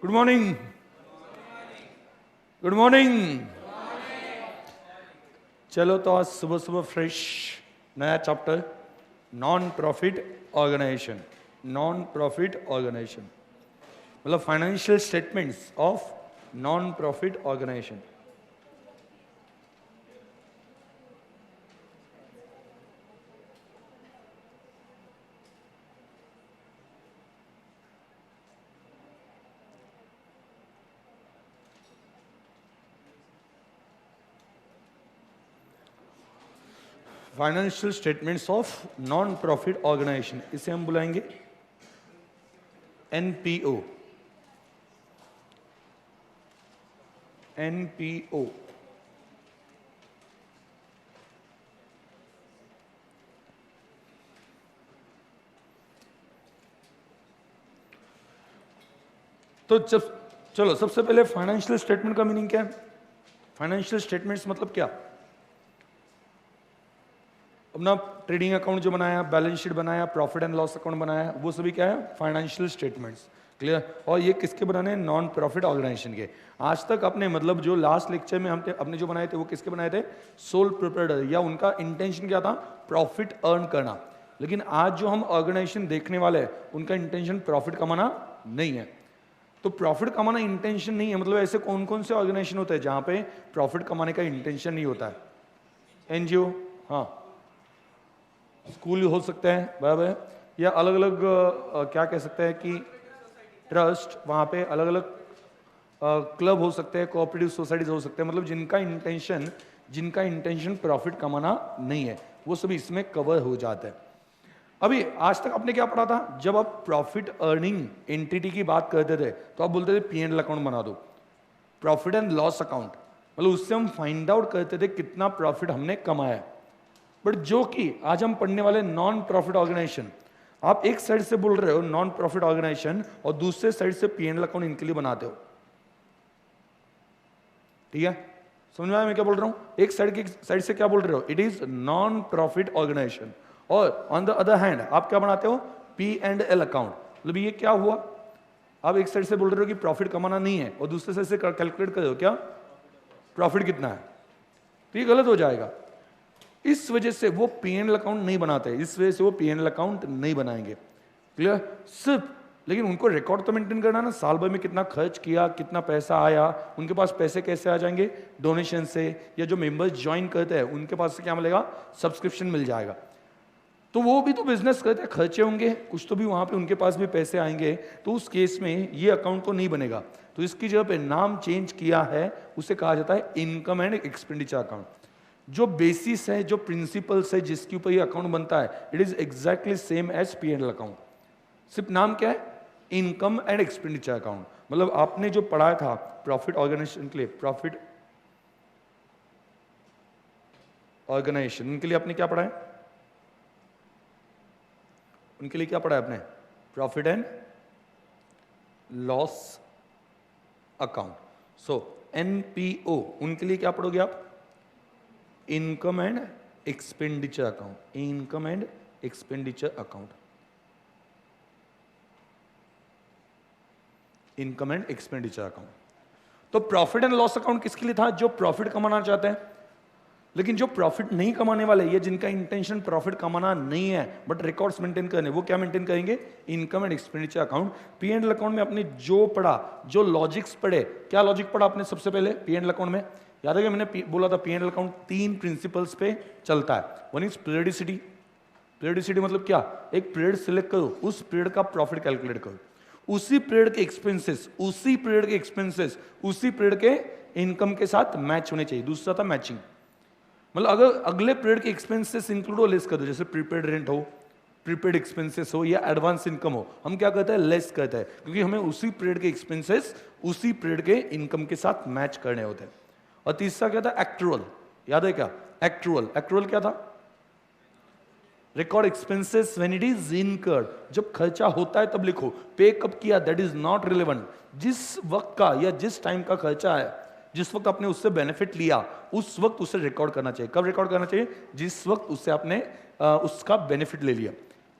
Good morning, good morning. चलो तो आज सुबह सुबह फ्रेश नया chapter, non profit organization. Non profit organization मतलब financial statements of non profit organization. Financial statements of non profit organization, इसे हम बुलाएंगे एनपीओ। एनपीओ तो चलो सबसे पहले फाइनेंशियल स्टेटमेंट का मीनिंग क्या है? फाइनेंशियल स्टेटमेंट्स मतलब क्या? अपना ट्रेडिंग अकाउंट जो बनाया, बैलेंस शीट बनाया, प्रॉफिट एंड लॉस अकाउंट बनाया, वो सभी क्या है? Financial statements. क्लियर? और ये किसके बनाने हैं? नॉन प्रॉफिट ऑर्गेनाइजेशन के। आज तक अपने मतलब जो लास्ट लेक्चर में हम अपने जो बनाए थे वो किसके बनाए थे? सोल प्रोप्राइटर, या उनका इंटेंशन क्या था? प्रॉफिट अर्न करना। लेकिन आज जो हम ऑर्गेनाइजेशन देखने वाले हैं उनका इंटेंशन प्रॉफिट कमाना नहीं है। तो प्रॉफिट कमाना इंटेंशन नहीं है, मतलब ऐसे कौन कौन से ऑर्गेनाइजेशन होते हैं जहां पे प्रॉफिट कमाने का इंटेंशन नहीं होता है? एनजीओ, हाँ, स्कूल हो सकते हैं, बराबर, या अलग अलग क्या कह सकते हैं कि ट्रस्ट, वहाँ पे अलग अलग क्लब हो सकते हैं, कोऑपरेटिव सोसाइटीज हो सकते हैं, मतलब जिनका इंटेंशन प्रॉफिट कमाना नहीं है, वो सभी इसमें कवर हो जाते हैं। अभी आज तक आपने क्या पढ़ा था? जब आप प्रॉफिट अर्निंग एंटिटी की बात करते थे तो आप बोलते थे P&L अकाउंट बना दो, प्रॉफिट एंड लॉस अकाउंट, मतलब उससे हम फाइंड आउट करते थे कितना प्रॉफिट हमने कमाया। बट जो कि आज हम पढ़ने वाले नॉन प्रॉफिट ऑर्गेनाइजेशन, आप एक साइड से बोल रहे हो नॉन प्रॉफिट ऑर्गेनाइजेशन और दूसरे साइड से P&L अकाउंट इनके लिए बनाते हो। ठीक है, समझ में आया मैं क्या बोल रहा हूं? एक साइड से क्या बोल रहे हो? It is non profit organisation. और ऑन द अदर हैंड आप क्या बनाते हो? P&L account. मतलब ये क्या हुआ? आप एक साइड से बोल रहे हो कि प्रॉफिट कमाना नहीं है और दूसरे साइड से कैलकुलेट कर रहे हो क्या प्रॉफिट कितना है, तो ये गलत हो जाएगा। इस वजह से वो P&L अकाउंट नहीं बनाते, इस वजह से वो P&L अकाउंट नहीं बनाएंगे। क्लियर? सिर्फ लेकिन उनको रिकॉर्ड तो मेंटेन करना ना, साल भर में कितना खर्च किया, कितना पैसा आया, उनके पास पैसे कैसे आ जाएंगे? डोनेशन से, या जो मेंबर्स ज्वाइन करते हैं उनके पास से क्या मिलेगा? सब्सक्रिप्शन मिल जाएगा। तो वो भी तो बिजनेस करते हैं, खर्चे होंगे कुछ, तो भी वहां पे उनके पास भी पैसे आएंगे, तो उस केस में ये अकाउंट तो नहीं बनेगा। तो इसकी जगह पे नाम चेंज किया है, उसे कहा जाता है इनकम एंड एक्सपेंडिचर अकाउंट। जो बेसिस है, जो प्रिंसिपल्स है जिसके ऊपर ये अकाउंट बनता है, it is exactly same as P&L account. सिर्फ नाम क्या है? Income and expenditure account. मतलब आपने जो पढ़ाया था प्रॉफिट ऑर्गेनाइजेशन के लिए, प्रॉफिट ऑर्गेनाइजेशन, उनके लिए आपने क्या पढ़ा है? उनके लिए क्या पढ़ा है आपने? Profit and loss account. So NPO, उनके लिए क्या पढ़ोगे आप? Income and expenditure account. Income and expenditure account. Income and expenditure account. तो प्रॉफिट एंड लॉस अकाउंट किसके लिए था? जो प्रॉफिट कमाना चाहते हैं। लेकिन जो प्रॉफिट नहीं कमाने वाले, ये जिनका इंटेंशन प्रॉफिट कमाना नहीं है बट रिकॉर्ड्स मेंटेन करने, वो क्या मेंटेन करेंगे? Income and expenditure account. P&L account में आपने जो पढ़ा, जो लॉजिक्स पढ़े, क्या लॉजिक पढ़ा आपने सबसे पहले P&L अकाउंट में? याद है कि मैंने बोला था P&L अकाउंट 3 प्रिंसिपल्स पे चलता है। One is periodicity. पीरियडिसिटी मतलब क्या? एक पीरियड सिलेक्ट करो, उस पीरियड का प्रॉफिट कैलकुलेट करो, उसी पीरियड के एक्सपेंसेस उसी पीरियड के इनकम के साथ मैच होने चाहिए। दूसरा था मैचिंग, मतलब अगर अगले पीरियड के एक्सपेंसेस इंक्लूड हो, लेस कर दो। जैसे प्रीपेड रेंट हो, प्रीपेड एक्सपेंसेस हो, या एडवांस इनकम हो, हम क्या करते हैं? लेस करते हैं, क्योंकि हमें उसी पीरियड के एक्सपेंसेस उसी पीरियड के इनकम के साथ मैच करने होते हैं। और तीसरा क्या था? एक्चुअल। याद है क्या? एक्चुअल क्या था? Record expenses when it is incurred. जब खर्चा होता है तब लिखो, पे कब किया दैट इज नॉट रिलेवेंट। जिस वक्त का या जिस टाइम का खर्चा है, जिस वक्त आपने उससे बेनिफिट लिया, उस वक्त उसे रिकॉर्ड करना चाहिए। कब रिकॉर्ड करना चाहिए? जिस वक्त उससे आपने उसका बेनिफिट ले लिया।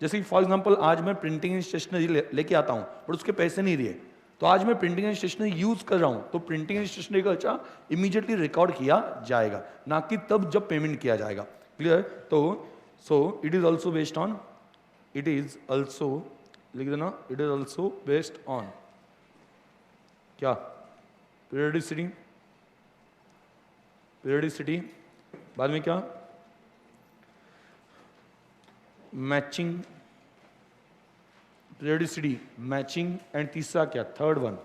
जैसे फॉर एग्जांपल आज मैं प्रिंटिंग स्टेशनरी लेके आता हूं बट उसके पैसे नहीं दिए, तो आज मैं प्रिंटिंग एंड स्टेशनरी यूज कर रहा हूं, तो प्रिंटिंग एंड स्टेशनरी का खर्चा इमीडिएटली रिकॉर्ड किया जाएगा, ना कि तब जब पेमेंट किया जाएगा। क्लियर? तो so it is also based on, it is also, लिख देना, it is also based on क्या? पीरियडिसिटी, पीरियडिसिटी, बाद में क्या? मैचिंग, पीरियडिसिटी, मैचिंग एंड तीसरा क्या? Third one,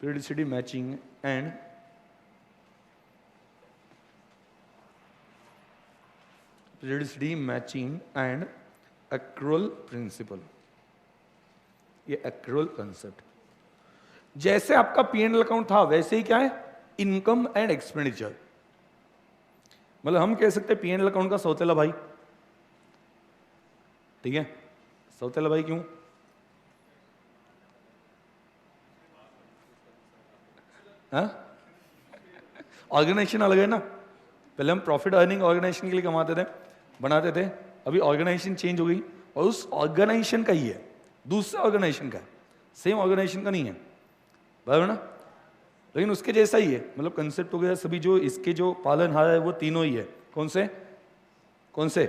periodicity, matching and periodicity, matching and accrual principle. ये एक्रूअल कंसेप्ट, जैसे आपका पी&एल अकाउंट था वैसे ही क्या है? Income and expenditure. मतलब हम कह सकते हैं पी&एल अकाउंट का सौतेला भाई, ठीक है? सौतेला भाई क्यों? ऑर्गेनाइजेशन अलग है ना। पहले हम प्रॉफिट अर्निंग ऑर्गेनाइजेशन के लिए कमाते थे, बनाते थे, अभी ऑर्गेनाइजेशन चेंज हो गई और उस ऑर्गेनाइजेशन का ही है, दूसरे ऑर्गेनाइजेशन का है, सेम ऑर्गेनाइजेशन का नहीं है, बराबर ना? लेकिन उसके जैसा ही है, मतलब कंसेप्ट वगैरह सभी जो इसके जो पालनहार है वो तीनों ही है। कौन से? कौन से?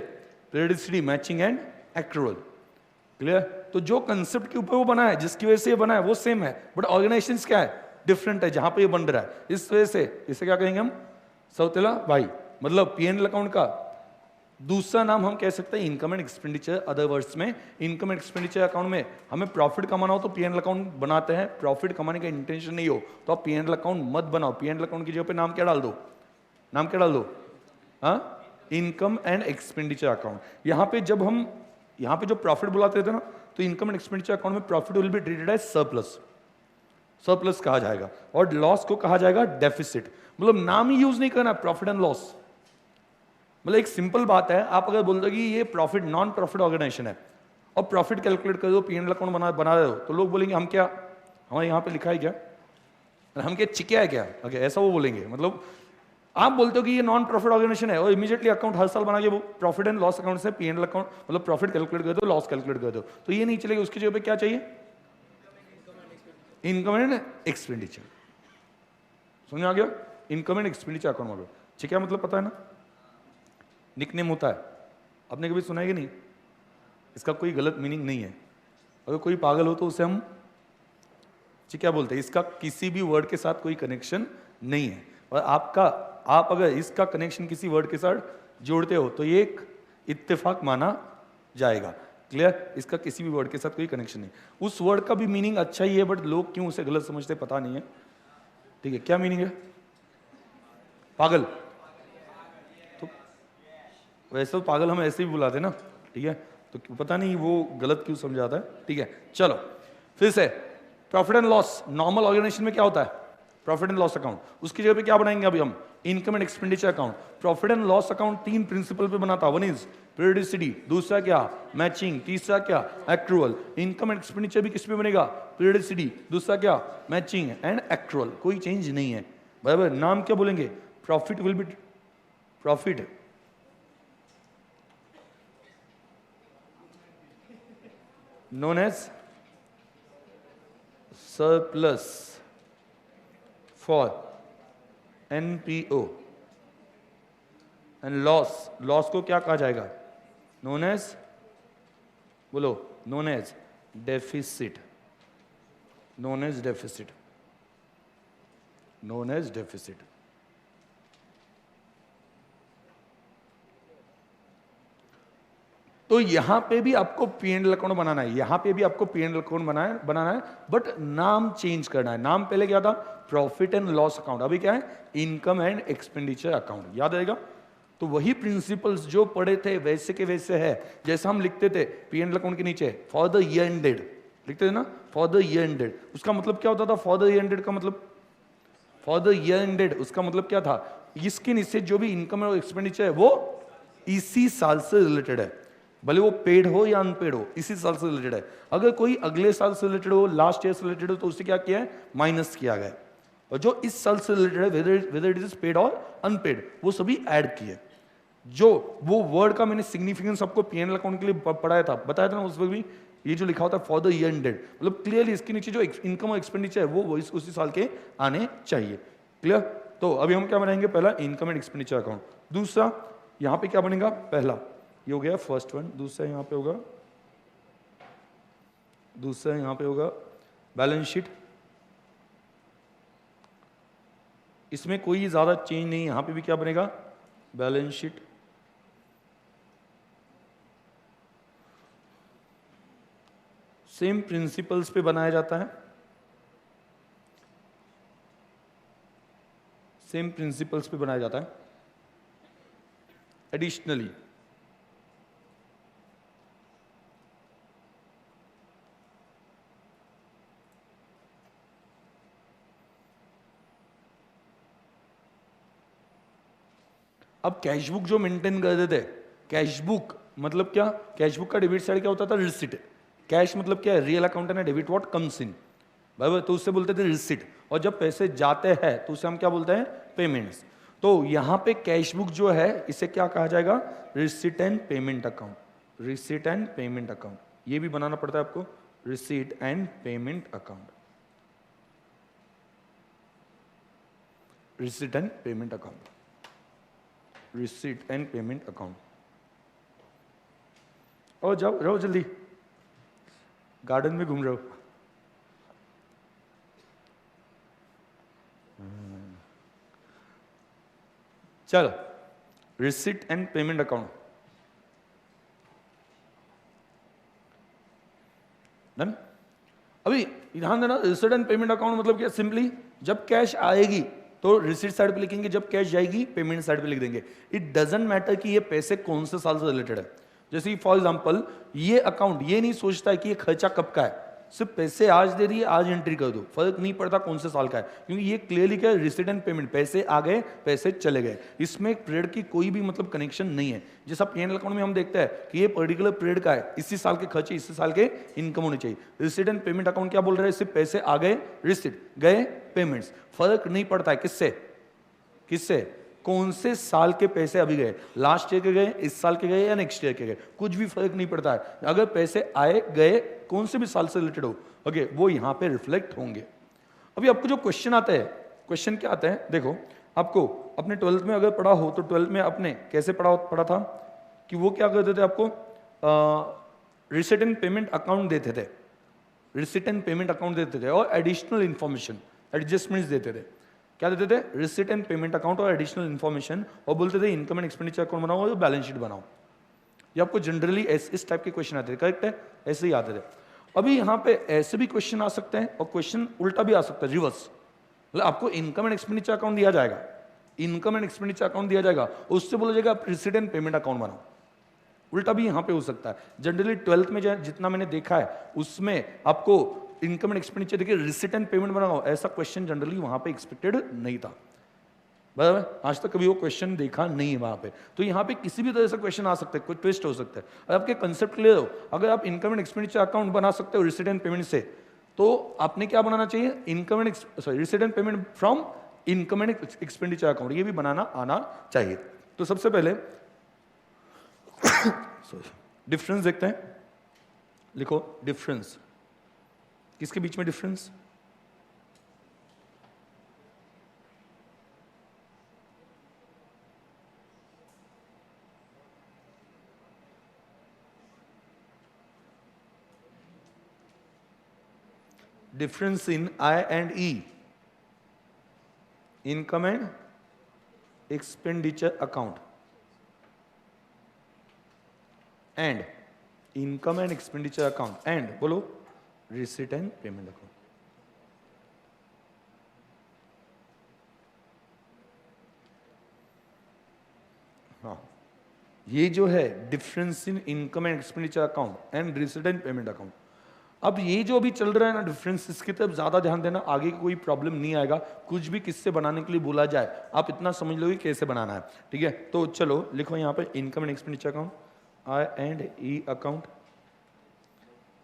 Periodicity, matching and accrual. Clear? तो जो कंसेप्ट के ऊपर वो बना है, जिसकी वजह से ये बना है, वो सेम है, बट ऑर्गेनाइजेशन क्या है? डिफरेंट है, जहां पे ये बन रहा है। इस वजह से इसे क्या कहेंगे हम? सौतेला भाई। मतलब पी&एल अकाउंट का दूसरा नाम हम कह सकते हैं income and expenditure. Other words में इनकम एंड एक्सपेंडिचर अकाउंट में हमें प्रॉफिट कमाना हो तो पी&एल अकाउंट बनाते हैं, प्रॉफिट कमाने का इंटेंशन नहीं हो तो आप पी&एल अकाउंट मत बनाओ। पी&एल अकाउंट की जगह पे नाम क्या डाल दो? नाम क्या डाल दो? हाँ, इनकम एंड एक्सपेंडिचर अकाउंट। यहाँ पे जब हम यहाँ पे जो प्रॉफिट बुलाते थे ना, तो इनकम एंड एक्सपेंडिचर अकाउंट में profit will be treated as surplus, surplus कहा जाएगा, और लॉस को कहा जाएगा डेफिसिट। मतलब नाम ही यूज नहीं करना, प्रॉफिट एंड लॉस। मतलब एक सिंपल बात है, आप अगर बोल दो कि ये प्रॉफिट, नॉन प्रॉफिट ऑर्गेनाइजेशन है और प्रॉफिट कैलकुलेट कर दो, पी&एल अकाउंट बना रहे हो, तो लोग बोलेंगे हम क्या, हमारे यहाँ पे लिखा है क्या, हम क्या चिकिया है क्या? ओके, ऐसा वो बोलेंगे। मतलब आप बोलते हो कि ये नॉन प्रॉफिट ऑर्गेनाइजेशन है और इमीडिएटली अकाउंट हर साल बना के वो प्रॉफिट एंड लॉस अकाउंट से पी&एल अकाउंट, मतलब प्रॉफिट कैलकुलेट कर दो, लॉस कैलकुलेट कर दो, तो ये नहीं चलेगा। उसकी जगह पे क्या चाहिए? Income and expenditure. समझ आ गया? इनकम एंड एक्सपेंडिचर अकाउंट में ठीक है, मतलब पता है ना, निकनेम होता है, आपने कभी सुना है कि नहीं? इसका कोई गलत मीनिंग नहीं है। अगर कोई पागल हो तो उसे हम क्या बोलते हैं? इसका किसी भी वर्ड के साथ कोई कनेक्शन नहीं है, और आप अगर इसका कनेक्शन किसी वर्ड के साथ जोड़ते हो तो ये एक इत्तेफाक माना जाएगा। क्लियर? इसका किसी भी वर्ड के साथ कोई कनेक्शन नहीं। उस वर्ड का भी मीनिंग अच्छा ही है, बट लोग क्यों उसे गलत समझते पता नहीं है। ठीक है, क्या मीनिंग है? पागल। तो वैसे तो पागल हम ऐसे ही बुलाते ना, ठीक है, तो पता नहीं वो गलत क्यों समझाता है। ठीक है, चलो फिर से, profit and loss normal organisation में क्या होता है? Profit and loss account. उसकी जगह पे क्या बनाएंगे अभी हम? Income and expenditure account. Profit and loss account तीन प्रिंसिपल पे बनाता है, वन इज पीरियडिसिटी, दूसरा क्या? मैचिंग, तीसरा क्या? एक्रूअल। इनकम एंड एक्सपेंडिचर भी किस पे बनेगा? पीरियडिसिटी, दूसरा क्या? Matching and accrual. कोई चेंज नहीं है, बराबर। नाम क्या बोलेंगे? Profit will B profit known as surplus for NPO, and loss को क्या कहा जाएगा? known as, बोलो, known as deficit, known as deficit, known as deficit। तो यहां पे भी आपको पी&एल अकाउंट बनाना है, यहां पे भी आपको पी&एल अकाउंट बनाना है, बट नाम चेंज करना है। नाम पहले क्या था? प्रॉफिट एंड लॉस अकाउंट, अभी क्या है? Income and expenditure account. याद रहेगा? तो वही प्रिंसिपल्स जो पढ़े थे वैसे के वैसे है। जैसा हम लिखते थे पी&एल अकाउंट के नीचे फॉर द ईयर एंडेड, लिखते थे ना, फॉर द ईयर एंडेड। उसका मतलब क्या होता था? फॉर द ईयर एंडेड का मतलब, फॉर द ईयर एंडेड उसका मतलब क्या था? इसके नीचे जो भी इनकम और एक्सपेंडिचर है वो इसी साल से रिलेटेड है, भले वो पेड हो या अनपेड हो, इसी साल से रिलेटेड है। अगर कोई अगले साल से रिलेटेड हो, लास्ट ईयर से रिलेटेड हो, तो उससे क्या किया है? माइनस किया गया। और जो इस साल से रिलेटेड है, वेदर इट इज पेड और अनपेड, वो सभी ऐड किए। जो वो वर्ड का मैंने सिग्निफिकेंस आपको पी&एल अकाउंट के लिए पढ़ाया था, बताया था ना उस वक्त भी, ये जो लिखा होता है फॉर द ईयर एंडेड, मतलब क्लियरली इसके नीचे जो इनकम और एक्सपेंडिचर है वो उसी साल के आने चाहिए। क्लियर? तो अभी हम क्या बनाएंगे, पहला इनकम एंड एक्सपेंडिचर अकाउंट, दूसरा यहाँ पे क्या बनेगा, पहला ये हो गया फर्स्ट वन, दूसरा यहाँ पे होगा, दूसरा यहाँ पे होगा बैलेंस शीट। इसमें कोई ज्यादा चेंज नहीं, यहां पे भी क्या बनेगा, बैलेंस शीट। सेम प्रिंसिपल्स पे बनाया जाता है, सेम प्रिंसिपल्स पे बनाया जाता है। एडिशनली अब कैश बुक जो मेंटेन करते थे, कैश बुक मतलब क्या, कैश बुक का डेबिट साइड क्या होता था, रिसिट। कैश मतलब क्या है, रियल अकाउंट है ना, डेबिट व्हाट कम्स इन, बराबर, तो उससे बोलते थे रिसिट। और जब पैसे जाते हैं तो उसे हम क्या बोलते हैं, पेमेंट्स। तो यहां पे कैश बुक जो है इसे क्या कहा जाएगा, receipt and payment account, receipt and payment account, ये भी बनाना पड़ता है आपको, receipt and payment account, receipt and payment account, receipt and payment account. और जाओ रहो जल्दी, गार्डन में घूम रहे हो। चलो, receipt and payment account done. अभी ध्यान देना, रिसिट एंड पेमेंट अकाउंट मतलब क्या, सिंपली जब कैश आएगी तो रिसिट साइड पे लिखेंगे, जब कैश जाएगी पेमेंट साइड पे लिख देंगे। इट डजंट मैटर कि ये पैसे कौन से साल से रिलेटेड है। जैसे फॉर एग्जांपल ये अकाउंट ये नहीं सोचता है कि ये खर्चा कब का है, सिर्फ पैसे आज दे रही है आज एंट्री कर दो, फर्क नहीं पड़ता कौन से साल का है, क्योंकि ये क्लियरली क्या है, रिसिट एंड पेमेंट, पैसे आ गए पैसे चले गए, इसमें पीरियड की कोई भी मतलब कनेक्शन नहीं है। जैसा पीएनएल अकाउंट में हम देखते हैं कि ये पर्टिकुलर पीरियड का है, इसी साल के खर्चे इसी साल के इनकम होनी चाहिए। रिसिट एंड पेमेंट अकाउंट क्या बोल रहे हैं, सिर्फ पैसे आ गए रिसिट गए पेमेंट्स, फर्क नहीं पड़ता है किससे किससे, कौन से साल के पैसे अभी गए, लास्ट ईयर के गए, इस साल के गए या नेक्स्ट ईयर के गए, कुछ भी फर्क नहीं पड़ता है। अगर पैसे आए गए कौन से भी साल से रिलेटेड हो, ओके, वो यहां पे रिफ्लेक्ट होंगे। अभी आपको जो क्वेश्चन आता है, क्वेश्चन क्या आता है, देखो आपको अपने 12th में अगर पढ़ा हो तो 12th में आपने कैसे पढ़ा था कि वो क्या करते थे, आपको रिसिट एंड पेमेंट अकाउंट देते थे, रिसिट एंड पेमेंट अकाउंट देते थे और एडिशनल इंफॉर्मेशन एडजस्टमेंट्स देते थे। क्या देते थे, रिसिट एंड पेमेंट अकाउंट और एडिशनल इंफॉर्मेशन, और बोलते थे इनकम एंड एक्सपेंडिचर अकाउंट बनाओ और बैलेंस शीट बनाओ। ये आपको जनरली इस टाइप के क्वेश्चन आते थे, करेक्ट है, ऐसे ही आते थे। अभी यहाँ पे ऐसे भी क्वेश्चन आ सकते हैं और क्वेश्चन उल्टा भी आ सकता है, रिवर्स, मतलब आपको इनकम एंड एक्सपेंडिचर अकाउंट दिया जाएगा, इनकम एंड एक्सपेंडिचर अकाउंट दिया जाएगा, उससे बोला जाएगा आप रिसिट एंड पेमेंट अकाउंट बनाओ। उल्टा भी यहां पे हो सकता है। जनरली 12th में जितना मैंने देखा है उसमें आपको इनकम एंड एक्सपेंडिचर देखिए रिसिट एंड पेमेंट बनाओ, ऐसा क्वेश्चन जनरली वहां पे एक्सपेक्टेड नहीं था, बराबर, आज तक कभी वो क्वेश्चन देखा नहीं है वहां पे। तो यहाँ पे किसी भी तरह से क्वेश्चन आ सकता है, कोई ट्विस्ट हो सकता है। और आपके कंसेप्ट क्लियर हो, अगर आप इनकम एंड एक्सपेंडिचर अकाउंट बना सकते हो रिसिट एंड पेमेंट से, तो आपने क्या बनाना चाहिए, income and sorry receipt and payment from income and expenditure account, ये भी बनाना आना चाहिए। तो सबसे पहले डिफरेंस देखते हैं, लिखो डिफरेंस, किसके बीच में difference, difference in I and E, income and expenditure account and income and expenditure account and बोलो रिसिट एंड पेमेंट अकाउंट। हाँ, ये जो है difference in income and expenditure account and receipt and payment account, अब ये जो अभी चल रहा है ना डिफरेंस, इसकी तरफ ज्यादा ध्यान देना, आगे कोई प्रॉब्लम नहीं आएगा, कुछ भी किससे बनाने के लिए बोला जाए आप इतना समझ लो कि कैसे बनाना है, ठीक है। तो चलो लिखो यहाँ पे income and expenditure account, I and E account,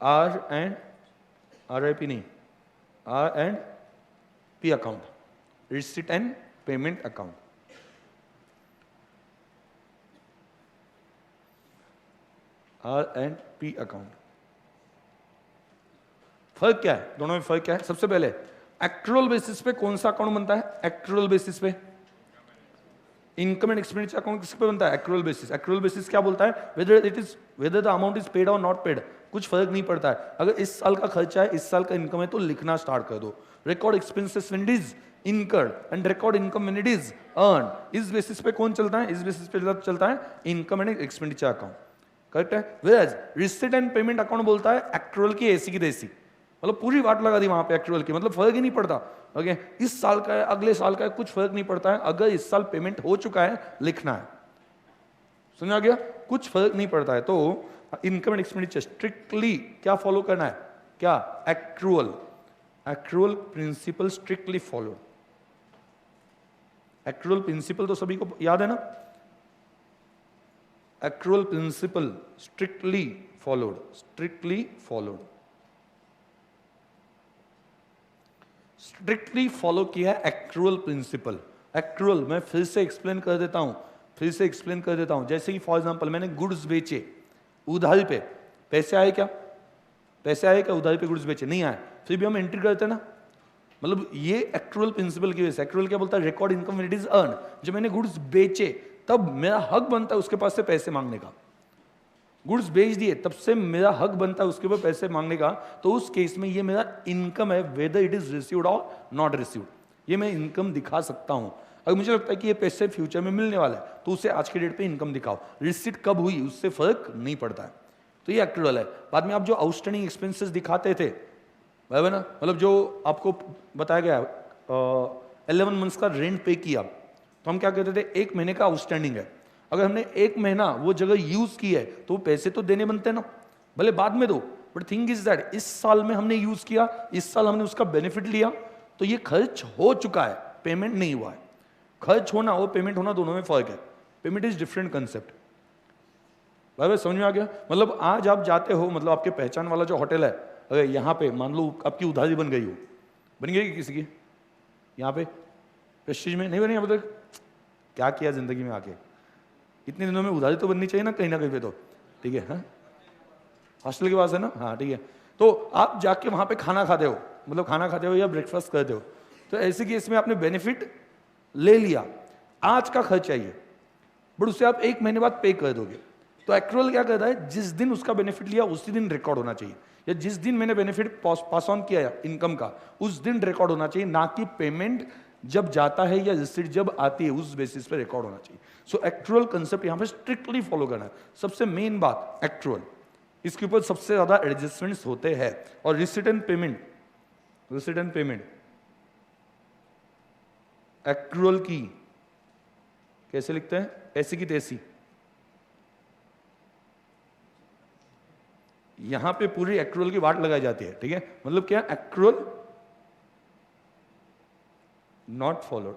R and R I P नहीं, R and P account, receipt and payment account, R and P account. फर्क क्या है दोनों में? फर्क क्या है? सबसे पहले एक्चुअल बेसिस पे कौन सा अकाउंट बनता है? एक्चुअल बेसिस पे इनकम एंड एक्सपेंडिचर अकाउंट किस पे बनता है? Actual basis. एक्चुअल बेसिस क्या बोलता है? Whether the amount is paid और नॉट पेड, कुछ फर्क नहीं पड़ता है। अगर इस साल का खर्चा है, इस साल का इनकम है, तो लिखना स्टार्ट कर दो। Record expenses when it is incurred and record income when it is earn. इस बेसिस पे कौन चलता है? इस बेसिस पे चलता है income and expenditure account. Correct है? Whereas receipt and payment account बोलता है एक्चुअल की ऐसी की तैसी, मतलब पूरी बात लगा दी वहां पे एक्चुअल की, मतलब फर्क ही नहीं पड़ता। ओके, इस साल का है, अगले साल का है, कुछ फर्क नहीं पड़ता है। अगर इस साल पेमेंट हो चुका है, लिखना है। समझ आ गया? कुछ फर्क नहीं पड़ता है। तो इनकम एंड एक्सपेंडिचर स्ट्रिक्टली क्या फॉलो करना है? क्या? Actual. Actual principle strictly follow. Actual principle तो सभी को याद है ना? Actual principle strictly followed, strictly followed, strictly follow किया है एक्चुअल प्रिंसिपल। एक्चुअल मैं फिर से एक्सप्लेन कर देता हूं, जैसे कि फॉर एग्जांपल मैंने गुड्स बेचे उधारी पे, पैसे आए क्या? पैसे आए क्या? उधारी पे गुड्स बेचे नहीं आए, फिर भी हम एंट्री करते ना। मतलब ये एक्चुअल प्रिंसिपल की वजह से। एक्चुअल क्या बोलता है? Record income when it is earn. जब मैंने गुड्स बेचे तब मेरा हक बनता है उसके पास से पैसे मांगने का। गुड्स बेच दिए तब से मेरा हक बनता है उसके ऊपर पैसे मांगने का। तो उस केस में ये मेरा इनकम है, वेदर इट इज रिसीव्ड और नॉट रिसीव्ड, ये मैं इनकम दिखा सकता हूं। अगर मुझे लगता है कि ये पैसे फ्यूचर में मिलने वाला है, तो उसे आज के डेट पे इनकम दिखाओ। रिसीट कब हुई उससे फर्क नहीं पड़ता है। तो ये एक्चुअल है। बाद में आप जो आउटस्टैंडिंग एक्सपेंसेस दिखाते थे, बराबर ना, मतलब जो आपको बताया गया 11 मंथ्स का रेंट पे किया, तो हम क्या कहते थे? 1 महीने का आउटस्टैंडिंग है। अगर हमने 1 महीना वो जगह यूज की है तो पैसे तो देने बनते हैं ना, भले बाद में दो, बट थिंग इज दैट इस साल में हमने यूज किया, इस साल हमने उसका बेनिफिट लिया, तो ये खर्च हो चुका है, पेमेंट नहीं हुआ है। खर्च होना और पेमेंट होना दोनों में फर्क है। Payment is different concept. भाई समझ में आ गया? मतलब आज आप जाते हो, मतलब आपके पहचान वाला जो होटल है, अगर यहाँ पे मान लो आपकी उधारी बन गई हो, बन गई किसी की? यहाँ पे प्रेस्टीज में नहीं बनी, अब तक क्या किया जिंदगी में आके, इतने दिनों में उधारी तो बननी चाहिए ना कहीं पे तो, ठीक है? हाँ, हॉस्टल के पास है ना? हाँ ठीक है। तो आप जाके वहां पे खाना खाते हो, मतलब खाना खाते हो या ब्रेकफास्ट करते हो, तो ऐसे केस में आपने बेनिफिट ले लिया, आज का खर्च चाहिए, बट उसे आप 1 महीने बाद पे कर दोगे। तो एक्चुअल क्या कहता है? जिस दिन उसका बेनिफिट लिया उसी दिन रिकॉर्ड होना चाहिए, या जिस दिन मैंने बेनिफिट पास ऑन किया इनकम का उस दिन रिकॉर्ड होना चाहिए, ना कि पेमेंट जब जाता है या रिसीट जब आती है उस बेसिस पे रिकॉर्ड होना चाहिए। सो एक्चुअल कंसेप्ट यहां पे स्ट्रिक्टली फॉलो करना है। सबसे मेन बात एक्चुअल, इसके ऊपर सबसे ज्यादा एडजस्टमेंट्स होते हैं। और रिसीट एंड पेमेंट एक्चुअल की कैसे लिखते हैं? ऐसी की तैसी। यहां पे पूरी एक्चुअल की बात लगाई जाती है, ठीक है? मतलब क्या? एक्चुअल नॉट फॉलोड,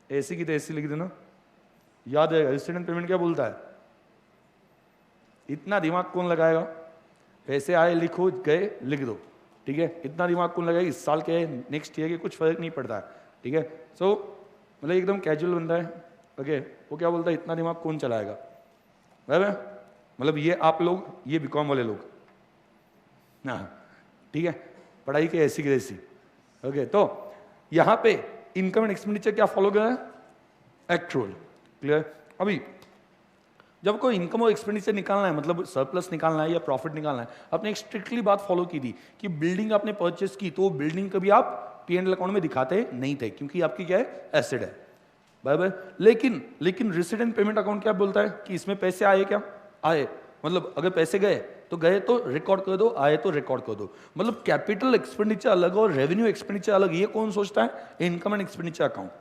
ऐसी की तैसी लिख देना, याद रहेगा। रिसीट एंड पेमेंट क्या बोलता है? इतना दिमाग कौन लगाएगा? पैसे आए लिखो, गए लिख दो, ठीक है? इतना दिमाग कौन लगाएगा? इस साल के नेक्स्ट ईयर के कुछ फर्क नहीं पड़ता है, ठीक है? सो मतलब एकदम कैजुअल बंदा है, ओके, वो क्या बोलता है? इतना दिमाग कौन चलाएगा? बराबर? मतलब ये आप लोग, ये बीकॉम वाले लोग, हाँ ठीक है, पढ़ाई के ऐसी की ऐसी, ओके। तो यहां पे इनकम एंड एक्सपेंडिचर क्या फॉलो कर रहा है? एक्चुअल। क्लियर? अभी जब कोई इनकम और एक्सपेंडिचर निकालना है, मतलब सरप्लस निकालना है या प्रॉफिट निकालना है, आपने एक स्ट्रिक्टली बात फॉलो की थी कि बिल्डिंग आपने परचेस की तो बिल्डिंग कभी आप P&L अकाउंट में दिखाते नहीं थे, क्योंकि आपकी क्या है? एसेट है, बराबर? लेकिन रिसीट एंड पेमेंट अकाउंट क्या बोलता है कि इसमें पैसे आए क्या? आए, मतलब अगर पैसे गए तो रिकॉर्ड कर दो, आए तो रिकॉर्ड कर दो। मतलब कैपिटल एक्सपेंडिचर अलग और रेवेन्यू एक्सपेंडिचर अलग, ये कौन सोचता है? Income and expenditure account.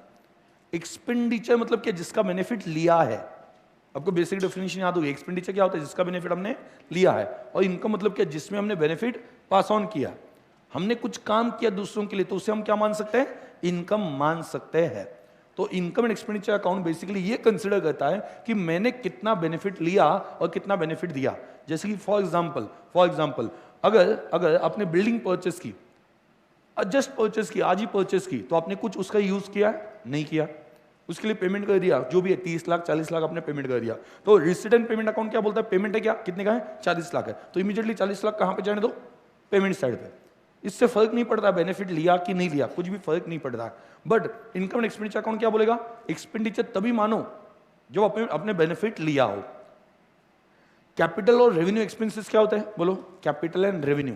Expenditure मतलब क्या? जिसका बेनिफिट लिया है। आपको बेसिक डेफिनेशन याद होगी। एक्सपेंडिचर क्या होता है? जिसका बेनिफिट हमने लिया है। और इनकम मतलब क्या? जिसमें हमने बेनिफिट पास ऑन किया, हमने कुछ काम किया दूसरों के लिए, तो उसे हम क्या मान सकते हैं? इनकम मान सकते हैं। तो income and expenditure account basically ये कंसीडर करता है कि मैंने कितना बेनिफिट लिया और कितना बेनिफिट दिया। जैसे कि फॉर एग्जांपल अगर आपने बिल्डिंग परचेस की, जस्ट परचेस की, आज ही परचेस की, तो आपने कुछ उसका यूज किया? नहीं किया। उसके लिए पेमेंट कर दिया, जो भी है 30 लाख 40 लाख आपने पेमेंट कर दिया, तो रिसीट एंड पेमेंट अकाउंट क्या बोलता है, पेमेंट है क्या, कितने का है, 40 लाख है, तो इमीडिएटली 40 लाख कहां पे जाने दो, पेमेंट साइड पे। इससे फर्क नहीं पड़ता बेनिफिट लिया कि नहीं लिया, कुछ भी फर्क नहीं पड़ता। But income and expenditure account क्या बोलेगा, एक्सपेंडिचर तभी मानो जब अपने बेनिफिट लिया हो। कैपिटल और रेवेन्यू एक्सपेंसेस क्या होता है, बोलो, कैपिटल एंड रेवेन्यू।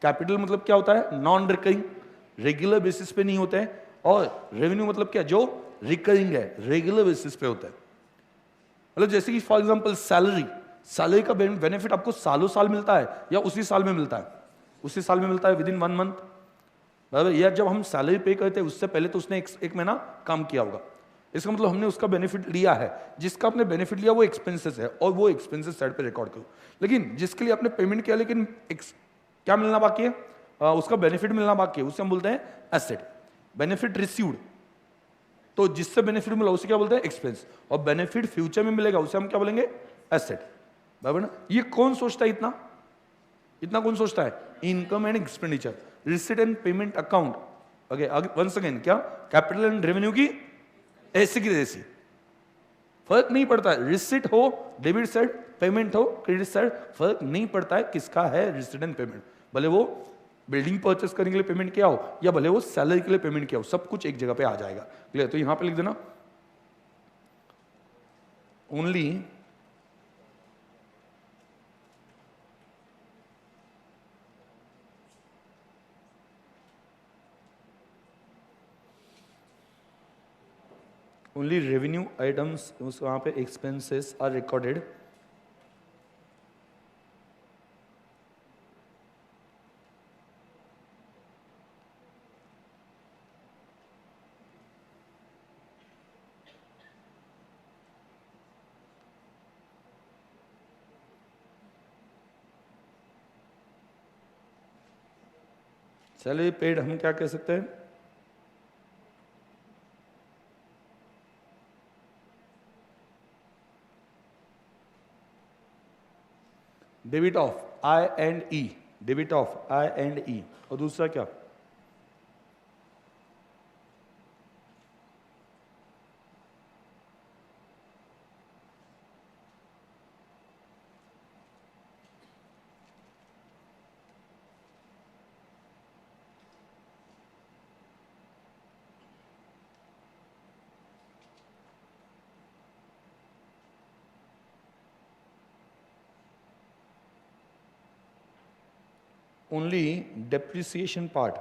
कैपिटल मतलब क्या होता है, नॉन रिकरिंग, रेगुलर बेसिस पे नहीं होता है, और रेवेन्यू मतलब क्या, जो रिकरिंग है, रेगुलर बेसिस पे होता है। मतलब जैसे कि फॉर एग्जांपल सैलरी का बेनिफिट आपको सालों साल मिलता है या उसी साल में मिलता है, उसी साल में मिलता है, विद इन 1 मंथ, बराबर। या जब हम सैलरी पे करते हैं उससे पहले तो उसने एक महीना काम किया होगा, इसका मतलब हमने उसका बेनिफिट लिया है। जिसका आपने बेनिफिट लिया वो एक्सपेंसेस है, और वो एक्सपेंसेस साइड पे रिकॉर्ड करो। लेकिन जिसके लिए आपने पेमेंट किया लेकिन क्या मिलना बाकी है, उसका बेनिफिट मिलना बाकी है, उसे हम बोलते हैं एसेट। बेनिफिट रिसीव्ड, तो जिससे बेनिफिट मिला उसे क्या बोलते हैं, एक्सपेंस। और बेनिफिट फ्यूचर में मिलेगा उसे हम क्या बोलेंगे, एसेट, बराबर ना। ये कौन सोचता है, इतना इतना कौन सोचता है, income and expenditure, receipt and payment account. Okay, once again, क्या, कैपिटल एंड रेवेन्यू की ऐसी की जैसी, फर्क नहीं पड़ता है, रिसीट हो डेबिट साइड, पेमेंट हो क्रेडिट साइड, फर्क नहीं पड़ता है किसका है रिसीट एंड पेमेंट। भले वो बिल्डिंग परचेस करने के लिए पेमेंट किया हो या भले वो सैलरी के लिए पेमेंट किया हो, सब कुछ एक जगह पे आ जाएगा। क्लियर, तो यहां पे लिख देना, ओनली only revenue items, वहां पे expenses are recorded salary paid, हम क्या कह सकते हैं, debit of I and E, debit of I and E. और दूसरा क्या, only depreciation part,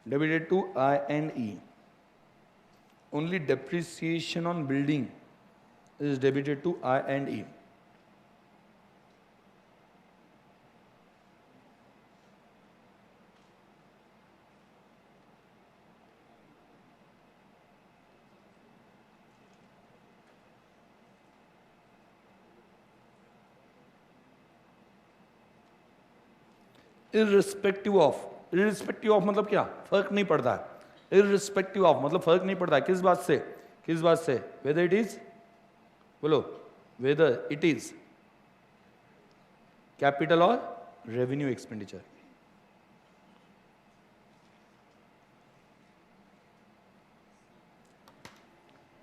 debited to I and E. Only depreciation on building is debited to I and E. Irrespective of मतलब क्या, फर्क नहीं पड़ता है। इररिस्पेक्टिव ऑफ मतलब फर्क नहीं पड़ता है, किस बात से, किस बात से, वेदर इट इज, बोलो, वेदर इट इज कैपिटल और रेवेन्यू एक्सपेंडिचर।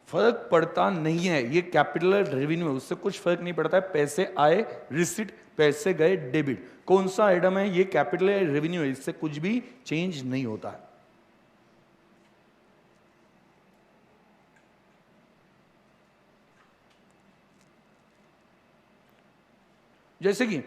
फर्क पड़ता नहीं है, ये कैपिटल रेवेन्यू है, उससे कुछ फर्क नहीं पड़ता है। पैसे आए रिसीट, पैसे गए डेबिट, कौन सा आइटम है, ये कैपिटल रेवेन्यू है, इससे कुछ भी चेंज नहीं होता है। जैसे कि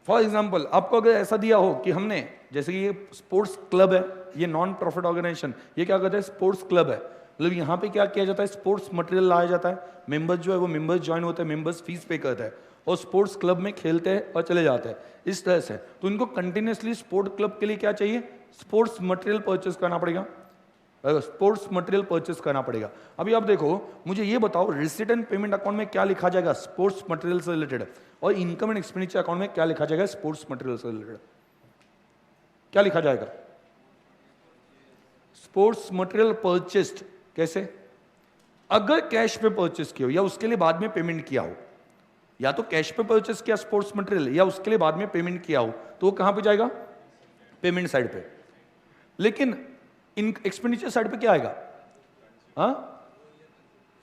फॉर एग्जाम्पल आपको अगर ऐसा दिया हो कि हमने, जैसे कि ये स्पोर्ट्स क्लब है, ये नॉन प्रॉफिट ऑर्गेनाइजेशन, ये क्या कहते हैं, स्पोर्ट्स क्लब है, मतलब यहाँ पे क्या किया जाता है, स्पोर्ट्स मटेरियल लाया जाता है, मेंबर्स जो है वो मेंबर्स ज्वाइन होते हैं, मेंबर्स फीस पे करते हैं और स्पोर्ट्स क्लब में खेलते हैं और चले जाते हैं, इस तरह से। तो इनको कंटिन्यूसली स्पोर्ट्स क्लब के लिए क्या चाहिए, स्पोर्ट्स मटेरियल परचेस करना पड़ेगा, स्पोर्ट्स मटेरियल परचेस करना पड़ेगा। अभी आप देखो, मुझे ये बताओ, रिसीट एंड पेमेंट अकाउंट में क्या लिखा जाएगा, स्पोर्ट्स मटेरियल से रिलेटेड, और इनकम एंड एक्सपेंडिचर अकाउंट में क्या लिखा जाएगा, स्पोर्ट्स मटेरियल से रिलेटेड। क्या लिखा जाएगा, स्पोर्ट्स मटेरियल परचेस्ड, कैसे, अगर कैश पे परचेस किया हो या उसके लिए बाद में पेमेंट किया हो, या तो कैश पे परचेस किया स्पोर्ट्स मटेरियल या उसके लिए बाद में पेमेंट किया हो, तो वो कहां पे जाएगा? पेमेंट साइड पे। लेकिन इन एक्सपेंडिचर साइड पे क्या आएगा? हाँ,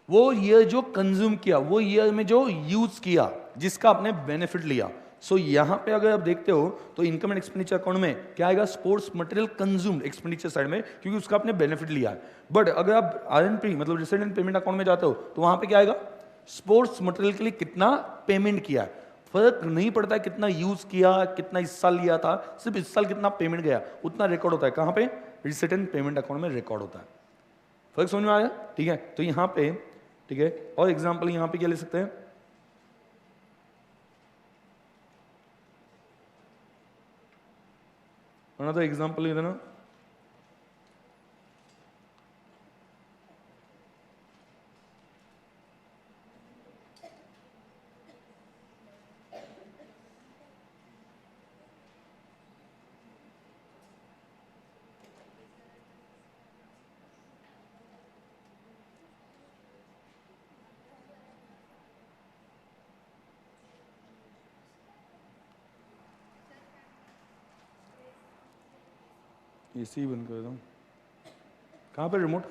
वो ईयर जो कंज्यूम किया, वो ईयर में जो यूज किया, जिसका आपने बेनिफिट लिया। सो यहां पे अगर आप देखते हो तो इनकम एंड एक्सपेंडिचर अकाउंट में क्या आएगा? Sports material consumed expenditure side में, क्योंकि उसका आपने बेनिफिट लिया है। बट अगर आप आरएनपी मतलब रिसीडेंट पेमेंट अकाउंट में जाते हो तो वहां पे क्या आएगा? स्पोर्ट्स मटेरियल के लिए कितना पेमेंट किया है। फर्क नहीं पड़ता है कितना यूज किया, कितना इस साल लिया था, सिर्फ इस साल कितना पेमेंट गया उतना रिकॉर्ड होता है। कहां पे? रिसीडेंट पेमेंट अकाउंट में रिकॉर्ड होता है। फर्क समझ में आया? ठीक है, तो यहां पे ठीक है, और एग्जांपल यहां पे क्या ले सकते हैं? तो एग्जांपल ले देना। एसी बंद कर दो। कहाँ पे रिमोट?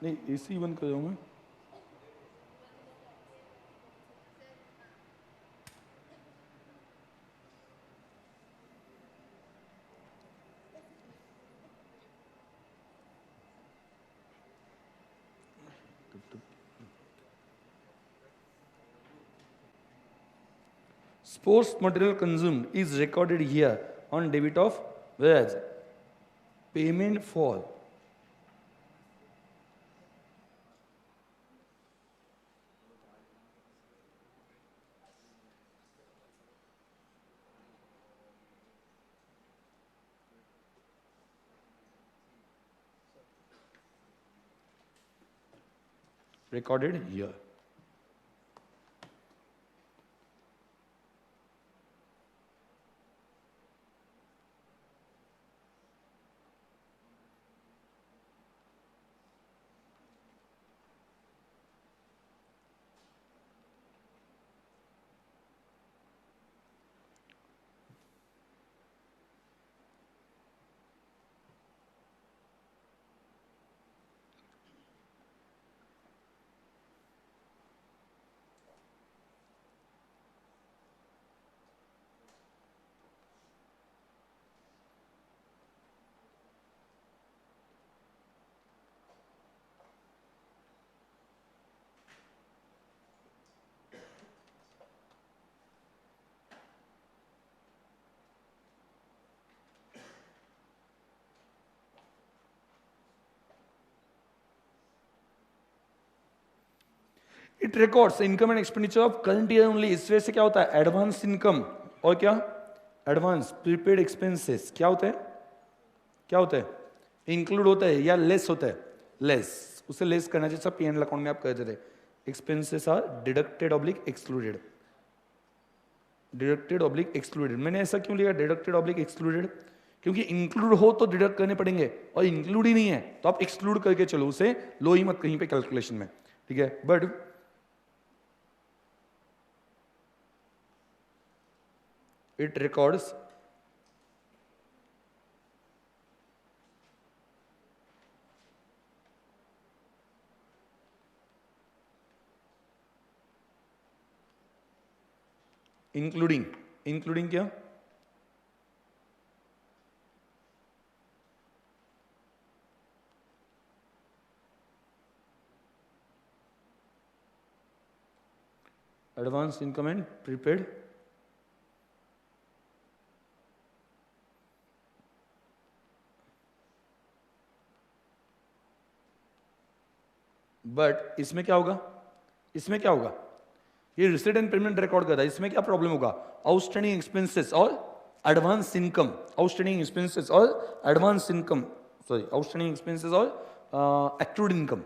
नहीं, एसी बंद कर दूँ मैं। Sports material consumed is recorded here on debit of whereas payment for recorded here. It records income and expenditure of current year only. इस वजह से क्या होता है? एडवांस इनकम और क्या? एडवांस प्रीपेड एक्सपेंसेस क्या होते हैं? क्या होता है? इंक्लूड होता है या लेस होता है? लेस। उसे लेस करना जैसा पीएनएल अकाउंट में आप कहते थे, expenses are deducted oblique excluded. Deducted oblique excluded. मैंने ऐसा क्यों लिया डिडक्टेड ऑब्लिक एक्सक्लूडेड? क्योंकि इंक्लूड हो तो डिडक्ट करने पड़ेंगे, और इंक्लूड ही नहीं है तो आप एक्सक्लूड करके चलो, उसे लो ही मत कहीं पे कैलकुलेशन में। ठीक है, बट it records इंक्लूडिंग क्या? Advance income and prepaid but इसमें क्या होगा? इसमें क्या होगा? ये रिसीट एंड पेमेंट रिकॉर्ड करता है, इसमें क्या प्रॉब्लम होगा? आउटस्टैंडिंग एक्सपेंसेस और एडवांस इनकम, आउटस्टैंडिंग एक्सपेंसेस और advance income, sorry outstanding expenses और एक्रूड इनकम।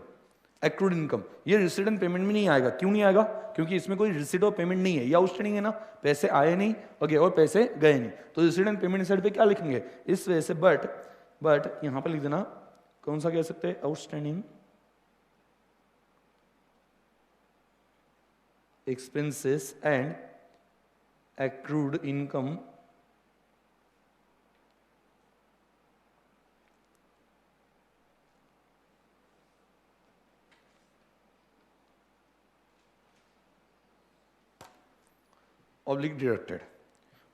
एक्रूड इनकम ये रिसीट एंड पेमेंट में नहीं आएगा। क्यों नहीं आएगा? क्योंकि इसमें कोई रिसीट और पेमेंट नहीं है, ये आउटस्टैंडिंग है ना, पैसे आए नहीं, ओके, और पैसे गए नहीं, तो रिसीट एंड पेमेंट साइड पे क्या लिखेंगे? इस वजह से बट यहां पर लिख देना, कौन सा कह सकते हैं? Outstanding expenses and accrued income oblique deducted.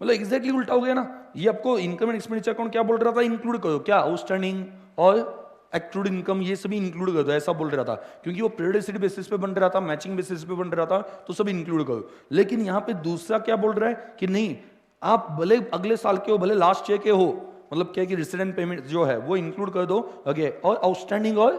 मतलब एग्जैक्टली उल्टा हो गया ना। ये आपको इनकम एंड एक्सपेंडिचर अकाउंट क्या बोल रहा था, इंक्लूड करो क्या, आउटस्टैंडिंग और एक्रूड इनकम ये सभी इंक्लूड कर दो, ऐसा बोल रहा था, क्योंकि वो पीरियडिसिटी बेसिस पे बन रहा था, मैचिंग बेसिस पे बन रहा था, तो सब इंक्लूड करो। लेकिन यहाँ पे दूसरा क्या बोल रहा है कि नहीं, आप भले अगले साल के हो, भले लास्ट ईयर के हो, मतलब क्या कि रिसीडेंट पेमेंट जो है वो इंक्लूड कर दो ओके, और आउटस्टैंडिंग और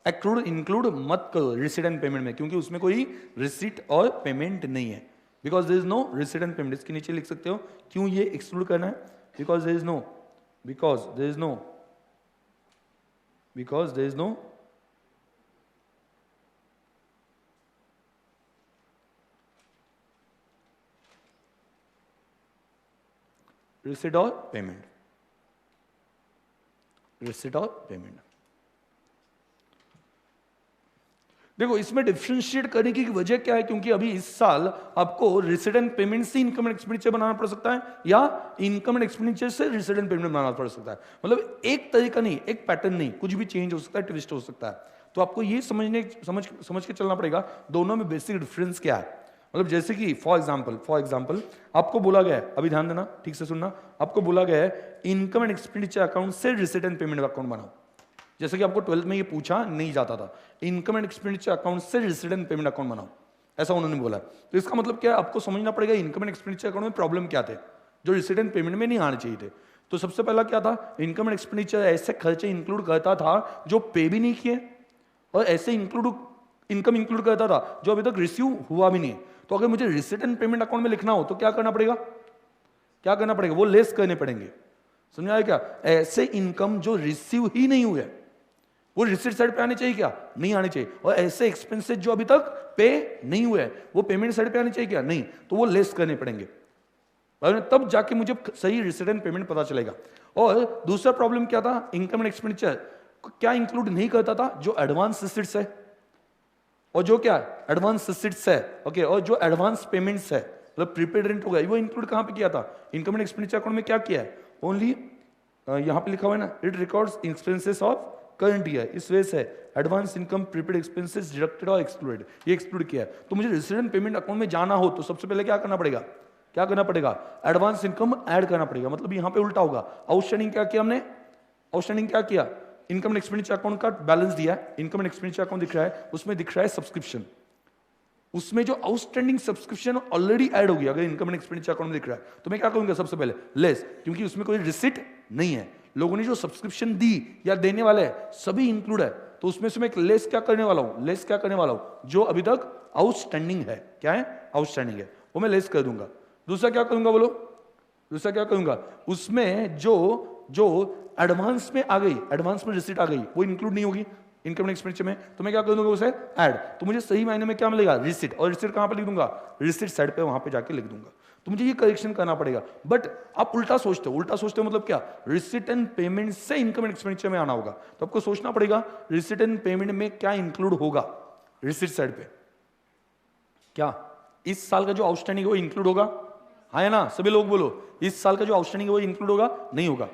एक्रूड इंक्लूड मत करो रिसीडेंट पेमेंट में, क्योंकि उसमें कोई रिसीट और पेमेंट नहीं है, because there is no resident payment. इसके नीचे लिख सकते हो क्यों ये एक्सक्लूड करना है, because there is no receipt और पेमेंट, रिसीट और पेमेंट। देखो इसमें डिफरेंशिएट करने की वजह क्या है, क्योंकि अभी इस साल आपको रेसिडेंट पेमेंट से इनकम एंड एक्सपेंडिचर बनाना पड़ सकता है, या इनकम एंड एक्सपेंडिचर से रेसिडेंट पेमेंट बनाना पड़ सकता है। मतलब एक तरीका नहीं, एक पैटर्न नहीं, कुछ भी चेंज हो सकता है, ट्विस्ट हो सकता है। तो आपको ये समझ के चलना पड़ेगा दोनों में बेसिक डिफरेंस क्या है। मतलब जैसे कि फॉर एग्जाम्पल आपको बोला गया है, अभी ध्यान देना, ठीक से सुनना, आपको बोला गया है इनकम एंड एक्सपेंडिचर अकाउंट से रेसिडेंट पेमेंट अकाउंट बनाओ। जैसे कि आपको 12th में ये पूछा नहीं जाता था, इनकम एंड एक्सपेंडिचर अकाउंट से रेसिडेंट पेमेंट अकाउंट बनाओ, ऐसा उन्होंने बोला। तो इसका मतलब क्या है, आपको समझना पड़ेगा इनकम एंड एक्सपेंडिचर अकाउंट में प्रॉब्लम क्या थे जो रेसिडेंट पेमेंट में नहीं आने चाहिए थे। तो सबसे पहला क्या था, इनकम एंड एक्सपेंडिचर ऐसे खर्चे इंक्लूड करता था जो पे भी नहीं किए, और ऐसे इनकम इंक्लूड करता था जो अभी तक रिसीव हुआ भी नहीं। तो अगर मुझे रेसिडेंट पेमेंट अकाउंट में लिखना हो तो क्या करना पड़ेगा, वो लेस करने पड़ेंगे। समझ आया क्या, ऐसे इनकम जो रिसीव ही नहीं हुए वो रिसीट साइड पे आने चाहिए क्या, नहीं आने चाहिए, और ऐसे एक्सपेंसेस जो अभी तक पे नहीं हुए वो पेमेंट साइड पे आने चाहिए क्या, नहीं, तो वो लेस करने पड़ेंगे, तब जाके मुझे सही रेसिडेंट पेमेंट पता चलेगा। और दूसरा प्रॉब्लम क्या था, इनकम एंड एक्सपेंडिचर क्या इंक्लूड नहीं करता था, जो एडवांस रिसीट्स है और जो क्या एडवांस रिसीट्स है ओके, और जो एडवांस पेमेंट्स है, मतलब प्रीपेड रेंट हो गया, वो इंक्लूड कहां पे किया था, इनकम एंड एक्सपेंडिचर अकाउंट में क्या किया है, ओनली यहां पे लिखा हुआ है ना, it records expenses of current year, इस वजह से advance income prepaid expenses deducted और एक्सक्लूडेड, ये एक्सक्लूड किया है। तो मुझे रेसिडेंट पेमेंट अकाउंट में जाना हो तो सबसे पहले क्या करना पड़ेगा, एडवांस इनकम ऐड करना पड़ेगा। मतलब यहां पे उल्टा होगा, आउटस्टैंडिंग क्या किया हमने, इनकम एंड एक्सपेंडिचर अकाउंट का बैलेंस दिया है, इनकम एंड एक्सपेंडिचर अकाउंट दिख रहा है, उसमें दिख रहा है सब्सक्रिप्शन, उसमें जो आउटस्टैंडिंग सब्सक्रिप्शन ऑलरेडी ऐड हो गया, अगर इनकम एंड एक्सपेंडिचर अकाउंट में दिख रहा है तो मैं क्या करूंगा, सबसे पहले लेस, क्योंकि उसमें कोई रिसिट नहीं है, लोगों ने जो सब्सक्रिप्शन दी या देने वाले हैं सभी इंक्लूड है, तो उसमें से मैं एक लेस क्या करने वाला हूं, जो अभी तक आउटस्टैंडिंग है, क्या है आउटस्टैंडिंग है, वो मैं लेस कर दूंगा। दूसरा क्या करूंगा, उसमें जो एडवांस में आ गई, एडवांस में रिसीट आ गई, वो इंक्लूड नहीं होगी इनकम एंड एक्सपेंडिचर में, तो मैं क्या कर दूंगा, उसे ऐड। तो मुझे सही मायने में क्या मिलेगा, रिसीट, और रिसीट कहां पे लिख दूंगा, रिसीट साइड पे वहां पे जाके लिख दूंगा। तो मुझे ये करेक्शन करना पड़ेगा। बट आप उल्टा सोचते हो मतलब क्या, रिसीट एंड पेमेंट से इनकम एंड एक्सपेंडिचर में आना होगा, तो आपको सोचना पड़ेगा रिसीट एंड पेमेंट में क्या इंक्लूड होगा रिसीट साइड पे, क्या इस साल का जो आउटस्टैंडिंग है वो इंक्लूड होगा, हाँ है ना, सभी लोग बोलो, इस साल का जो आउटस्टैंडिंग है वो इंक्लूड होगा, नहीं होगा।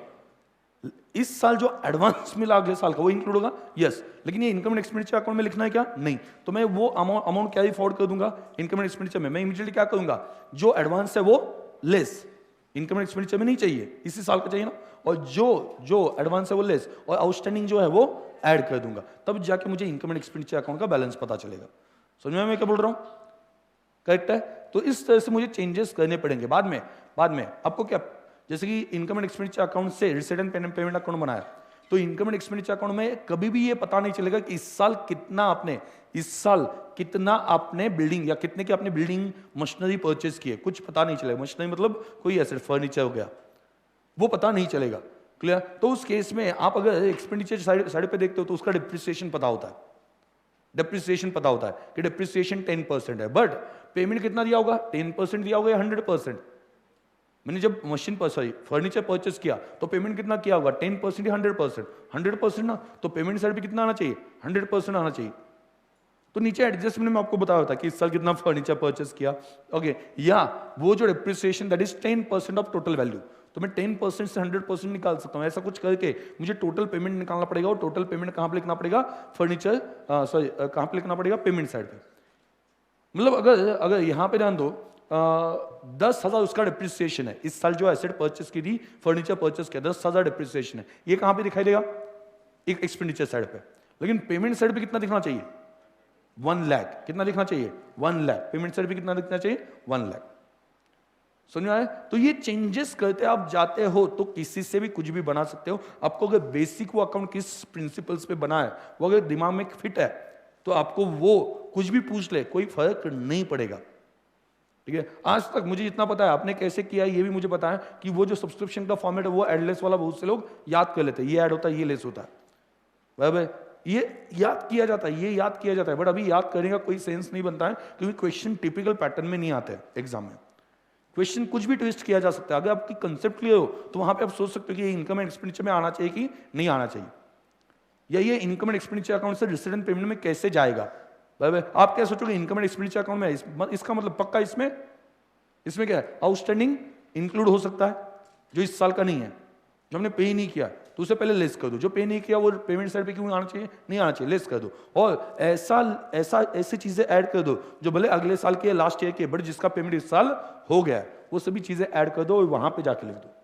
इस साल जो एडवांस मिला अगले साल का वो इंक्लूड होगा, यस, लेकिन ये इनकम एंड एक्सपेंडिचर अकाउंट में लिखना है क्या, नहीं, तो मैं वो अमाउंट कैरी फॉरवर्ड कर दूंगा इनकम एंड एक्सपेंडिचर में। मैं इमीडिएटली क्या करूंगा, जो एडवांस है वो लेस, इनकम एंड एक्सपेंडिचर में नहीं चाहिए, इसी साल का चाहिए ना, और जो एडवांस है वो लेस, और आउटस्टैंडिंग जो है वो ऐड कर दूंगा, तब जाके मुझे इनकम एंड एक्सपेंडिचर अकाउंट का बैलेंस पता चलेगा। समझ में मैं क्या बोल रहा हूं, करेक्ट है। तो इस तरह से मुझे चेंजेस करने पड़ेंगे बाद में आपको क्या, जैसे कि इनकम एंड एक्सपेंडिचर अकाउंट से रिसीडेंट पेमेंट अकाउंट बनाया, तो इनकम एंड एक्सपेंडिचर अकाउंट में कभी भी ये पता नहीं चलेगा कि इस साल कितना आपने बिल्डिंग या कितने की आपने बिल्डिंग मशीनरी परचेज किए, कुछ पता नहीं चलेगा। मशीनरी मतलब कोई ऐसे फर्नीचर हो गया, वो पता नहीं चलेगा, क्लियर। तो उस केस में आप अगर एक्सपेंडिचर साइड पे देखते हो तो उसका डिप्रिसिएशन पता होता है कि डिप्रिसिएशन 10% है, बट पेमेंट कितना दिया होगा, 10% दिया होगा या 100%। मैंने जब फर्नीचर परचेस किया तो पेमेंट कितना किया होगा, 10% या 100%, 100% ना, तो पेमेंट साइड पे कितना आना चाहिए, 100% आना चाहिए। तो नीचे एडजस्टमेंट में आपको बताया होता है कि इस साल कितना फर्नीचर परचेस किया, ओके, या वो जो depreciation that is 10% of total value, तो मैं 10% से 100% निकाल सकता हूं। ऐसा कुछ करके मुझे टोटल पेमेंट निकालना पड़ेगा, और टोटल पेमेंट कहां पे लिखना पड़ेगा, फर्नीचर सॉरी कहां पे लिखना पड़ेगा, पेमेंट साइड पे। मतलब अगर यहां पे ध्यान दो, 10,000 उसका डिप्रिसिएशन है, इस साल जो एसेट परचेस की थी, फर्नीचर परचेस किया, 10,000 डिप्रिसिएशन है, ये कहां पे दिखाई देगा, एक एक्सपेंडिचर साइड पे। लेकिन पेमेंट साइड पे कितना दिखना चाहिए, 1 लाख, कितना दिखना चाहिए, 1 लाख, पेमेंट साइड पे कितना दिखना चाहिए, 1 लाख। समझ में आया? तो ये चेंजेस करते आप जाते हो तो किसी से भी कुछ भी बना सकते हो। आपको अगर बेसिक वो अकाउंट किस प्रिंसिपल्स पे बना है वो अगर दिमाग में फिट है तो आपको वो कुछ भी पूछ ले कोई फर्क नहीं पड़ेगा। ठीक है, आज तक मुझे जितना पता है आपने कैसे किया है ये भी मुझे पता है कि वो जो सब्सक्रिप्शन का फॉर्मेट है वो एडलेस वाला बहुत से लोग याद कर लेते हैं, ये ऐड होता है, ये लेस होता है, बराबर, ये याद किया जाता है, ये याद किया जाता है, बट अभी याद करने का कोई सेंस नहीं बनता है क्योंकि क्वेश्चन टिपिकल पैटर्न में नहीं आते हैं एग्जाम में। क्वेश्चन कुछ भी ट्विस्ट किया जा सकता है। अगर आपकी कंसेप्ट क्लियर हो तो वहां पे आप सोच सकते हो कि ये इनकम एंड एक्सपेंडिचर में आना चाहिए कि नहीं आना चाहिए, या ये इनकम एंड एक्सपेंडिचर अकाउंट से रिसीडेंट पेमेंट में कैसे जाएगा। बराबर, आप क्या सोचोगे इनकम एंड एक्सपेंडिचर अकाउंट में इसका मतलब पक्का इसमें क्या है, आउटस्टैंडिंग इंक्लूड हो सकता है जो इस साल का नहीं है, जो हमने पे ही नहीं किया तो उसे पहले लेस कर दो, जो पे नहीं किया वो पेमेंट साइड पे क्यों आना चाहिए, नहीं आना चाहिए, लेस कर दो। और ऐसी चीजें ऐड कर दो जो भले अगले साल की है, लास्ट ईयर की है, बट जिसका पेमेंट इस साल हो गया है, वो सभी चीजें ऐड कर दो और वहां पे जाके लिख दो।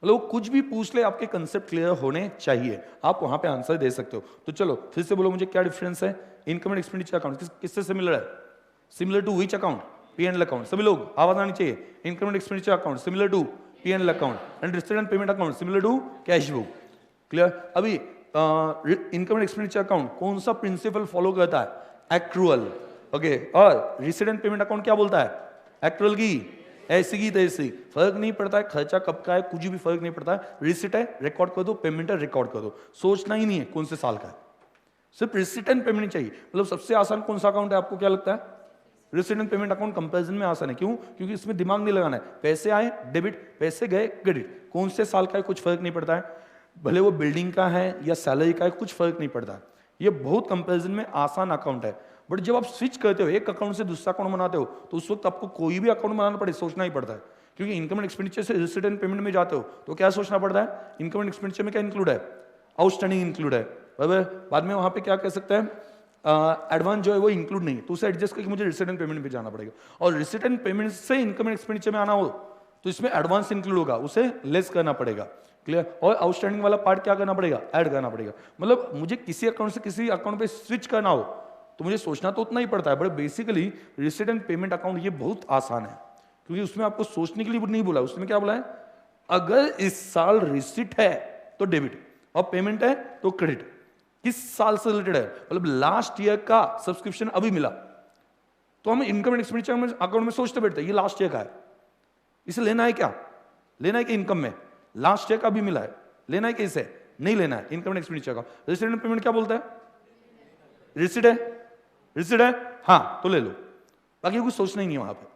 मतलब कुछ भी पूछ ले आपके कंसेप्ट क्लियर होने चाहिए, आप वहां पे आंसर दे सकते हो। तो चलो फिर से बोलो मुझे क्या डिफरेंस है, इनकम एंड एक्सपेंडिचर अकाउंट किससे सिमिलर है, similar to which account, P&L account. सभी लोग आवाज आनी चाहिए, income and expenditure account similar to P&L account and receipt and payment account similar to cash book. Clear? अभी इनकम एंड एक्सपेंडिचर अकाउंट कौन सा प्रिंसिपल फॉलो करता है, एक्रूअल, ओके, और रिसीट एंड पेमेंट अकाउंट क्या बोलता है, एक्रूअल की ऐसी की तैसी, फर्क नहीं पड़ता है खर्चा कब का है, कुछ भी फर्क नहीं पड़ता है, रिसीट है रिकॉर्ड कर दो, पेमेंट है रिकॉर्ड कर दो, सोचना ही नहीं है कौन से साल का है, सिर्फ रिसीट एंड पेमेंट चाहिए। मतलब सबसे आसान कौन सा अकाउंट है आपको क्या लगता है, receipt and payment account comparison में आसान है, क्यों, क्योंकि इसमें दिमाग नहीं लगाना है, पैसे आए डेबिट, पैसे गए क्रेडिट, कौन से साल का है कुछ फर्क नहीं पड़ता है, भले वो बिल्डिंग का है या सैलरी का है कुछ फर्क नहीं पड़ता है। ये बहुत कंपैरिजन में आसान अकाउंट है। बट जब आप स्विच करते हो एक अकाउंट से दूसरा अकाउंट बनाते हो तो उस वक्त आपको कोई भी अकाउंट बनाना पड़े सोचना ही पड़ता है, क्योंकि इनकम एंड एक्सपेंडिचर से रिसीट एंड पेमेंट में जाते हो तो क्या सोचना पड़ता है, इनकम एंड एक्सपेंडिचर में क्या इंक्लूड है, आउटस्टैंडिंग इंक्लूड है, बराबर, बाद में वहां पे क्या कह सकते हैं एडवांस जो है वो इंक्लूड नहीं, तो उसे एडजस्ट करके मुझे रिसीट एंड पेमेंट पे जाना पड़ेगा, और रिसीट एंड पेमेंट से इनकम एंड एक्सपेंडिचर में आना हो तो इसमें एडवांस इंक्लूड होगा, उसे लेस करना पड़ेगा। क्लियर? और आउटस्टैंडिंग वाला पार्ट क्या करना पड़ेगा, ऐड करना पड़ेगा। मतलब मुझे किसी अकाउंट से किसी अकाउंट पे स्विच करना हो तो मुझे सोचना तो उतना ही पड़ता है, but basically receipt and payment account ये बहुत आसान है, क्योंकि उसमें आपको सोचने के लिए नहीं बोला, उसमें क्या बोला है, अगर इस साल रिसीट है तो डेबिट और पेमेंट है तो क्रेडिट, किस साल से रिलेटेड है, मतलब लास्ट ईयर का सब्सक्रिप्शन अभी मिला तो हम इनकम एंड एक्सपेंडिचर अकाउंट में सोचते बैठते हैं ये लास्ट ईयर का है, इसे लेना है क्या, लेना है कि इनकम में लास्ट ईयर का भी मिला है, लेना है कि इसे नहीं लेना है, इनकम एंड एक्सपेंडिचर का। रिसीट एंड पेमेंट क्या बोलता है, रिसीट है, रिसीट है हाँ तो ले लो, बाकी कुछ सोचना ही नहीं वहां पे।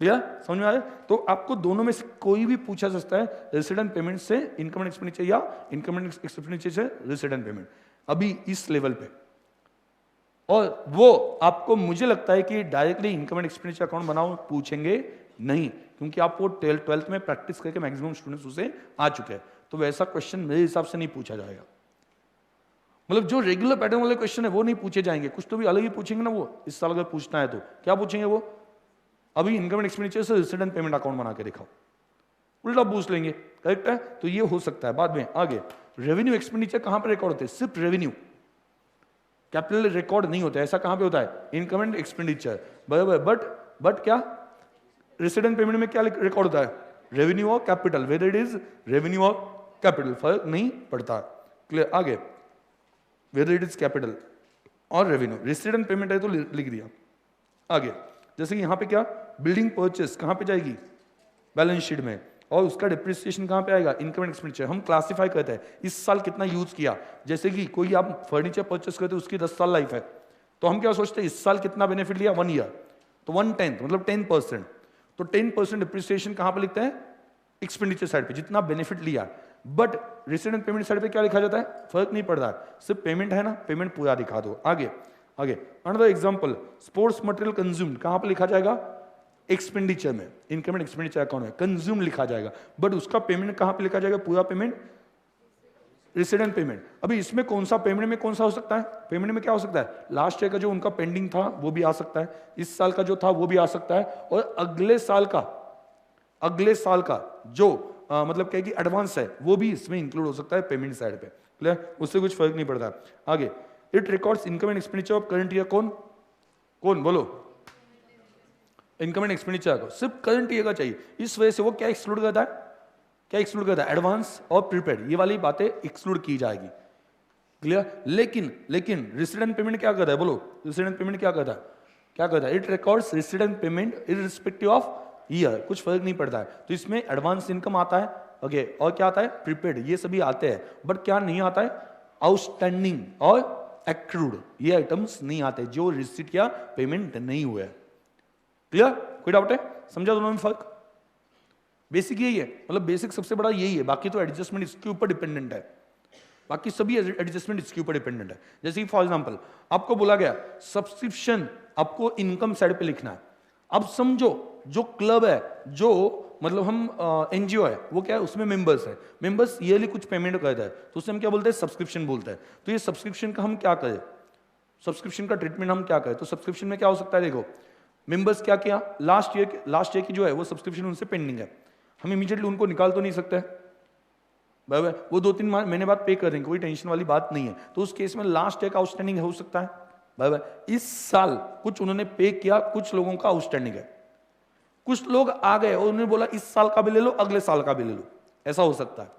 क्लियर? समझ में आया? तो आपको दोनों में से कोई भी पूछा जा सकता है, रिसीट एंड पेमेंट से इनकम एंड एक्सपेंडिचर या इनकम एंड एक्सपेंडिचर से रिसीट एंड पेमेंट, अभी इस लेवल पे। और वो आपको मुझे लगता है कि directly income and expenditure account बनाओ पूछेंगे नहीं, क्योंकि आप वो 12th में प्रैक्टिस करके मैक्सिमम स्टूडेंट्स उसे आ चुके हैं, तो वैसा क्वेश्चन मेरे हिसाब से नहीं पूछा जाएगा। मतलब जो रेगुलर पैटर्न वाले क्वेश्चन है वो नहीं पूछे जाएंगे, कुछ तो भी अलग ही पूछेंगे ना वो, इस साल अगर पूछना है तो क्या पूछेंगे वो, अभी इनकम एंड एक्सपेंडिचर से रिसीट एंड पेमेंट अकाउंट बना के दिखाओ, उल्टा पूछ लेंगे। करेक्ट है? तो ये हो सकता है। बाद में आगे रेवेन्यू एक्सपेंडिचर कहां पर रिकॉर्ड होते हैं, सिर्फ रेवेन्यू, कैपिटल रिकॉर्ड नहीं होता, ऐसा कहां पे होता है, इनकम एंड एक्सपेंडिचर, बराबर, बट क्या रिसीट एंड पेमेंट में क्या रिकॉर्ड होता है, रेवेन्यू और capital, whether it is revenue और कैपिटल, फर्क नहीं पड़ता। क्लियर? आगे वेदर इट इज कैपिटल और रेवेन्यू, रिसीट एंड पेमेंट है तो लिख दिया। आगे जैसे कि यहां पे क्या, बिल्डिंग परचेस कहां पे जाएगी, बैलेंस शीट में, और उसका डिप्रिसिएशन कहां पे आएगा, इनकम एंड एक्सपेंडिचर। हम क्लासिफाई करते हैं इस साल कितना यूज किया, जैसे कि कोई आप फर्नीचर परचेस करते हैं उसकी 10 साल लाइफ है, तो हम क्या सोचते हैं इस साल कितना बेनिफिट लिया, 1 ईयर, तो 1/10 मतलब 10%, तो 10% डिप्रिसिएशन कहां पे लिखते हैं, एक्सपेंडिचर साइड पे, जितना बेनिफिट लिया। But receipt and payment side पे क्या लिखा जाता है, फर्क नहीं पड़ता है, सिर्फ पेमेंट है ना, पेमेंट पूरा दिखा दो। आगे आगे another example, sports material consumed कहां पे लिखा जाएगा, एक्सपेंडिचर में, इनकम एंड एक्सपेंडिचर अकाउंट में कंज्यूम लिखा जाएगा, बट उसका पेमेंट कहां पे लिखा जाएगा, पूरा पेमेंट रिसीट एंड पेमेंट। अभी इसमें कौन सा पेमेंट में कौन सा हो सकता है, पेमेंट में क्या हो सकता है, लास्ट ईयर का जो उनका पेंडिंग था वो भी आ सकता है, इस साल का जो था वो भी आ सकता है, और अगले साल का जो मतलब क्या कि एडवांस है वो भी इसमें इंक्लूड हो सकता है पेमेंट साइड पे। क्लियर, उससे कुछ फर्क नहीं पड़ता। आगे it records income and expenditure of current year, कौन बोलो, इनकम एंड एक्सपेंडिचर को सिर्फ करंट ईयर का चाहिए, इस वजह से वो क्या एक्सक्लूड करता है, क्या एक्सक्लूड करता है, एडवांस और प्रीपेड, ये वाली बातें एक्सक्लूड की जाएगी। क्लियर, लेकिन रिसीट एंड पेमेंट क्या करता है, बोलो रिसीट एंड पेमेंट क्या करता है, it records receipt and payment irrespective of year, कुछ फर्क नहीं पड़ता है। तो इसमें एडवांस इनकम आता है, ओके, और क्या आता है, प्रीपेड, ये सभी आते हैं, बट क्या नहीं आता है, आउटस्टैंडिंग और एक्रूड, ये आइटम्स नहीं आते जो रिसीट या पेमेंट नहीं हुए। क्लियर, कोई डाउट है, समझा दोनों में फर्क, बेसिक यही है, मतलब बेसिक सबसे बड़ा यही है, बाकी तो एडजस्टमेंट इसके ऊपर डिपेंडेंट है, बाकी सभी एडजस्टमेंट इसके ऊपर डिपेंडेंट है। जैसे फॉर एग्जांपल आपको बोला गया सब्सक्रिप्शन आपको इनकम साइड पे लिखना है, अब समझो जो क्लब है, जो मतलब हम एनजीओ है, वो क्या है, उसमें मेंबर्स है, मेंबर्स ईयरली कुछ पेमेंट करता है, तो उसे हम क्या बोलते हैं, सब्सक्रिप्शन बोलते हैं। तो ये सब्सक्रिप्शन का हम क्या करें, सब्सक्रिप्शन का ट्रीटमेंट हम क्या करें, तो सब्सक्रिप्शन में क्या हो सकता है, देखो मेंबर्स क्या किया, लास्ट ईयर की जो है वो सब्सक्रिप्शन उनसे पेंडिंग है, हम इमीडिएटली उनको निकाल तो नहीं सकते, बराबर, वो 2-3 महीने बाद पे कर देंगे, कोई टेंशन वाली बात नहीं है। तो उस केस में लास्ट ईयर का आउटस्टैंडिंग हो सकता है, बराबर, इस साल कुछ उन्होंने पे किया, कुछ लोगों का आउटस्टैंडिंग है, कुछ लोग आ गए और उन्होंने बोला इस साल का भी ले लो, अगले साल का भी ले लो, ऐसा हो सकता है।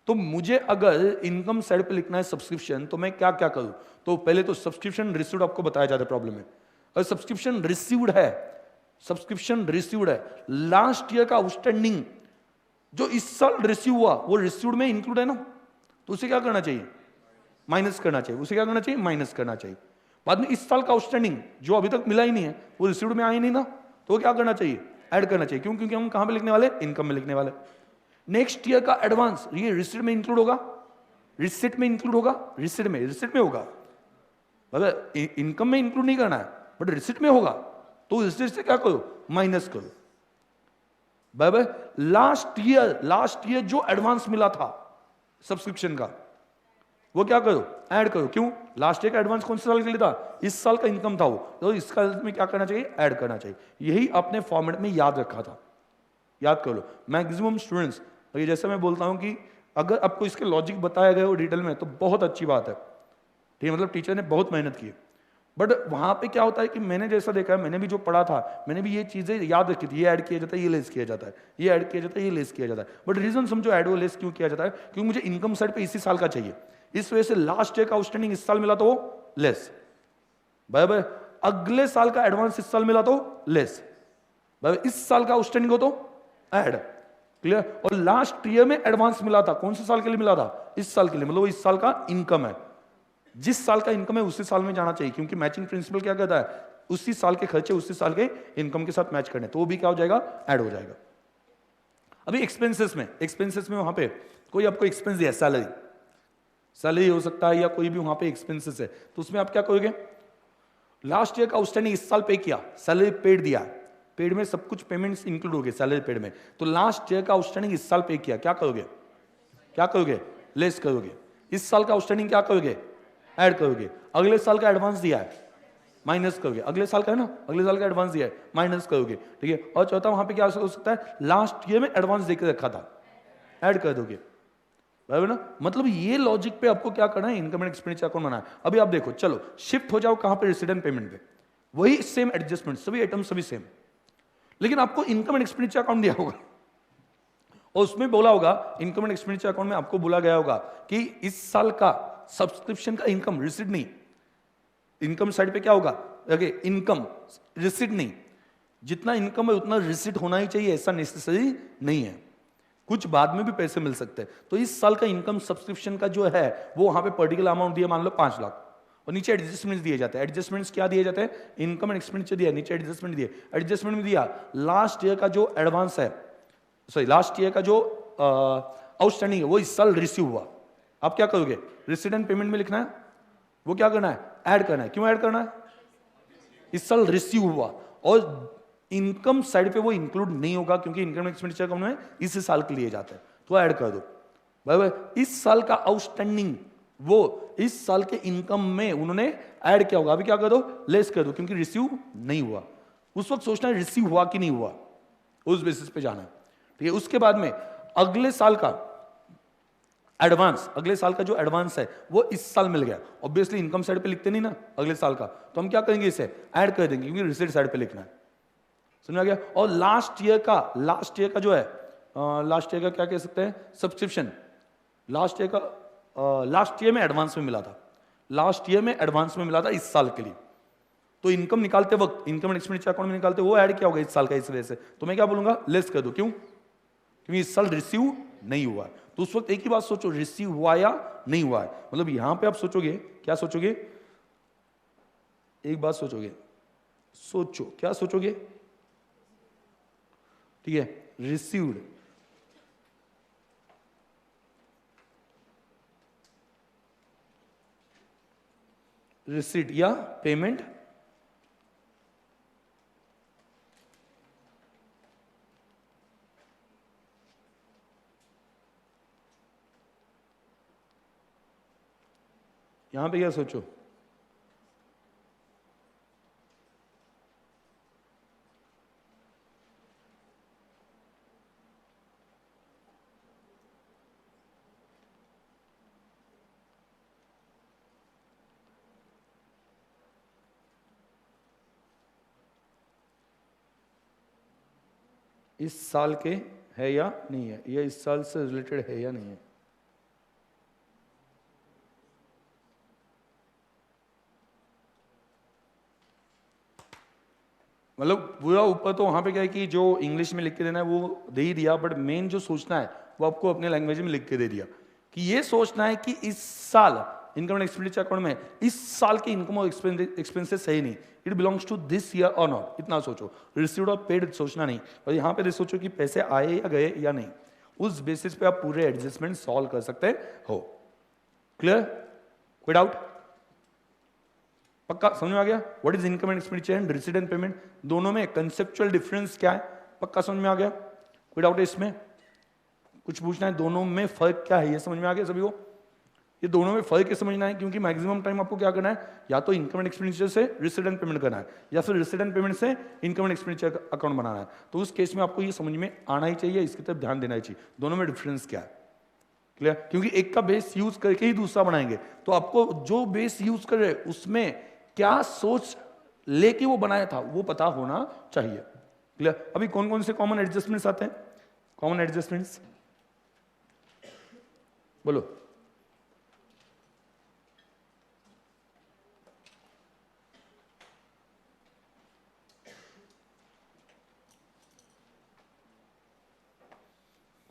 तो मुझे अगर इनकम साइड पे लिखना है सब्सक्रिप्शन, तो मैं क्या क्या करूं, तो पहले तो सब्सक्रिप्शन रिसीव्ड आपको बताया जाता है प्रॉब्लम है, और सब्सक्रिप्शन रिसीव्ड है, लास्ट ईयर का आउटस्टैंडिंग जो इस साल रिसीव हुआ वो रिसीव्ड में इंक्लूड है ना, तो उसे क्या करना चाहिए, माइनस करना चाहिए, उसे क्या करना चाहिए, माइनस करना चाहिए। बाद में इस साल का आउटस्टैंडिंग जो अभी तक मिला ही नहीं है, वो रिसीव्ड में आया नहीं ना, तो क्या करना चाहिए, ऐड करना चाहिए। क्यों, क्योंकि हम कहां पे लिखने वाले, इनकम में लिखने वाले। नेक्स्ट ईयर का एडवांस ये रिसीट में इंक्लूड होगा, रिसीट में होगा, मतलब इनकम में इंक्लूड नहीं करना है, बट रिसीट में होगा, तो रिसीट से क्या करो, माइनस करो, बराबर। लास्ट ईयर जो एडवांस मिला था सब्सक्रिप्शन का, वो क्या करो, ऐड करो। क्यों, लास्ट ईयर का एडवांस कौन से साल के लिए था, इस साल का इनकम था वो, तो इसका में क्या करना चाहिए, ऐड करना चाहिए। यही अपने फॉर्मेट में याद रखा था, याद कर लो। मैक्सिमम स्टूडेंट्स, ये जैसे मैं बोलता हूं कि अगर आपको इसके लॉजिक बताया गया हो डिटेल में तो बहुत अच्छी बात है, ठीक है, मतलब टीचर ने बहुत मेहनत की है। बट वहां पे क्या होता है कि मैंने जैसा देखा है, मैंने भी जो पढ़ा था, मैंने भी ये चीजें याद रखी थी, ये ऐड किया जाता है, ये लेस किया जाता है, ये ऐड किया जाता है, ये लेस किया जाता है। बट रीजन समझो ऐड वो लेस क्यों किया जाता है, क्योंकि मुझे इनकम साइड पे इसी साल का चाहिए, इस वजह से लास्ट ईयर का आउटस्टैंडिंग इस साल मिला तो वो लेस, बराबर, अगले साल का एडवांस इस साल मिला तो लेस, बराबर, इस साल का आउटस्टैंडिंग हो तो ऐड, क्लियर। और लास्ट ईयर में एडवांस मिला था, कौन से साल के लिए मिला था, इस साल के लिए, मतलब इस साल का इनकम है, जिस साल का इनकम है उसी साल में जाना चाहिए, क्योंकि मैचिंग प्रिंसिपल क्या कहता है, उसी साल के खर्चे उसी साल के इनकम के साथ मैच करने, तो वो भी क्या हो जाएगा, ऐड हो जाएगा। अभी एक्सपेंसेस में वहां पे कोई आपको एक्सपेंस दिया, सैलरी हो सकता है या कोई भी वहां पे एक्सपेंसेस है, तो उसमें आप क्या करोगे, लास्ट ईयर का आउटस्टैंडिंग इस साल पे किया, सैलरी पेड दिया, पेड में सब कुछ पेमेंट्स इंक्लूड हो गए सैलरी पेड में, तो लास्ट ईयर का आउटस्टैंडिंग इस साल पे किया, क्या करोगे, लेस करोगे। इस साल का आउटस्टैंडिंग क्या करोगे, ऐड करोगे। अगले साल का एडवांस दिया है, माइनस करोगे, अगले साल का है ना, अगले साल का एडवांस दिया है, माइनस करोगे, ठीक है। और चौथा वहां पे क्या हो सकता है, लास्ट ईयर में एडवांस देकर रखा था, ऐड कर दोगे, बराबर ना। मतलब ये लॉजिक पे आपको क्या करना है, इनकम एंड एक्सपेंडिचर अकाउंट बनाना है। अभी आप देखो, चलो शिफ्ट हो जाओ कहां पे, रिसीट एंड पेमेंट पे, वही सेम एडजस्टमेंट, सभी आइटम सभी सेम, लेकिन आपको इनकम एंड एक्सपेंडिचर अकाउंट दिया होगा और उसमें बोला होगा, इनकम एंड एक्सपेंडिचर अकाउंट में आपको बोला गया होगा कि इस साल का सब्सक्रिप्शन का इनकम, रिसीट नहीं, इनकम साइड पे क्या होगा, इनकम रिसीट नहीं, जितना इनकम है उतना रिसीट होना ही चाहिए, ऐसा नेसेसरी नहीं है, कुछ बाद में भी पैसे मिल सकते हैं। तो इस साल का इनकम सब्सक्रिप्शन का जो है वो वहां पे पर्टिकुलर अमाउंट दिया, मान लो 5 लाख, और नीचे एडजस्टमेंट्स दिए जाते हैं। एडजस्टमेंट्स क्या दिए जाते हैं, इनकम एंड एक्सपेंडिचर दिया, नीचे एडजस्टमेंट दिए, एडजस्टमेंट में दिया लास्ट ईयर का जो एडवांस है, सॉरी लास्ट ईयर का जो आउटस्टैंडिंग है, वो इस साल रिसीव हुआ, आप क्या करोगे? रिसीट एंड पेमेंट में लिखना है, वो क्या करना है? ऐड करना है। क्यों ऐड करना है? इस साल रिसीव हुआ, और इनकम साइड पे वो इंक्लूड नहीं होगा क्योंकि इनकम एक्सपेंडिचर अकाउंट में इस साल के लिए जाता है, तो ऐड कर दो। बराबर, इस साल का आउटस्टैंडिंग वो इस साल के इनकम में उन्होंने ऐड किया होगा, अभी क्या कर दो? लेस कर दो, क्योंकि रिसीव नहीं हुआ। उस वक्त सोचना है रिसीव हुआ कि नहीं हुआ, उस बेसिस पे जाना है, ठीक है। उसके बाद में अगले साल का एडवांस, अगले साल का जो एडवांस है वो इस साल मिल गया, ऑब्वियसली इनकम साइड पे लिखते नहीं ना अगले साल का, तो हम क्या करेंगे? इसे ऐड कर देंगे क्योंकि रिसीट साइड पे लिखना है। समझ आ गया? और लास्ट ईयर का जो है, लास्ट ईयर का क्या कह सकते हैं? सब्सक्रिप्शन। लास्ट ईयर में एडवांस में मिला था, लास्ट ईयर में एडवांस में मिला था इस साल के लिए, तो इनकम निकालते वक्त, इनकम एंड एक्सपेंडिचर अकाउंट में निकालते वो ऐड क्या होगा इस साल का, इस वजह से तो मैं क्या बोलूंगा? लेस कर दो। क्यों? क्योंकि इस साल रिसीव नहीं हुआ है। तो उस वक्त एक ही बात सोचो, रिसीव हुआ या नहीं हुआ है। मतलब यहां पे आप सोचोगे, क्या सोचोगे? एक बात सोचोगे, सोचो क्या सोचोगे? ठीक है, रिसीव्ड, रिसीट या पेमेंट, यहां पे क्या सोचो? इस साल के है या नहीं है, या इस साल से रिलेटेड है या नहीं है। मतलब पूरा ऊपर तो वहां पे क्या है कि जो इंग्लिश में लिख के देना है वो दे ही दिया, बट मेन जो सोचना है वो आपको अपने लैंग्वेज में लिख के दे दिया, कि ये सोचना है कि इस साल इनकम एंड एक्सपेंडिचर अकाउंट में इस साल के इनकम और एक्सपेंसेस सही नहीं, it belongs to this year और नॉट, इतना सोचो। रिसीव्ड और पेड सोचना नहीं, और यहाँ पे सोचो कि पैसे आए या गए या नहीं, उस बेसिस पे आप पूरे एडजस्टमेंट सॉल्व कर सकते हो। क्लियर? कोई डाउट? पक्का समझ में आ गया? What is income and expenditure and receipt and payment, दोनों में कंसेप्चुअल डिफरेंस क्या है? पक्का समझ में आ गया? कोई डाउट है इसमें? कुछ पूछना है? दोनों में फर्क क्या है, ये समझ में आ गया सभी को? ये दोनों में फर्क है समझना है, क्योंकि मैक्सिमम टाइम आपको क्या करना है, या तो इनकम एंड एक्सपेंडिचर से रिसीट एंड पेमेंट करना है, या फिर रिसीट एंड पेमेंट से इनकम एंड एक्सपेंडिचर अकाउंट बनाना है। तो उस केस में आपको ये समझ में आना ही चाहिए, इसकी तरफ ध्यान देना ही चाहिए, दोनों में डिफरेंस क्या है। क्लियर? क्योंकि एक का बेस यूज करके ही दूसरा बनाएंगे, तो आपको जो बेस यूज कर रहे उसमें क्या सोच लेके वो बनाया था वो पता होना चाहिए। क्लियर? अभी कौन कौन से कॉमन एडजस्टमेंट्स आते हैं? कॉमन एडजस्टमेंट्स बोलो।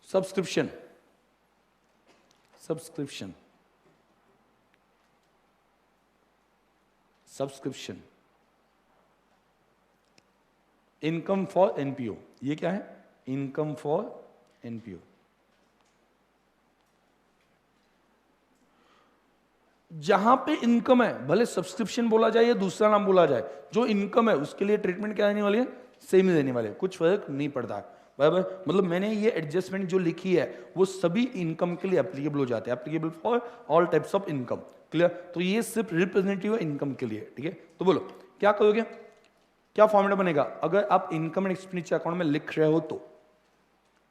Subscription, subscription, subscription, income for NPO, ये क्या है? Income for NPO. जहां पे इनकम है, भले सब्सक्रिप्शन बोला जाए या दूसरा नाम बोला जाए, जो इनकम है उसके लिए ट्रीटमेंट क्या देने वाली है? सेम ही देने वाले, कुछ फर्क नहीं पड़ता है। बराबर? मतलब मैंने ये एडजस्टमेंट जो लिखी है वो सभी इनकम के लिए एप्लीकेबल हो जाते हैं, applicable for all types of income. Clear? तो ये सिर्फ रिप्रेजेंटेटिव है इनकम के लिए। ठीक है, तो बोलो क्या करोगे? क्या फॉर्मूला बनेगा अगर आप इनकम एंड एक्सपेंडिचर अकाउंट में लिख रहे हो तो?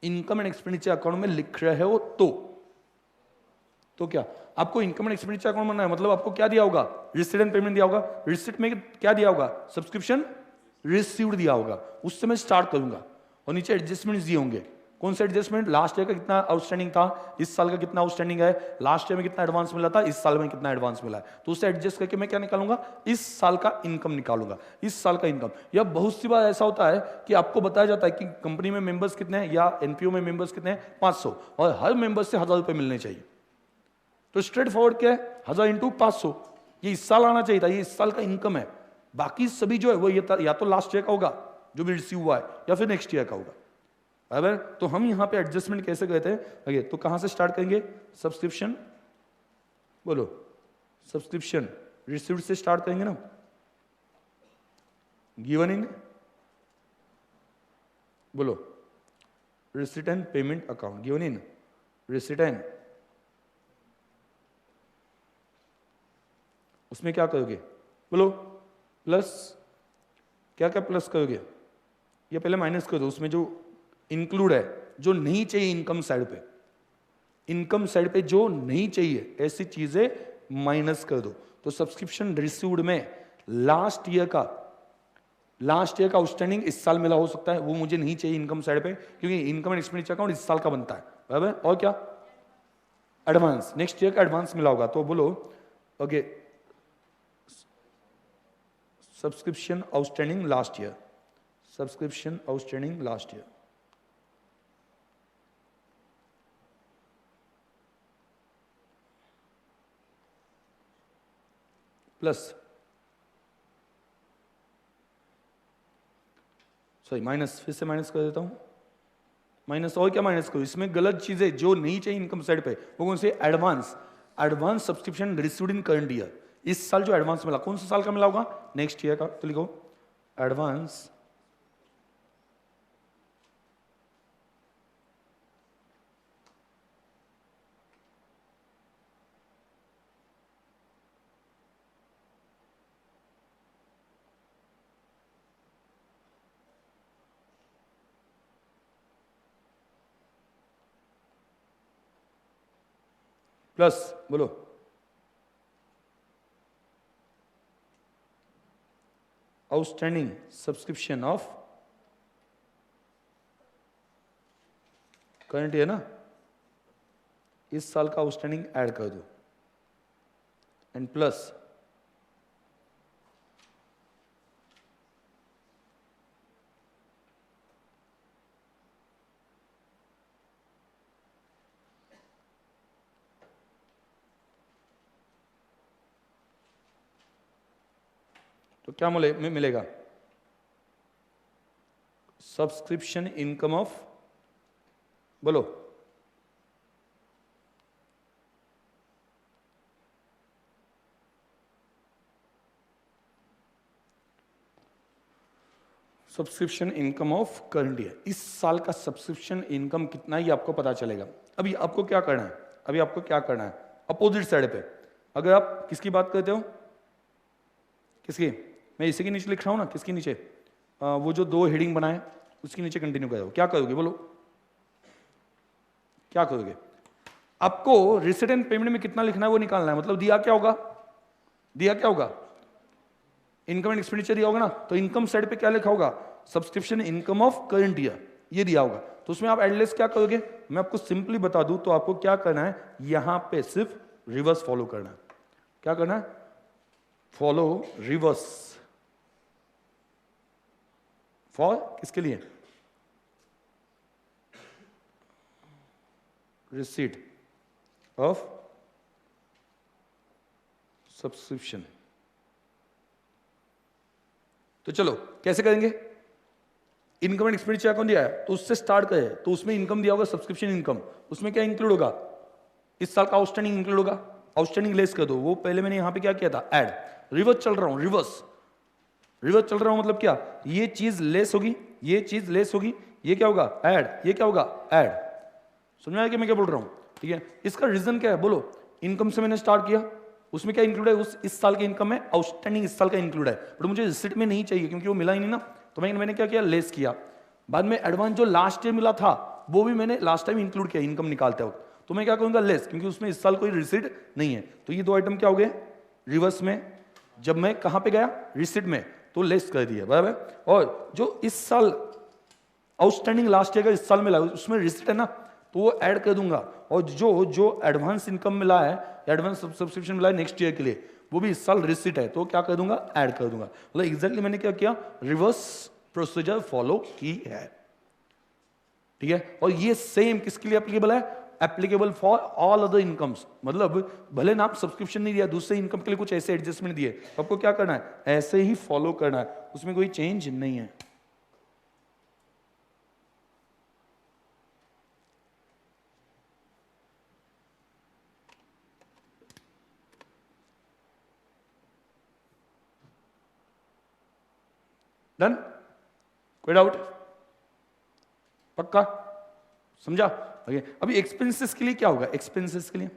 इनकम एंड एक्सपेंडिचर अकाउंट में लिख रहे हो तो क्या आपको इनकम एंड एक्सपेंडिचर अकाउंट बनना है, मतलब आपको क्या दिया होगा? रिसीट एंड पेमेंट दिया होगा। रिसीट में क्या दिया होगा? सब्सक्रिप्शन रिसीव्ड दिया होगा। उससे मैं स्टार्ट करूंगा और नीचे एडजस्टमेंट्स दिए होंगे। कौन सा एडजस्टमेंट? लास्ट ईयर का कितना आउटस्टैंडिंग था, इस साल का कितना आउटस्टैंडिंग है, लास्ट ईयर में कितना एडवांस मिला था, इस साल में कितना एडवांस मिला है, तो उससे एडजस्ट करके मैं क्या निकालूंगा? इस साल का इनकम निकालूंगा, इस साल का इनकम। या बहुत सी बार ऐसा होता है कि आपको बताया जाता है कि कंपनी में मेंबर्स कितने हैं या एनपीओ में मेंबर्स कितने हैं? 500, और हर मेंबर से 1000 रुपए मिलने चाहिए। तो स्ट्रेट फॉरवर्ड क्या है? 1000 इंटू 500, ये इस साल आना चाहिए था, ये इस साल का इनकम है। बाकी सभी जो है वो ये या तो लास्ट ईयर का होगा जो भी रिसीव हुआ है, या फिर नेक्स्ट ईयर का होगा। बराबर। तो हम यहाँ पे एडजस्टमेंट कैसे करते हैं? ओके, तो कहाँ से स्टार्ट करेंगे? सब्सक्रिप्शन, बोलो, सब्सक्रिप्शन रिसीव्ड से स्टार्ट करेंगे ना, गिवन इन, बोलो, receipt and payment account, given in receipt and, उसमें क्या करोगे? बोलो, प्लस, क्या क्या प्लस करोगे? ये पहले माइनस कर दो, उसमें जो इंक्लूड है, जो नहीं चाहिए इनकम साइड पे, इनकम साइड पे जो नहीं चाहिए ऐसी चीजें माइनस कर दो। तो सब्सक्रिप्शन रिसीव्ड में लास्ट ईयर का आउटस्टैंडिंग इस साल मिला हो सकता है, वो मुझे नहीं चाहिए इनकम साइड पे, क्योंकि इनकम एंड एक्सपेंडिचर अकाउंट इस साल का बनता है, बराबर। और क्या? एडवांस, नेक्स्ट ईयर का एडवांस मिला होगा। तो बोलो, okay, subscription outstanding last year, subscription outstanding last year, plus, sorry minus, फिर से माइनस कर देता हूं, माइनस। और क्या माइनस करो? इसमें गलत चीजें जो नहीं चाहिए इनकम साइड पे, वो कौन से? Advance, advance subscription received in current year, इस साल जो एडवांस मिला, कौन सा साल का मिला होगा? नेक्स्ट ईयर का। तो लिखो एडवांस प्लस, बोलो, outstanding subscription of current year ना, इस साल का आउटस्टैंडिंग ऐड कर दो, एंड प्लस तो क्या मिलेगा? सब्सक्रिप्शन इनकम ऑफ, बोलो, subscription income of current year, इस साल का सब्सक्रिप्शन इनकम कितना ही आपको पता चलेगा। अभी आपको क्या करना है? अभी आपको क्या करना है? अपोजिट साइड पे, अगर आप किसकी बात करते हो, किसकी? मैं इसी के नीचे लिख रहा हूं ना, किसके नीचे? वो जो दो हेडिंग बनाए उसके नीचे कंटिन्यू करो। क्या करोगे? बोलो, क्या करोगे? आपको रिसीट एंड पेमेंट में कितना लिखना है वो निकालना है। मतलब दिया क्या होगा? दिया क्या होगा? इनकम एंड एक्सपेंडिचर दिया होगा ना, तो इनकम साइड पे क्या लिखा होगा? Subscription income of current year, ये दिया होगा। तो उसमें आप एडलेस क्या करोगे? मैं आपको सिंपली बता दूं तो आपको क्या करना है, यहां पे सिर्फ रिवर्स फॉलो करना है। क्या करना है? Follow reverse. फॉर किसके लिए? Receipt of subscription. तो चलो कैसे करेंगे? इनकम एंड एक्सपेंडिचर अकाउंट दिया है तो उससे स्टार्ट करें, तो उसमें इनकम दिया होगा सब्सक्रिप्शन इनकम, उसमें क्या इंक्लूड होगा? इस साल का आउटस्टैंडिंग इंक्लूड होगा। आउटस्टैंडिंग लेस कर दो, वो पहले मैंने यहां पे क्या किया था? ऐड। रिवर्स चल रहा हूं, रिवर्स चल रहा हूं, मतलब क्या? ये चीज लेस होगी, ये चीज लेस होगी, ये क्या होगा? ऐड। ये क्या होगा? ऐड। समझ में आया कि मैं क्या बोल रहा हूं? ठीक है। इसका रीजन क्या है? बोलो, इनकम से मैंने स्टार्ट किया, उसमें क्या इंक्लूड है? उस इस साल के इनकम में आउटस्टैंडिंग इस साल का इंक्लूड है, बट मुझे रिसिट में नहीं चाहिए क्योंकि वो मिला ही नहीं ना, तो मैंने क्या किया? लेस किया। बाद में एडवांस जो लास्ट ईयर मिला था वो भी मैंने लास्ट टाइम इंक्लूड किया इनकम निकालते वक्त, तो मैं क्या करूंगा? लेस, क्योंकि उसमें इस साल कोई रिसिट नहीं है। तो ये दो आइटम क्या हो गए? रिवर्स में। जब मैं कहां पे गया? रिसिट में, तो लेस कर दिया, बराबर। और जो इस साल आउटस्टैंडिंग लास्ट ईयर का इस साल मिला उसमें रिसिट है ना, तो वो ऐड कर दूंगा। और जो एडवांस इनकम मिला है, एडवांस सब्सक्रिप्शन मिला है नेक्स्ट ईयर के लिए, वो भी इस साल रिसिट है, तो क्या कर दूंगा? ऐड कर दूंगा। मतलब एग्जैक्टली मैंने क्या किया? रिवर्स प्रोसीजर फॉलो की है। ठीक है। और ये सेम किसके लिए एप्लीकेबल है? Applicable for all other incomes. मतलब भले ना आप सब्सक्रिप्शन नहीं दिया, दूसरे इनकम के लिए कुछ ऐसे एडजस्टमेंट दिए, तो आपको क्या करना है? ऐसे ही फॉलो करना है, उसमें कोई चेंज नहीं है। डन, कोई डाउट? पक्का समझा? ओके, अभी एक्सपेंसेस के लिए क्या होगा? एक्सपेंसेस के लिए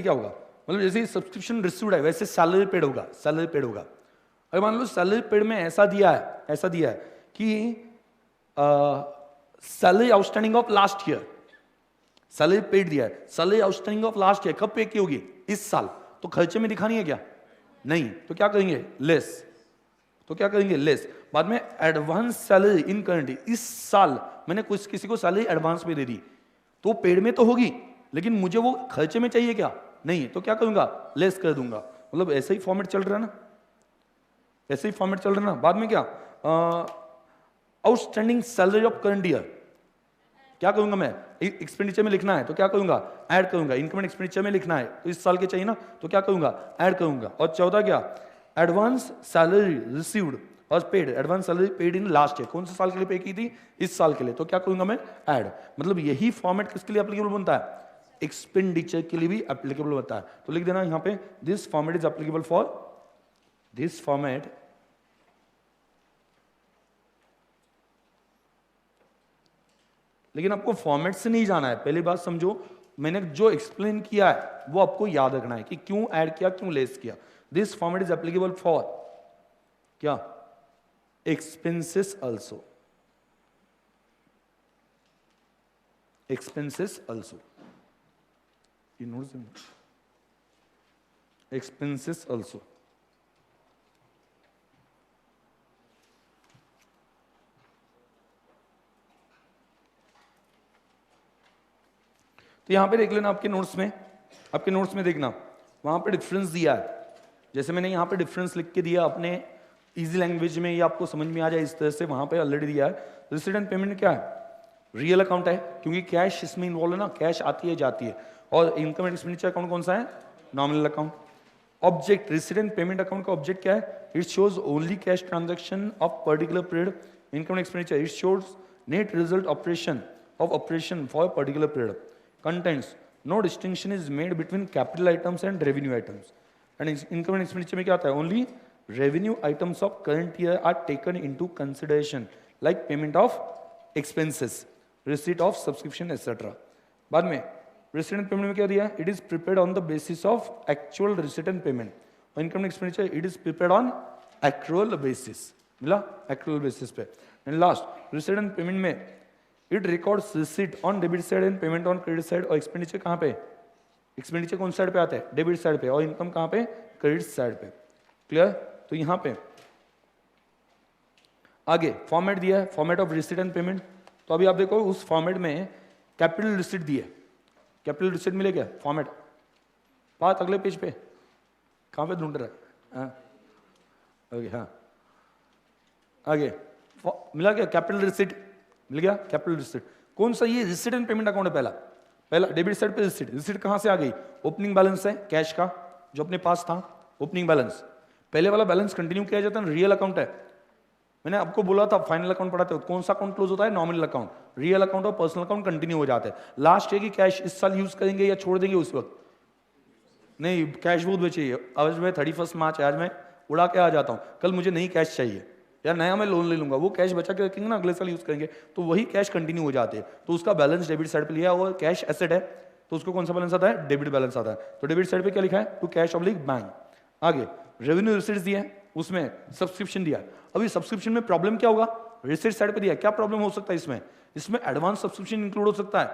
क्या होगा? मतलब जैसे सब्सक्रिप्शन रिसीव्ड है वैसे सैलरी पेड होगा, सैलरी पेड होगा। अगर मान लो सैलरी पेड में ऐसा दिया है कि salary outstanding of last year, salary paid दिया है, salary outstanding of last year कब पे की होगी? इस साल। तो खर्चे में दिखानी है क्या? नहीं, तो क्या करेंगे? लेस। तो क्या करेंगे? लेस। बाद में एडवांस सैलरी इन करंट, इस साल मैंने किसी को सैलरी एडवांस में दे दी, तो पेड में तो होगी लेकिन मुझे वो खर्चे में चाहिए क्या? नहीं, तो क्या करूंगा? लेस कर दूंगा। मतलब ऐसे ही फॉर्मेट चल रहा है ना, ऐसे ही फॉर्मेट चल रहा है ना। बाद में क्या? Outstanding salary of current year, क्या करूंगा मैं? एक्सपेंडिचर में लिखना है तो क्या करूंगा? ऐड करूंगा। इनकम एंड एक्सपेंडिचर में लिखना है तो इस साल के चाहिए ना, तो क्या करूंगा? ऐड करूंगा। और 14 क्या? एडवांस सैलरी रिसीव्ड और paid, advance salary paid in last year, कौन से साल के लिए पे की थी? इस साल के लिए, तो क्या करूंगा मैं? ऐड। मतलब यही फॉर्मेट किसके लिए एप्लीकेबल बनता है? एक्सपेंडिचर के लिए भी एप्लीकेबल होता है। तो लिख देना यहां पे, this format is applicable for, this format लेकिन आपको फॉर्मेट से नहीं जाना है, पहली बात समझो, मैंने जो एक्सप्लेन किया है वो आपको याद रखना है कि क्यों ऐड किया, क्यों लेस किया। This format is applicable for क्या? Expenses also, expenses also, expenses also. तो यहां पे देख लेना आपके नोट्स में देखना, वहां पे डिफरेंस दिया है। जैसे मैंने यहां पे डिफरेंस लिख के दिया अपने इजी लैंग्वेज में, ये आपको समझ में आ जाए इस तरह से, वहां पे ऑलरेडी दिया है। रेसिडेंट पेमेंट क्या है? रियल अकाउंट है, क्योंकि कैश इसमें इन्वॉल्व है ना, कैश आती है जाती है। और इनकम एंड एक्सपेंडिचर अकाउंट कौन सा है? Nominal account. Object, resident payment account का ऑब्जेक्ट क्या है? It shows only cash transaction of particular period. Income and expenditure, it shows net result operation for particular period. Contents, no distinction is made between capital items and revenue items. And income and expenditure में क्या आता है? Only revenue items of current year are taken into consideration, like payment of expenses, receipt of subscription, etc. बाद में resident payment में क्या दिया है? It is prepared on the basis of actual resident payment. और income and expenditure, it is prepared on accrual basis. मिला? accrual basis पे. And last, resident payment में it records receipt on debit side and payment on credit side. और expenditure कहां पे? Expenditure कौन side पे आता है? डेबिट साइड पे। और इनकम कहां पे? क्रेडिट साइड पे। क्लियर? तो यहां पे आगे फॉर्मेट दिया है, format of receipt and payment. तो अभी आप देखो उस फॉर्मेट में कैपिटल रिसीट दी है, कैपिटल रिसीट मिले क्या? फॉर्मेट बात अगले पेज पे कहां पे ढूंढ रहा है? ओके, हाँ आगे मिला क्या? कैपिटल रिसीट मिल गया। कैपिटल रिसीट कौन सा? ये रिसीट एंड पेमेंट अकाउंट है। पहला डेबिट साइड पे रिसीट। रिसीट कहां से आ गई? ओपनिंग बैलेंस है कैश का जो अपने पास था, ओपनिंग बैलेंस। पहले वाला बैलेंस कंटिन्यू किया जाता है, रियल अकाउंट है। मैंने आपको बोला था फाइनल अकाउंट पढ़ाते हो कौन सा अकाउंट क्लोज होता है? Nominal account. रियल अकाउंट और पर्सनल अकाउंट कंटिन्यू हो जाते हैं। लास्ट ईयर की कैश इस साल यूज करेंगे या छोड़ देंगे उस वक्त? नहीं, कैश बहुत बची। आज मैं 31 मार्च आज मैं उड़ा के आ जाता हूं, कल मुझे नई कैश चाहिए या नया मैं लोन ले लूंगा, वो कैश बचा के रखेंगे ना, अगले साल यूज करेंगे, तो वही कैश कंटिन्यू हो जाते हैं। तो उसका बैलेंस डेबिट साइड पे लिया और कैश एसेट है तो उसको कौन सा बैलेंस आता है? डेबिट बैलेंस आता है। तो डेबिट साइड पे क्या लिखा है? To cash oblique bank. आगे रेवेन्यू रिसीट्स दिया है, उसमें सब्सक्रिप्शन दिया है। अभी सब्सक्रिप्शन में प्रॉब्लम क्या होगा? रिसीट साइड पे दिया, क्या प्रॉब्लम हो सकता है इसमें? इसमें एडवांस सब्सक्रिप्शन इंक्लूड हो सकता है।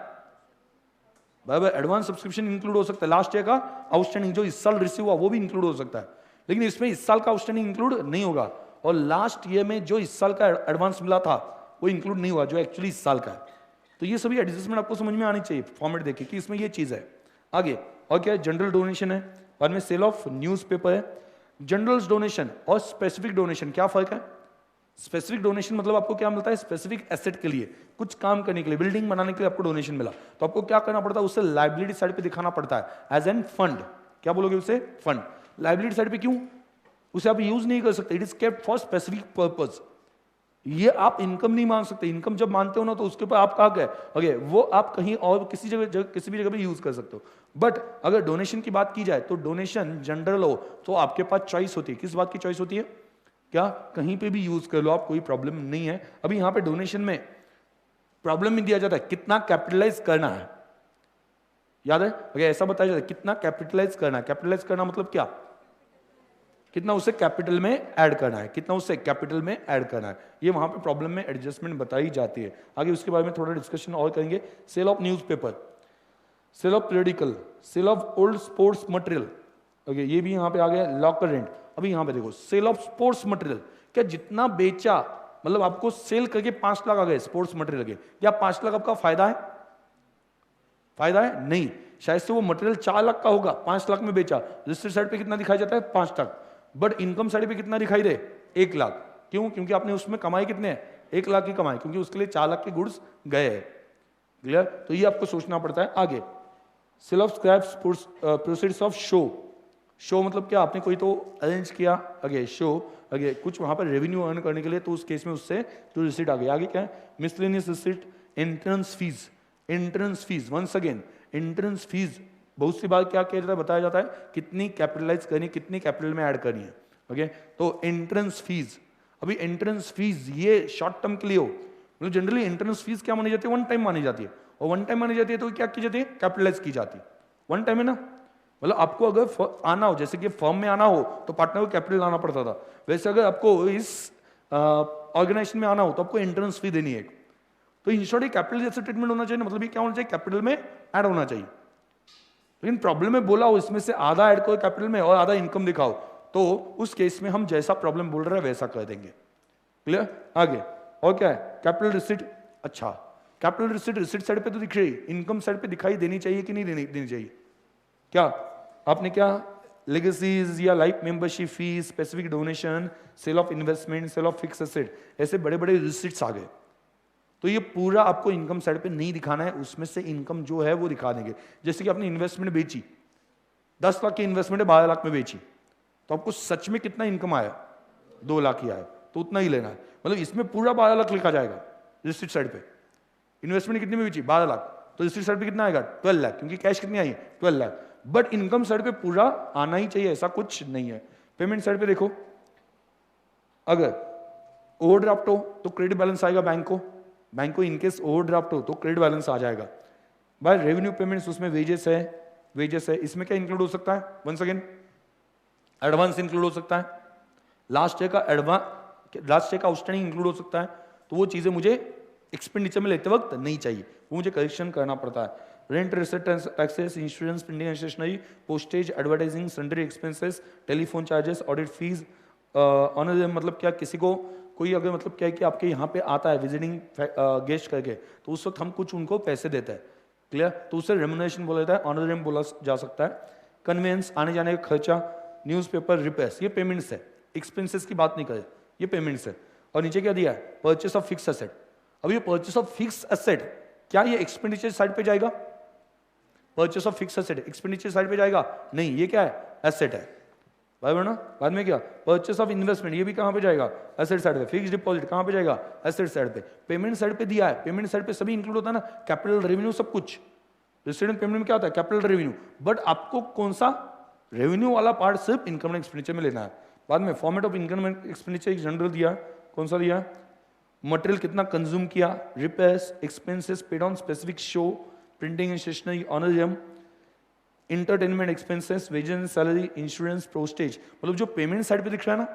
बराबर, एडवांस सब्सक्रिप्शन इंक्लूड हो सकता है। लास्ट ईयर का आउटस्टैंडिंग जो इस साल रिसीव हुआ वो भी इंक्लूड हो सकता है, लेकिन इसमें इस साल का आउटस्टैंडिंग इंक्लूड नहीं होगा। और लास्ट ईयर में जो इस साल का एडवांस मिला था वो इंक्लूड नहीं हुआ जो एक्चुअली इस साल का है। तो ये सभी एडजस्टमेंट आपको समझ में आनी चाहिए फॉर्मेट देखिए कि इसमें ये चीज है। आगे और क्या है? जनरल डोनेशन है, बाद में सेल ऑफ न्यूज़पेपर है। जनरल डोनेशन और स्पेसिफिक डोनेशन क्या फर्क है? स्पेसिफिक डोनेशन मतलब आपको क्या मिलता है? स्पेसिफिक एसेट के लिए, कुछ काम करने के लिए, बिल्डिंग बनाने के लिए आपको डोनेशन मिला, तो आपको क्या करना पड़ता है? उसे लायबिलिटी साइड पे दिखाना पड़ता है एज एन फंड। क्या बोलोगे उसे? फंड। लायबिलिटी साइड पे क्यों? उसे आप यूज नहीं कर सकते, it is kept for specific purpose. ये आप इनकम नहीं मान सकते। इनकम जब मानते हो ना तो उसके ऊपर आप कहा गए ओके वो आप कहीं और किसी जगह किसी भी जगह पे यूज कर सकते हो। बट अगर डोनेशन की बात की जाए तो डोनेशन जनरल हो तो आपके पास चॉइस होती है। किस बात की चॉइस होती है? क्या कहीं पे भी यूज कर लो आप, कोई प्रॉब्लम नहीं है। अभी यहां पे डोनेशन में प्रॉब्लम में दिया जाता है कितना कैपिटलाइज करना है, याद है? अगर ऐसा बताया जाता है कितना कैपिटलाइज करना है। कैपिटलाइज करना मतलब क्या? कितना उसे कैपिटल में ऐड करना है, कितना उसे कैपिटल में ऐड करना है। ये वहां पे प्रॉब्लम में एडजस्टमेंट बताई जाती है। आगे उसके बारे में थोड़ा डिस्कशन और करेंगे। Sale of newspaper, sale of periodical, sale of old sports material. Okay ये भी यहाँ पे आ गया। Locker rent. अभी यहाँ पे देखो सेल ऑफ स्पोर्ट्स मटेरियल, क्या जितना बेचा मतलब आपको सेल करके 5 लाख आ गए स्पोर्ट्स मटेरियल के, क्या 5 लाख आपका फायदा है? फायदा है नहीं। शायद से वो मटेरियल 4 लाख का होगा, 5 लाख में बेचा। रजिस्टर्ड साइड पे कितना दिखाई जाता है? 5 लाख। बट इनकम साइड पे कितना दिखाई दे? 1 लाख। क्यों? क्योंकि आपने उसमें कमाई कितने है? 1 लाख की कमाई, क्योंकि उसके लिए 4 लाख के गुड्स गए हैं। क्लियर? तो ये आपको सोचना पड़ता है। आगे sale of scraps proceeds of show. Show मतलब क्या? आपने कोई तो अरेंज किया, अगे शो, अगे कुछ वहां पर रेवेन्यू अर्न करने के लिए, तो उस केस में उससे जो रिसीट आ गई। आगे क्या है? Miscellaneous receipt, entrance fees. Entrance fees once again, entrance fees बहुत सी बार क्या किया जाता है? बताया जाता है कितनी कैपिटलाइज करनी, कितनी कैपिटल में ऐड करनी है। ओके तो एंट्रेंस फीस। अभी एंट्रेंस फीस ये शॉर्ट टर्म के लिए हो, मतलब जनरली एंट्रेंस फीस क्या मानी जाती है? 1 टाइम मानी जाती है। और 1 टाइम मानी जाती है तो क्या की जाती है? कैपिटलाइज की जाती है। 1 टाइम है ना, मतलब आपको अगर आना हो, जैसे कि फर्म में आना हो तो पार्टनर को कैपिटल लाना पड़ता था, वैसे अगर आपको इस ऑर्गेनाइजेशन में आना हो तो आपको एंट्रेंस फी देनी है। तो इन शॉर्ट कैपिटल जैसे ट्रीटमेंट होना चाहिए, मतलब ये क्या होना चाहिए? कैपिटल में ऐड होना चाहिए। लेकिन प्रॉब्लम में बोला हो इसमें से आधा ऐड करो कैपिटल में और आधा इनकम दिखाओ, तो उस केस में हम जैसा प्रॉब्लम बोल रहे हैं वैसा कर देंगे। क्लियर? आगे और क्या है? Capital receipt. अच्छा कैपिटल रिसीट रिसीट साइड पे तो दिख रही, इनकम साइड पे दिखाई देनी चाहिए कि नहीं देनी चाहिए? क्या आपने क्या लेगेसीज या life membership fees, specific donation, sale of investment, sale of fix asset, ऐसे बड़े बड़े रिसीट्स आ गए। तो ये पूरा आपको इनकम साइड पे नहीं दिखाना है, उसमें से इनकम जो है वो दिखा देंगे। जैसे कि आपने इन्वेस्टमेंट बेची, 10 लाख की इन्वेस्टमेंट है, 12 लाख में बेची, तो आपको सच में कितना इनकम आया? 2 लाख ही आया, तो उतना ही लेना है। मतलब इसमें पूरा 12 लाख लिखा जाएगा रिसिप्ट साइड पे। इन्वेस्टमेंट कितने में बेची? 12 लाख, तो रिसिप्ट साइड पे कितना आएगा? 12 लाख, क्योंकि कैश कितनी आई? 12 लाख। बट इनकम साइड पे पूरा आना ही चाहिए, ऐसा कुछ नहीं है। पेमेंट साइड पे देखो, अगर ओवरड्राफ्ट हो तो क्रेडिट बैलेंस आएगा बैंक को इनकेस ओवरड्राफ्ट हो तो क्रेडिट बैलेंस आ जाएगा। बाय रेवेन्यू पेमेंट्स, उसमें वेजेस है, इसमें क्या इंक्लूड हो सकता है? वंस अगेन एडवांस इंक्लूड हो सकता है, लास्ट ईयर का आउटस्टैंडिंग इंक्लूड हो सकता है। तो वो चीजें मुझे एक्सपेंडिचर में लेते वक्त नहीं चाहिए, वो मुझे करेक्शन करना पड़ता है। Rent, receipt, taxes, insurance, printing, stationery, postage, advertising, sundry expenses, telephone charges, audit fees, honour मतलब क्या? किसी को कोई अगर मतलब क्या है कि आपके यहाँ पे आता है विजिटिंग गेस्ट करके, तो उस वक्त हम कुछ उनको पैसे देते हैं। क्लियर? तो उसे रेम्युनरेशन बोला जाता है, ऑनरेम बोला जा सकता है। कन्वेंस, आने जाने का खर्चा, न्यूज़पेपर, रिपेयर्स, ये पेमेंट्स है। एक्सपेंसेस की बात नहीं करें, ये पेमेंट्स है। और नीचे क्या दिया है? Purchase of fix asset. अब ये परचेस ऑफ फिक्स एसेट क्या ये एक्सपेंडिचर साइड पे जाएगा? Purchase of fix asset expenditure side पे जाएगा? नहीं, ये क्या है? एसेट है, बराबर ना? बाद में क्या? परचेस ऑफ इन्वेस्टमेंट, ये भी कहां पे जाएगा? एसेट साइड पे। फिक्स डिपॉजिट कहां पे जाएगा? एसेट साइड पे। पेमेंट साइड पे दिया है, पेमेंट साइड पे सभी इंक्लूड होता है ना, कैपिटल, रेवेन्यू, सब कुछ। रेसिडेंट पेमेंट में क्या होता है? Capital, revenue. बट आपको कौन सा रेवेन्यू वाला पार्ट सिर्फ इनकम एंड एक्सपेंडिचर में लेना है। बाद में format of income and expenditure एक जनरल दिया, कौन सा दिया? मटेरियल कितना कंज्यूम किया, repairs, expenses paid on specific show, printing and stationery, honorarium, entertainment expenses, wages, salary, insurance, postage. मतलब जो पेमेंट साइड पे दिख रहा है ना,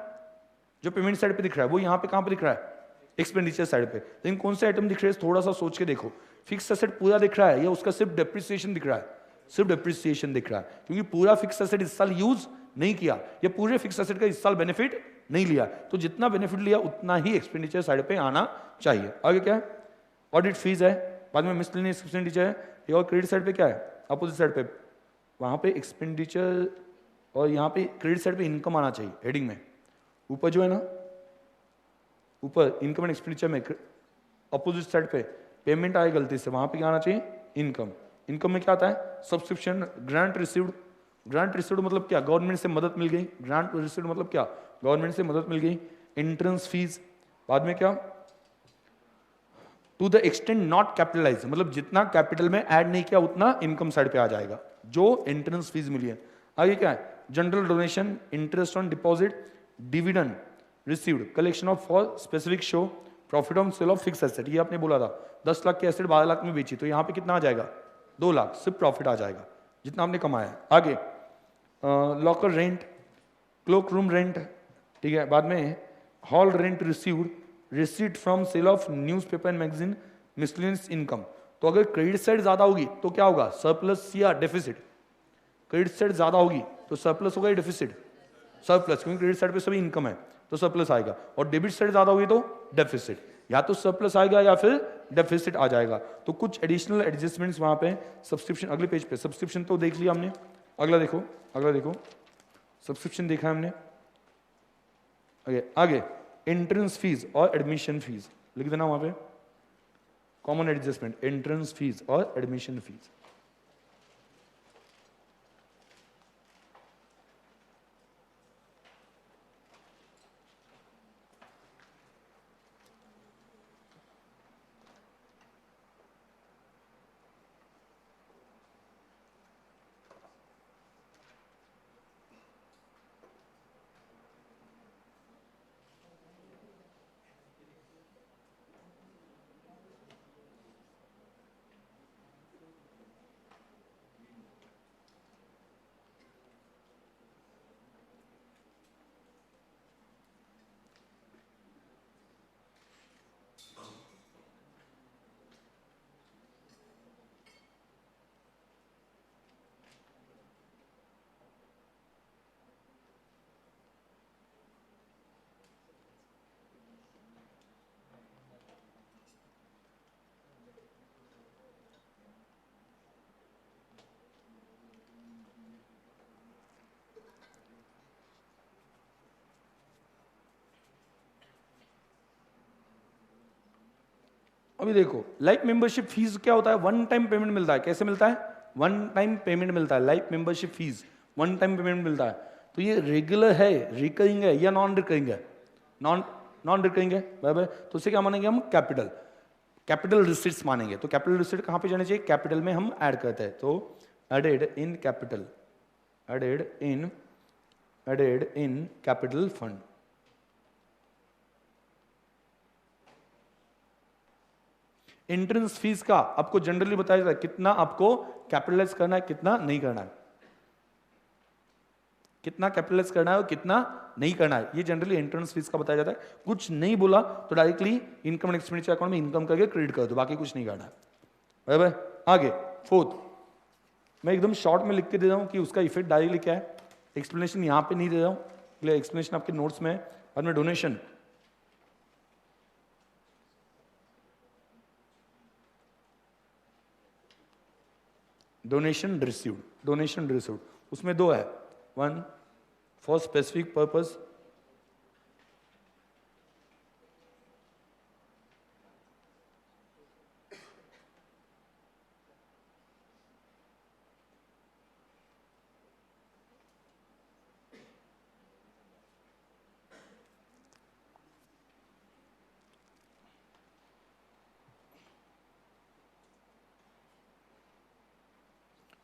जो पेमेंट साइड पे दिख रहा है वो यहाँ पे कहाँ पे दिख रहा है? एक्सपेंडिचर साइड पे। लेकिन कौन से आइटम दिख रहे हैं थोड़ा सा सोच के देखो। फिक्स एसेट पूरा दिख रहा है या उसका सिर्फ डेप्रिसिएशन दिख रहा है? सिर्फ डेप्रिसिएशन दिख रहा है, क्योंकि पूरा फिक्स एसेट इस साल यूज नहीं किया, या पूरे फिक्स एसेट का इस साल बेनिफिट नहीं लिया। तो जितना बेनिफिट लिया उतना ही एक्सपेंडिचर साइड पे आना चाहिए। आगे क्या है? ऑडिट फीस है, बाद में मिसलेनियस एक्सपेंडिचर है। और क्रेडिट साइड पे क्या है? अपोजिट साइड पे, वहां पे एक्सपेंडिचर और यहाँ पे क्रेडिट साइड पे इनकम आना चाहिए हेडिंग में। ऊपर जो है ना, ऊपर इनकम एंड एक्सपेंडिचर में अपोजिट साइड पे पेमेंट आए गलती से, वहां पे क्या आना चाहिए? इनकम। इनकम में क्या आता है? Subscription, grant received. Grant received मतलब क्या? गवर्नमेंट से मदद मिल गई। ग्रांट रिसीव्ड मतलब क्या? गवर्नमेंट से मदद मिल गई। एंट्रेंस फीस, बाद में क्या? To the extent not capitalise, मतलब जितना कैपिटल में ऐड नहीं किया उतना इनकम साइड पे आ जाएगा, जो एंट्रेंस फीस मिली है। आगे क्या है, general donation, interest on deposit, dividend received, collection of for specific show, profit on sale of fix asset. ये आपने बोला था 10 लाख की एसेट 12 लाख में बेची, तो यहाँ पे कितना आ जाएगा, 2 लाख सिर्फ प्रॉफिट आ जाएगा जितना आपने कमाया है। आगे locker rent, cloak room rent, ठीक है। बाद में hall rent received, receipt from sale of newspaper and magazine, miscellaneous income. तो अगर क्रेडिट साइड ज्यादा होगी तो क्या होगा, सरप्लस या डेफिसिट। क्रेडिट साइड ज्यादा होगी तो सरप्लस होगा या डेफिसिट, सरप्लस, क्योंकि क्रेडिट साइड पे सभी इनकम है तो सरप्लस आएगा। और डेबिट साइड ज्यादा होगी तो डेफिसिट, या तो सरप्लस आएगा या फिर डेफिसिट आ जाएगा। तो कुछ एडिशनल एडजस्टमेंट्स वहां पे। सब्सक्रिप्शन अगले पेज पे, सब्सक्रिप्शन तो देख लिया हमने। अगला देखो, अगला देखो, सब्सक्रिप्शन देखा है हमने। आगे एंट्रेंस फीस और एडमिशन फीस लिख देना वहां पे, कॉमन एडजस्टमेंट, एंट्रेंस फीस और एडमिशन फीस। अभी देखो लाइफ मेंबरशिप फीस क्या होता है, वन टाइम पेमेंट मिलता है। कैसे मिलता है, वन टाइम पेमेंट मिलता है। Life membership fees one time payment मिलता है। तो ये रेगुलर है, रिकरिंग है या नॉन रिकरिंग है, नॉन नॉन रिकरिंग है, बराबर। तो उसे क्या मानेंगे हम, कैपिटल, कैपिटल रिसीट्स मानेंगे। तो कैपिटल रिसीट कहां पे जाने चाहिए, कैपिटल में हम ऐड करते हैं। तो added in capital, added in capital fund. Entrance fees का आपको जनरली बताया जाता है कितना आपको कैपिटलाइज करना है, कितना नहीं करना है, कितना कैपिटलाइज करना है और कितना नहीं करना है। ये जनरली एंट्रेंस फीस का बताया जाता है। कुछ नहीं बोला तो directly income and expenditure account में इनकम करके क्रेडिट कर दो, बाकी कुछ नहीं करना है, बराबर। आगे फोर्थ, मैं एकदम शॉर्ट में लिख के दे रहा हूं कि उसका इफेक्ट डायरेक्टली क्या है, एक्सप्लेनेशन यहां पे नहीं दे रहा हूं, एक्सप्लेनेशन आपके नोट्स में है। बाद में donation, donation received, donation received उसमें दो है, one for specific purpose,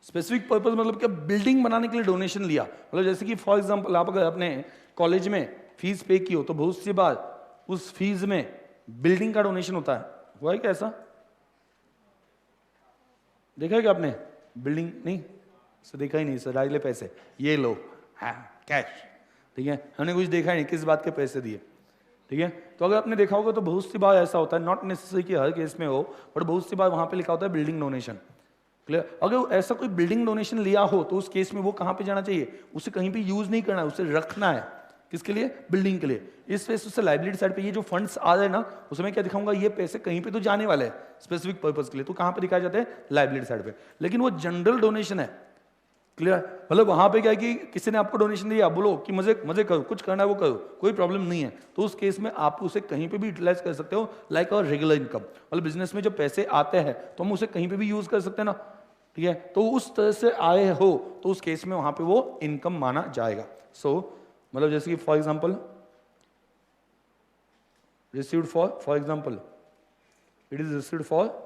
specific purpose मतलब क्या, बिल्डिंग बनाने के लिए डोनेशन लिया। मतलब जैसे कि फॉर एग्जांपल आप अगर अपने कॉलेज में फीस पे की हो तो बहुत सी बार उस फीस में बिल्डिंग का डोनेशन होता है। हुआ है क्या ऐसा, देखा है क्या आपने, बिल्डिंग नहीं सर, देखा ही नहीं सर, डायरेक्टली पैसे ये लो, हाँ कैश, ठीक है, हमने कुछ देखा ही नहीं किस बात के पैसे दिए, ठीक है। तो अगर आपने देखा होगा तो बहुत सी बार ऐसा होता है, नॉट नेसेसरी कि हर केस में हो, बट बहुत सी बार वहां पे लिखा होता है बिल्डिंग डोनेशन, क्लियर। अगर ऐसा कोई बिल्डिंग डोनेशन लिया हो तो उस केस में वो कहां पे जाना चाहिए, उसे कहीं पे यूज नहीं करना है, उसे रखना है, किसके लिए, बिल्डिंग के लिए। इस वजह से उससे लाइबिलिटी साइड पे ये जो फंड्स आ रहे हैं ना, उसमें क्या दिखाऊंगा, ये पैसे कहीं पे तो जाने वाले हैं स्पेसिफिक पर्पस के लिए, तो कहां पे दिखाए जाते हैं, लाइबिलिटी साइड पे। लेकिन वो जनरल डोनेशन है, क्लियर। मतलब वहां पे क्या है कि किसी ने आपको डोनेशन दिया, बोलो कि मजे मजे करो, कुछ करना है वो करो, कोई प्रॉब्लम नहीं है, तो उस केस में आप उसे कहीं पे भी यूटिलाइज कर सकते हो, लाइक और रेगुलर इनकम। मतलब बिजनेस में जब पैसे आते हैं तो हम उसे कहीं पे भी यूज कर सकते हैं ना, ठीक है। तो उस तरह से आए हो तो उस केस में वहां पे वो इनकम माना जाएगा। सो मतलब जैसे कि for example received for example it is received for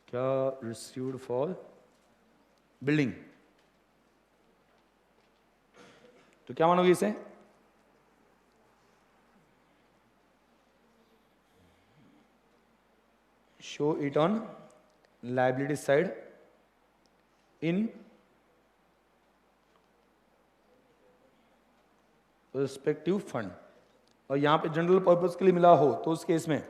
क्या, रिसीव्ड फॉर बिल्डिंग। तो क्या मानोगे इसे? Show it on liability side in respective fund. और यहां पे जनरल पर्पस के लिए मिला हो तो उस केस में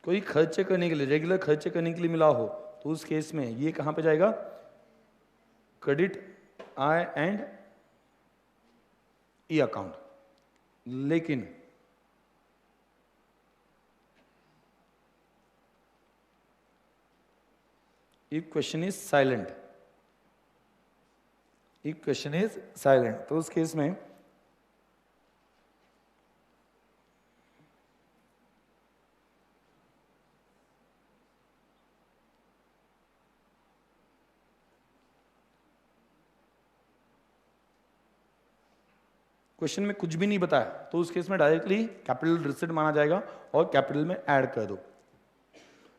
कोई खर्चे करने के लिए, रेगुलर खर्चे करने के लिए मिला हो तो उस केस में ये कहां पे जाएगा? Credit I and E account. लेकिन if question is silent, if question is silent तो उस केस में क्वेश्चन में कुछ भी नहीं बताया तो उस केस में डायरेक्टली कैपिटल रिसीट माना जाएगा और कैपिटल में ऐड कर दो।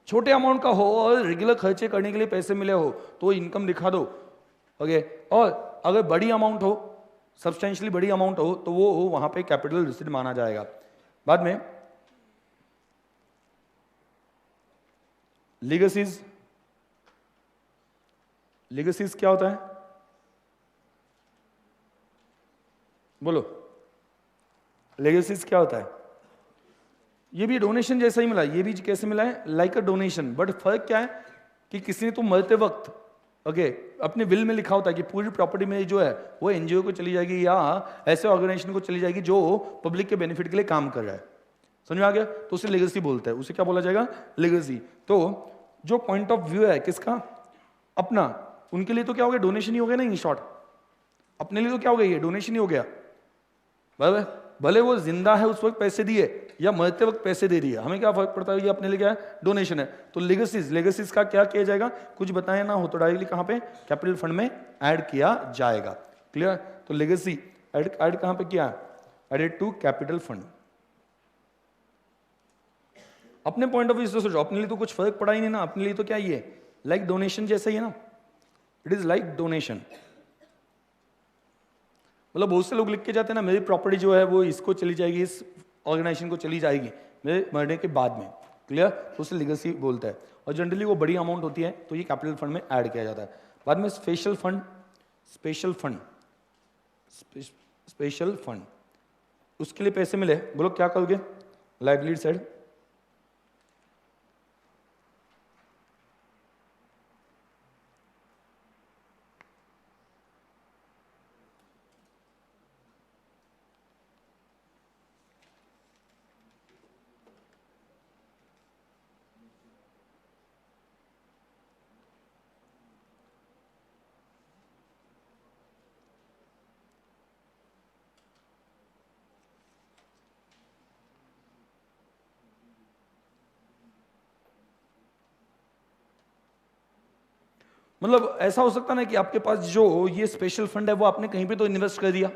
छोटे अमाउंट का हो और रेगुलर खर्चे करने के लिए पैसे मिले हो तो इनकम दिखा दो, ओके। और अगर बड़ी अमाउंट हो, सब्सटेंशियली बड़ी अमाउंट हो तो वो वहां पे कैपिटल रिसीट माना जाएगा। बाद में लीगेसीज, लीगेसीज क्या होता है बोलो? लेगेसीज क्या होता है? ये भी डोनेशन जैसा ही मिला, ये भी कैसे मिला है? लाइक अ डोनेशन, बट फर्क क्या है कि किसी ने तो मरते वक्त ओके अपने विल में लिखा होता है कि पूरी प्रॉपर्टी में जो है वो एनजीओ को चली जाएगी या ऐसे ऑर्गेनाइजेशन को चली जाएगी जो पब्लिक के बेनिफिट के लिए काम कर रहा है। समझ में आ गया? तो उसे लेगेसी बोलते हैं। उसे क्या बोला जाएगा? लेगेसी। तो जो पॉइंट ऑफ व्यू है किसका? अपना। उनके लिए तो क्या हो गया? डोनेशन ही हो गया ना, इन शॉर्ट। अपने लिए तो क्या हो गया? ये डोनेशन ही हो गया। भले वो जिंदा है उस वक्त पैसे दिए या मरते वक्त पैसे दे दिए, हमें क्या फर्क पड़ता है? ये अपने लिए क्या है? डोनेशन है। तो लेगेसीज, लेगेसीज का क्या किया जाएगा? कुछ बताया ना हो तो डायरेक्टली कहां पे? कैपिटल फंड में ऐड किया जाएगा। क्लियर? तो लेगेसी ऐड कहां पे किया? Added to capital fund. अपने पॉइंट ऑफ व्यू से सोचो, अपने लिए तो कुछ फर्क पड़ा ही नहीं ना। अपने लिए तो क्या ये लाइक डोनेशन जैसा ही है ना, इट इज लाइक डोनेशन। मतलब बहुत से लोग लिख के जाते हैं ना, मेरी प्रॉपर्टी जो है वो इसको चली जाएगी, इस ऑर्गेनाइजेशन को चली जाएगी मेरे मरने के बाद में। क्लियर? तो उसे लीगेसी बोलता है। और जनरली वो बड़ी अमाउंट होती है तो ये कैपिटल फंड में ऐड किया जाता है। बाद में special fund, special fund, special fund, उसके लिए पैसे मिले, बोलो क्या करोगे? लायबिलिटी साइड मतलब ऐसा हो सकता ना कि आपके पास जो ये स्पेशल फंड है वो आपने कहीं पे तो इन्वेस्ट कर दिया,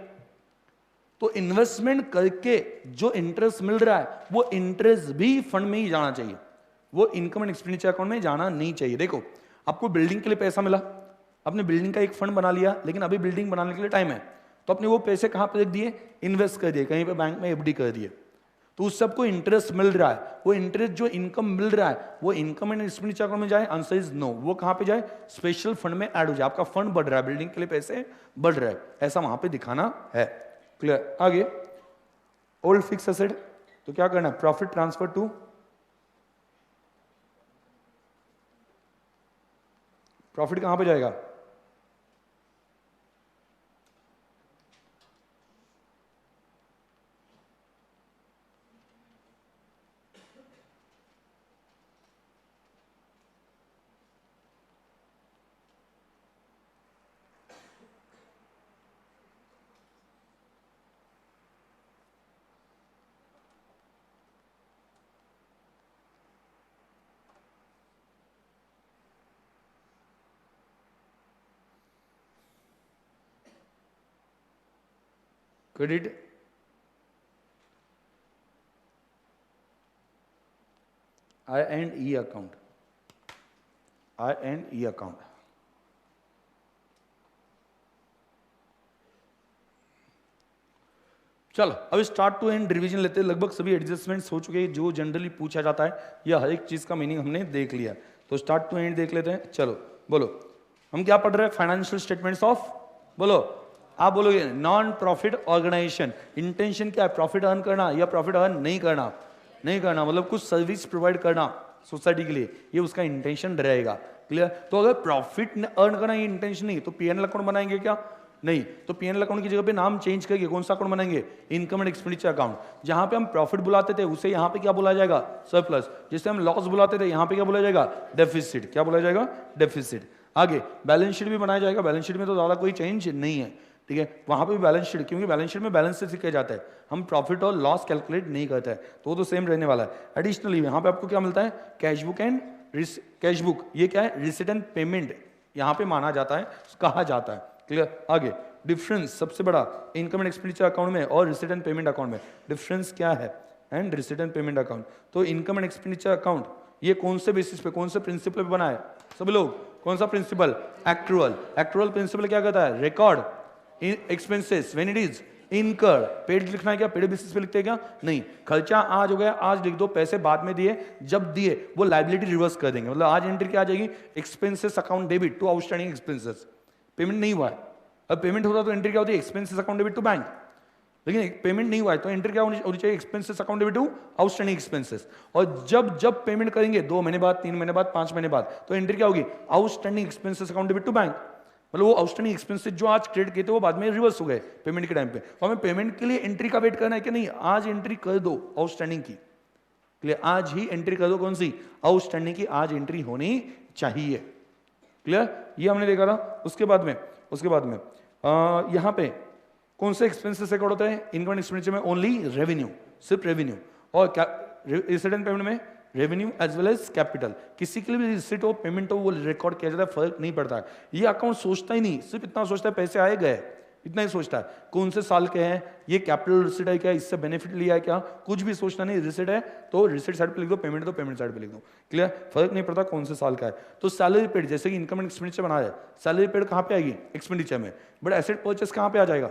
तो इन्वेस्टमेंट करके जो इंटरेस्ट मिल रहा है वो इंटरेस्ट भी फंड में ही जाना चाहिए, वो इनकम एंड एक्सपेंडिचर अकाउंट में जाना नहीं चाहिए। देखो आपको बिल्डिंग के लिए पैसा मिला, आपने बिल्डिंग का एक फंड बना लिया, लेकिन अभी बिल्डिंग बनाने के लिए टाइम है तो अपने वो पैसे कहां पे रख दिए? इन्वेस्ट कर दिए, कहीं पे बैंक में एफडी कर दिए। तो उस सबको इंटरेस्ट मिल रहा है, वो इंटरेस्ट जो इनकम मिल रहा है वो इनकम एंड एक्सपेंडिचर अकाउंट में जाए? Answer is no. वो कहां पे जाए? स्पेशल फंड में ऐड हो जाए। आपका फंड बढ़ रहा है, बिल्डिंग के लिए पैसे बढ़ रहा है, ऐसा वहां पे दिखाना है। क्लियर? आगे ओल्ड फिक्स एसेट, तो क्या करना है? प्रॉफिट ट्रांसफर टू प्रॉफिट कहां पे जाएगा? Credit I&E account, I&E account. चलो अब स्टार्ट टू एंड रिवीजन लेते हैं। लगभग सभी एडजस्टमेंट्स हो चुके हैं जो जनरली पूछा जाता है, या हर एक चीज का मीनिंग हमने देख लिया। तो स्टार्ट टू एंड देख लेते हैं। चलो बोलो, हम क्या पढ़ रहे हैं? फाइनेंशियल स्टेटमेंट्स ऑफ, बोलो, आप बोलोगे नॉन प्रॉफिट ऑर्गेनाइजेशन। इंटेंशन क्या है? प्रॉफिट अर्न करना या प्रॉफिट अर्न नहीं करना? नहीं करना, मतलब कुछ सर्विस प्रोवाइड करना सोसाइटी के लिए, ये उसका इंटेंशन रहेगा। क्लियर? तो अगर प्रॉफिट अर्न करना ये इंटेंशन नहीं तो पीएनएल अकाउंट बनाएंगे क्या? नहीं। तो पीएनएल अकाउंट की जगह पे नाम चेंज करके कौन सा अकाउंट बनाएंगे? Income and expenditure account. जहां पे हम प्रॉफिट बुलाते थे उसे यहां पे क्या बोला जाएगा? सरप्लस। जिससे हम लॉस बुलाते थे यहां पे क्या बोला जाएगा? डेफिसिट। क्या बोला जाएगा? डेफिसिट। आगे बैलेंस शीट भी बनाया जाएगा। बैलेंस शीट में तो ज्यादा कोई चेंज नहीं है, ठीक है। वहां पे भी बैलेंस शीट, क्योंकि बैलेंस शीट में बैलेंस से सीखा जाता है, हम प्रॉफिट और लॉस कैलकुलेट नहीं करते हैं, तो सेम रहने वाला है। एडिशनली यहाँ पे आपको क्या मिलता है? Cash book and cash book. ये क्या है? रिसीट एंड पेमेंट यहाँ पे माना जाता है, कहा जाता है। क्लियर? आगे डिफरेंस सबसे बड़ा इनकम एंड एक्सपेंडिचर अकाउंट में और रिसीट एंड पेमेंट अकाउंट में डिफरेंस क्या है? And receipt and payment account. तो इनकम एंड एक्सपेंडिचर अकाउंट ये कौन से बेसिस पे, कौन से प्रिंसिपल पे बना है? सभी लोग, कौन सा प्रिंसिपल? एक्चुअल। एक्चुअल प्रिंसिपल क्या कहता है? Record expenses when it is इनकर। पेड लिखना है क्या? पेड बेसिस पे लिखते हैं क्या? नहीं। खर्चा आज हो गया, आज लिख दो। पैसे बाद में दिए, जब दिए वो लायबिलिटी रिवर्स कर देंगे। मतलब आज एंट्री क्या आ जाएगी? Expenses account debit to outstanding expenses. Payment नहीं हुआ है, अब पेमेंट होता तो एंट्री क्या होती है? Expenses account debit to bank. लेकिन पेमेंट नहीं हुआ है तो एंट्री क्या होनी चाहिए? Expenses account debit to outstanding expenses. और जब जब पेमेंट करेंगे 2 महीने बाद, 3 महीने बाद, 5 महीने बाद, तो एंट्री क्या होगी? Outstanding expenses account debit to bank. मतलब वो आउटस्टैंडिंग एक्सपेंसेस जो आज क्रेडिट किए थे वो बाद में रिवर्स हो गए पेमेंट के टाइम पे। तो हमें पेमेंट के लिए एंट्री का वेट करना है कि नहीं? आज एंट्री कर दो आउटस्टैंडिंग की। क्लियर? आज ही एंट्री कर दो। कौन सी? आउटस्टैंडिंग की आज एंट्री होनी चाहिए। क्लियर? ये हमने देखा था। उसके बाद में यहां पे कौन से एक्सपेंसेस रिकॉर्ड होता है? इनकम एंड एक्सपेंडिचर में ओनली रेवेन्यू, सिर्फ रेवेन्यू। और क्या रिसीट एंड पेमेंट में? Revenue as well as capital. किसी के लिए भी रिसीट हो, पेमेंट हो, वो रिकॉर्ड किया जाता है, फर्क नहीं पड़ता है। ये अकाउंट सोचता ही नहीं, सिर्फ इतना सोचता है पैसे आए गए, इतना ही सोचता है। कौन से साल के हैं, ये कैपिटल रिसीट है क्या, इससे बेनिफिट लिया है क्या, कुछ भी सोचना नहीं। रिसीट है तो रिसीट साइड पे लिख दो, पेमेंट तो पेमेंट साइड पे लिख दो। क्लियर? फर्क नहीं पड़ता कौन से साल का है। तो सैलरी पेड, जैसे कि इनकम एंड एक्सपेंडिचर बनाया है, सैलरी पेड कहां पे आएगी? एक्सपेंडिचर में। बट एसेट परचेस कहां पे आ जाएगा?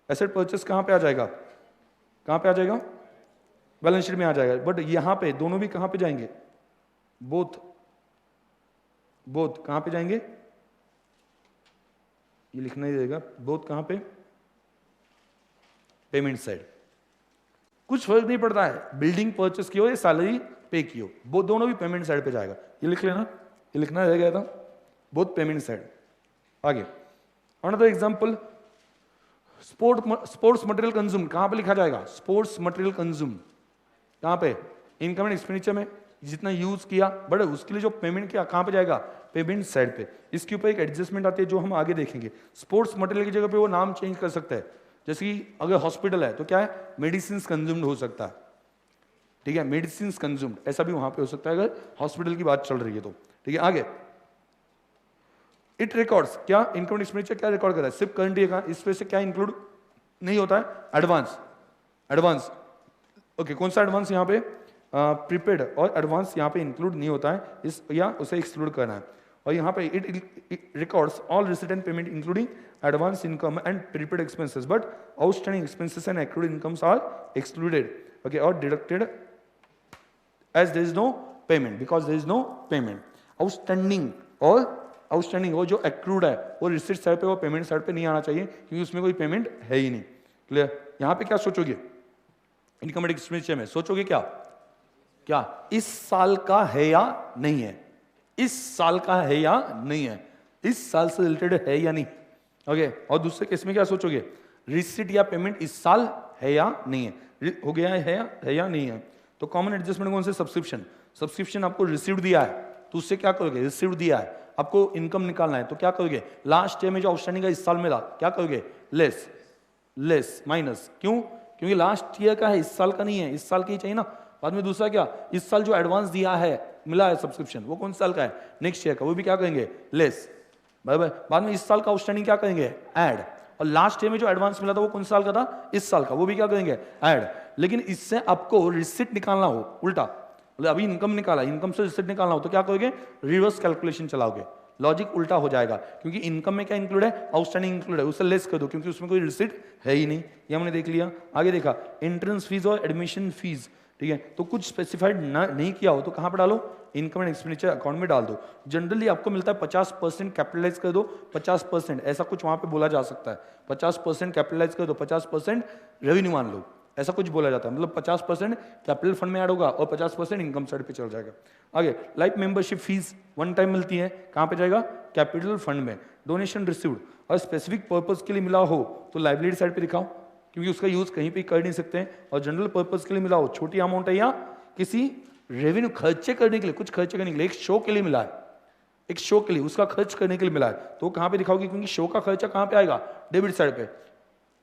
एसेट परचेस कहां पे आ जाएगा? कहां पे आ जाएगा? बैलेंस शीट में आ जाएगा। बट यहां पे दोनों भी कहां पे जाएंगे? बोथ कहां पे जाएंगे? ये लिखना ही रहेगा। बोथ कहां पे? Payment side. कुछ फर्क नहीं पड़ता है बिल्डिंग परचेस की हो या सैलरी पे की हो, वो दोनों भी पेमेंट साइड पे जाएगा। ये लिख लेना, ये लिखना रह गया था, बोथ पेमेंट साइड। आगे another example, sports material consume कहां पे लिखा जाएगा? स्पोर्ट्स मटेरियल कंज्यूम कहां पे? इनकम एंड एक्सपेंडिचर में जितना यूज किया, बट उसके लिए जो पेमेंट किया कहां पे जाएगा? पेमेंट साइड पे। इसके ऊपर एक एडजस्टमेंट आती है जो हम आगे देखेंगे। स्पोर्ट्स मटेरियल की जगह पे वो नाम चेंज कर सकता है। जैसे कि अगर हॉस्पिटल है तो क्या है? मेडिसिन कंज्यूम्ड हो सकता है, ठीक है, मेडिसिन कंज्यूम्ड, ऐसा भी वहां पे हो सकता है अगर हॉस्पिटल की बात चल रही है तो। ठीक है, आगे इट रिकॉर्ड्स क्या? इनकम एंड एक्सपेंडिचर क्या रिकॉर्ड कर रहा है? सिर्फ करंट ईयर का। इसमें से क्या इंक्लूड नहीं होता है? एडवांस। ओके, कौन सा एडवांस यहाँ पे? प्रीपेड और एडवांस यहाँ पे इंक्लूड नहीं होता है, इस या उसे एक्सक्लूड करना है। और यहाँ पे it records all receipt and payment including advance income and prepaid expenses, but outstanding expenses and accrued incomes are excluded, okay, और deducted as there is no payment, because there is no payment. Outstanding वो जो accrued है वो receipt side पे, वो payment side पे नहीं आना चाहिए, क्योंकि उसमें कोई पेमेंट है ही नहीं। क्लियर? यहाँ पे क्या सोचोगे? इनकम एंड एक्सपेंडिचर में सोचोगे क्या इस साल का है या नहीं है? इस साल का है या नहीं है? इस साल से रिलेटेड है या नहीं। ओके, और दूसरे केस में क्या सोचोगे, रिसिट या पेमेंट इस साल है या नहीं है, हो गया है या नहीं है। तो कॉमन एडजस्टमेंट कौन से, सब्सक्रिप्शन। सब्सक्रिप्शन आपको रिसीव्ड दिया है तो उससे क्या करोगे, रिसीव्ड दिया है, आपको इनकम निकालना है तो क्या करोगे, लास्ट ईयर में जो आउटस्टैंडिंग है इस साल में था, क्या करोगे, लेस माइनस। क्यों, क्योंकि लास्ट ईयर का है, इस साल का नहीं है, इस साल का ही चाहिए ना। बाद में दूसरा क्या, इस साल जो एडवांस दिया है, मिला है सब्सक्रिप्शन, वो कौन साल का है, नेक्स्ट ईयर का, वो भी क्या करेंगे, लेस। बराबर, बाद में इस साल का आउटस्टैंडिंग क्या करेंगे, ऐड। और लास्ट ईयर में जो एडवांस मिला था वो कौन साल का था, इस साल का, वो भी क्या करेंगे, ऐड। लेकिन इससे आपको रिसिट निकालना हो उल्टा, मतलब अभी इनकम निकाला, इनकम से रिसिट निकालना हो तो क्या करोगे, रिवर्स कैलकुलेशन चलाओगे, लॉजिक उल्टा हो जाएगा। क्योंकि इनकम में क्या इंक्लूड है, आउटस्टैंडिंग इंक्लूड है, उसे लेस कर दो क्योंकि उसमें कोई रिसिट है ही नहीं। ये हमने देख लिया। आगे देखा एंट्रेंस फीस और एडमिशन फीस, ठीक है, तो कुछ स्पेसिफाइड नहीं किया हो तो कहां पर डालो, इनकम एंड एक्सपेंडिचर अकाउंट में डाल दो। जनरली आपको मिलता है 50% कैपिटलाइज कर दो, 50% ऐसा कुछ वहां पे बोला जा सकता है, 50% कैपिटलाइज कर दो, 50% रेवेन्यू मान लो, ऐसा कुछ बोला जाता है। मतलब 50% कैपिटल फंड में ऐड होगा और 50% इनकम साइड पे चल जाएगा। आगे life membership fees one time मिलती है, कहां पे जाएगा, कैपिटल फंड में। डोनेशन रिसीव्ड और स्पेसिफिक पर्पस के लिए मिला हो तो लाइबिलिटी साइड पे दिखाओ, क्योंकि उसका यूज कहीं पे कर नहीं सकते हैं। और जनरल पर्पस के लिए मिला हो, छोटी अमाउंट है या किसी रेवेन्यू खर्चे करने के लिए, कुछ खर्चे करने के लिए, एक शो के लिए मिला है, एक शो के लिए उसका खर्च करने के लिए मिला है, तो कहां पे दिखाओगे, क्योंकि शो का खर्चा कहां पे आएगा, डेबिट साइड पे।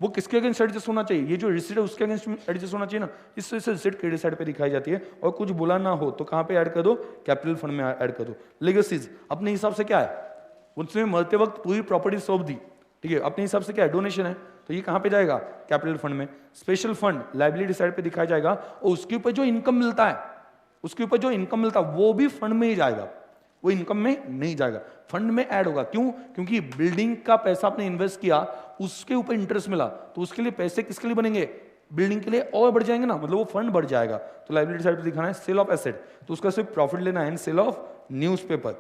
वो किसके अगेंस्ट एडजस्ट होना चाहिए, ये जो रिसीट है उसके अगेंस्ट एडजस्ट होना चाहिए ना, इस वजह से रिसीट क्रेडिट साइड पे दिखाई जाती है। और कुछ बोला ना हो तो कहां पे ऐड कर दो, कैपिटल फंड में ऐड कर दो। लेगेसीज अपने हिसाब से क्या है, उसमें मरते वक्त पूरी प्रॉपर्टी सौंप दी, ठीक है, अपने हिसाब से क्या है, डोनेशन है, तो ये कहां पे जाएगा, कैपिटल फंड में। स्पेशल फंड लायबिलिटी साइड पे दिखाया जाएगा, और उसके ऊपर जो इनकम मिलता है, उसके ऊपर जो इनकम मिलता है वो भी फंड में ही जाएगा, वो इनकम में नहीं जाएगा, फंड में ऐड होगा। क्यों, क्योंकि बिल्डिंग का पैसा आपने इन्वेस्ट किया, उसके ऊपर इंटरेस्ट मिला, तो उसके लिए पैसे किसके लिए बनेंगे, बिल्डिंग के लिए, और बढ़ जाएंगे ना, मतलब वो फंड बढ़ जाएगा। तो लायबिलिटी साइड पे दिखाना है सेल ऑफ एसेट, तो उसका सिर्फ प्रॉफिट लेना है, सेल ऑफ न्यूज़पेपर।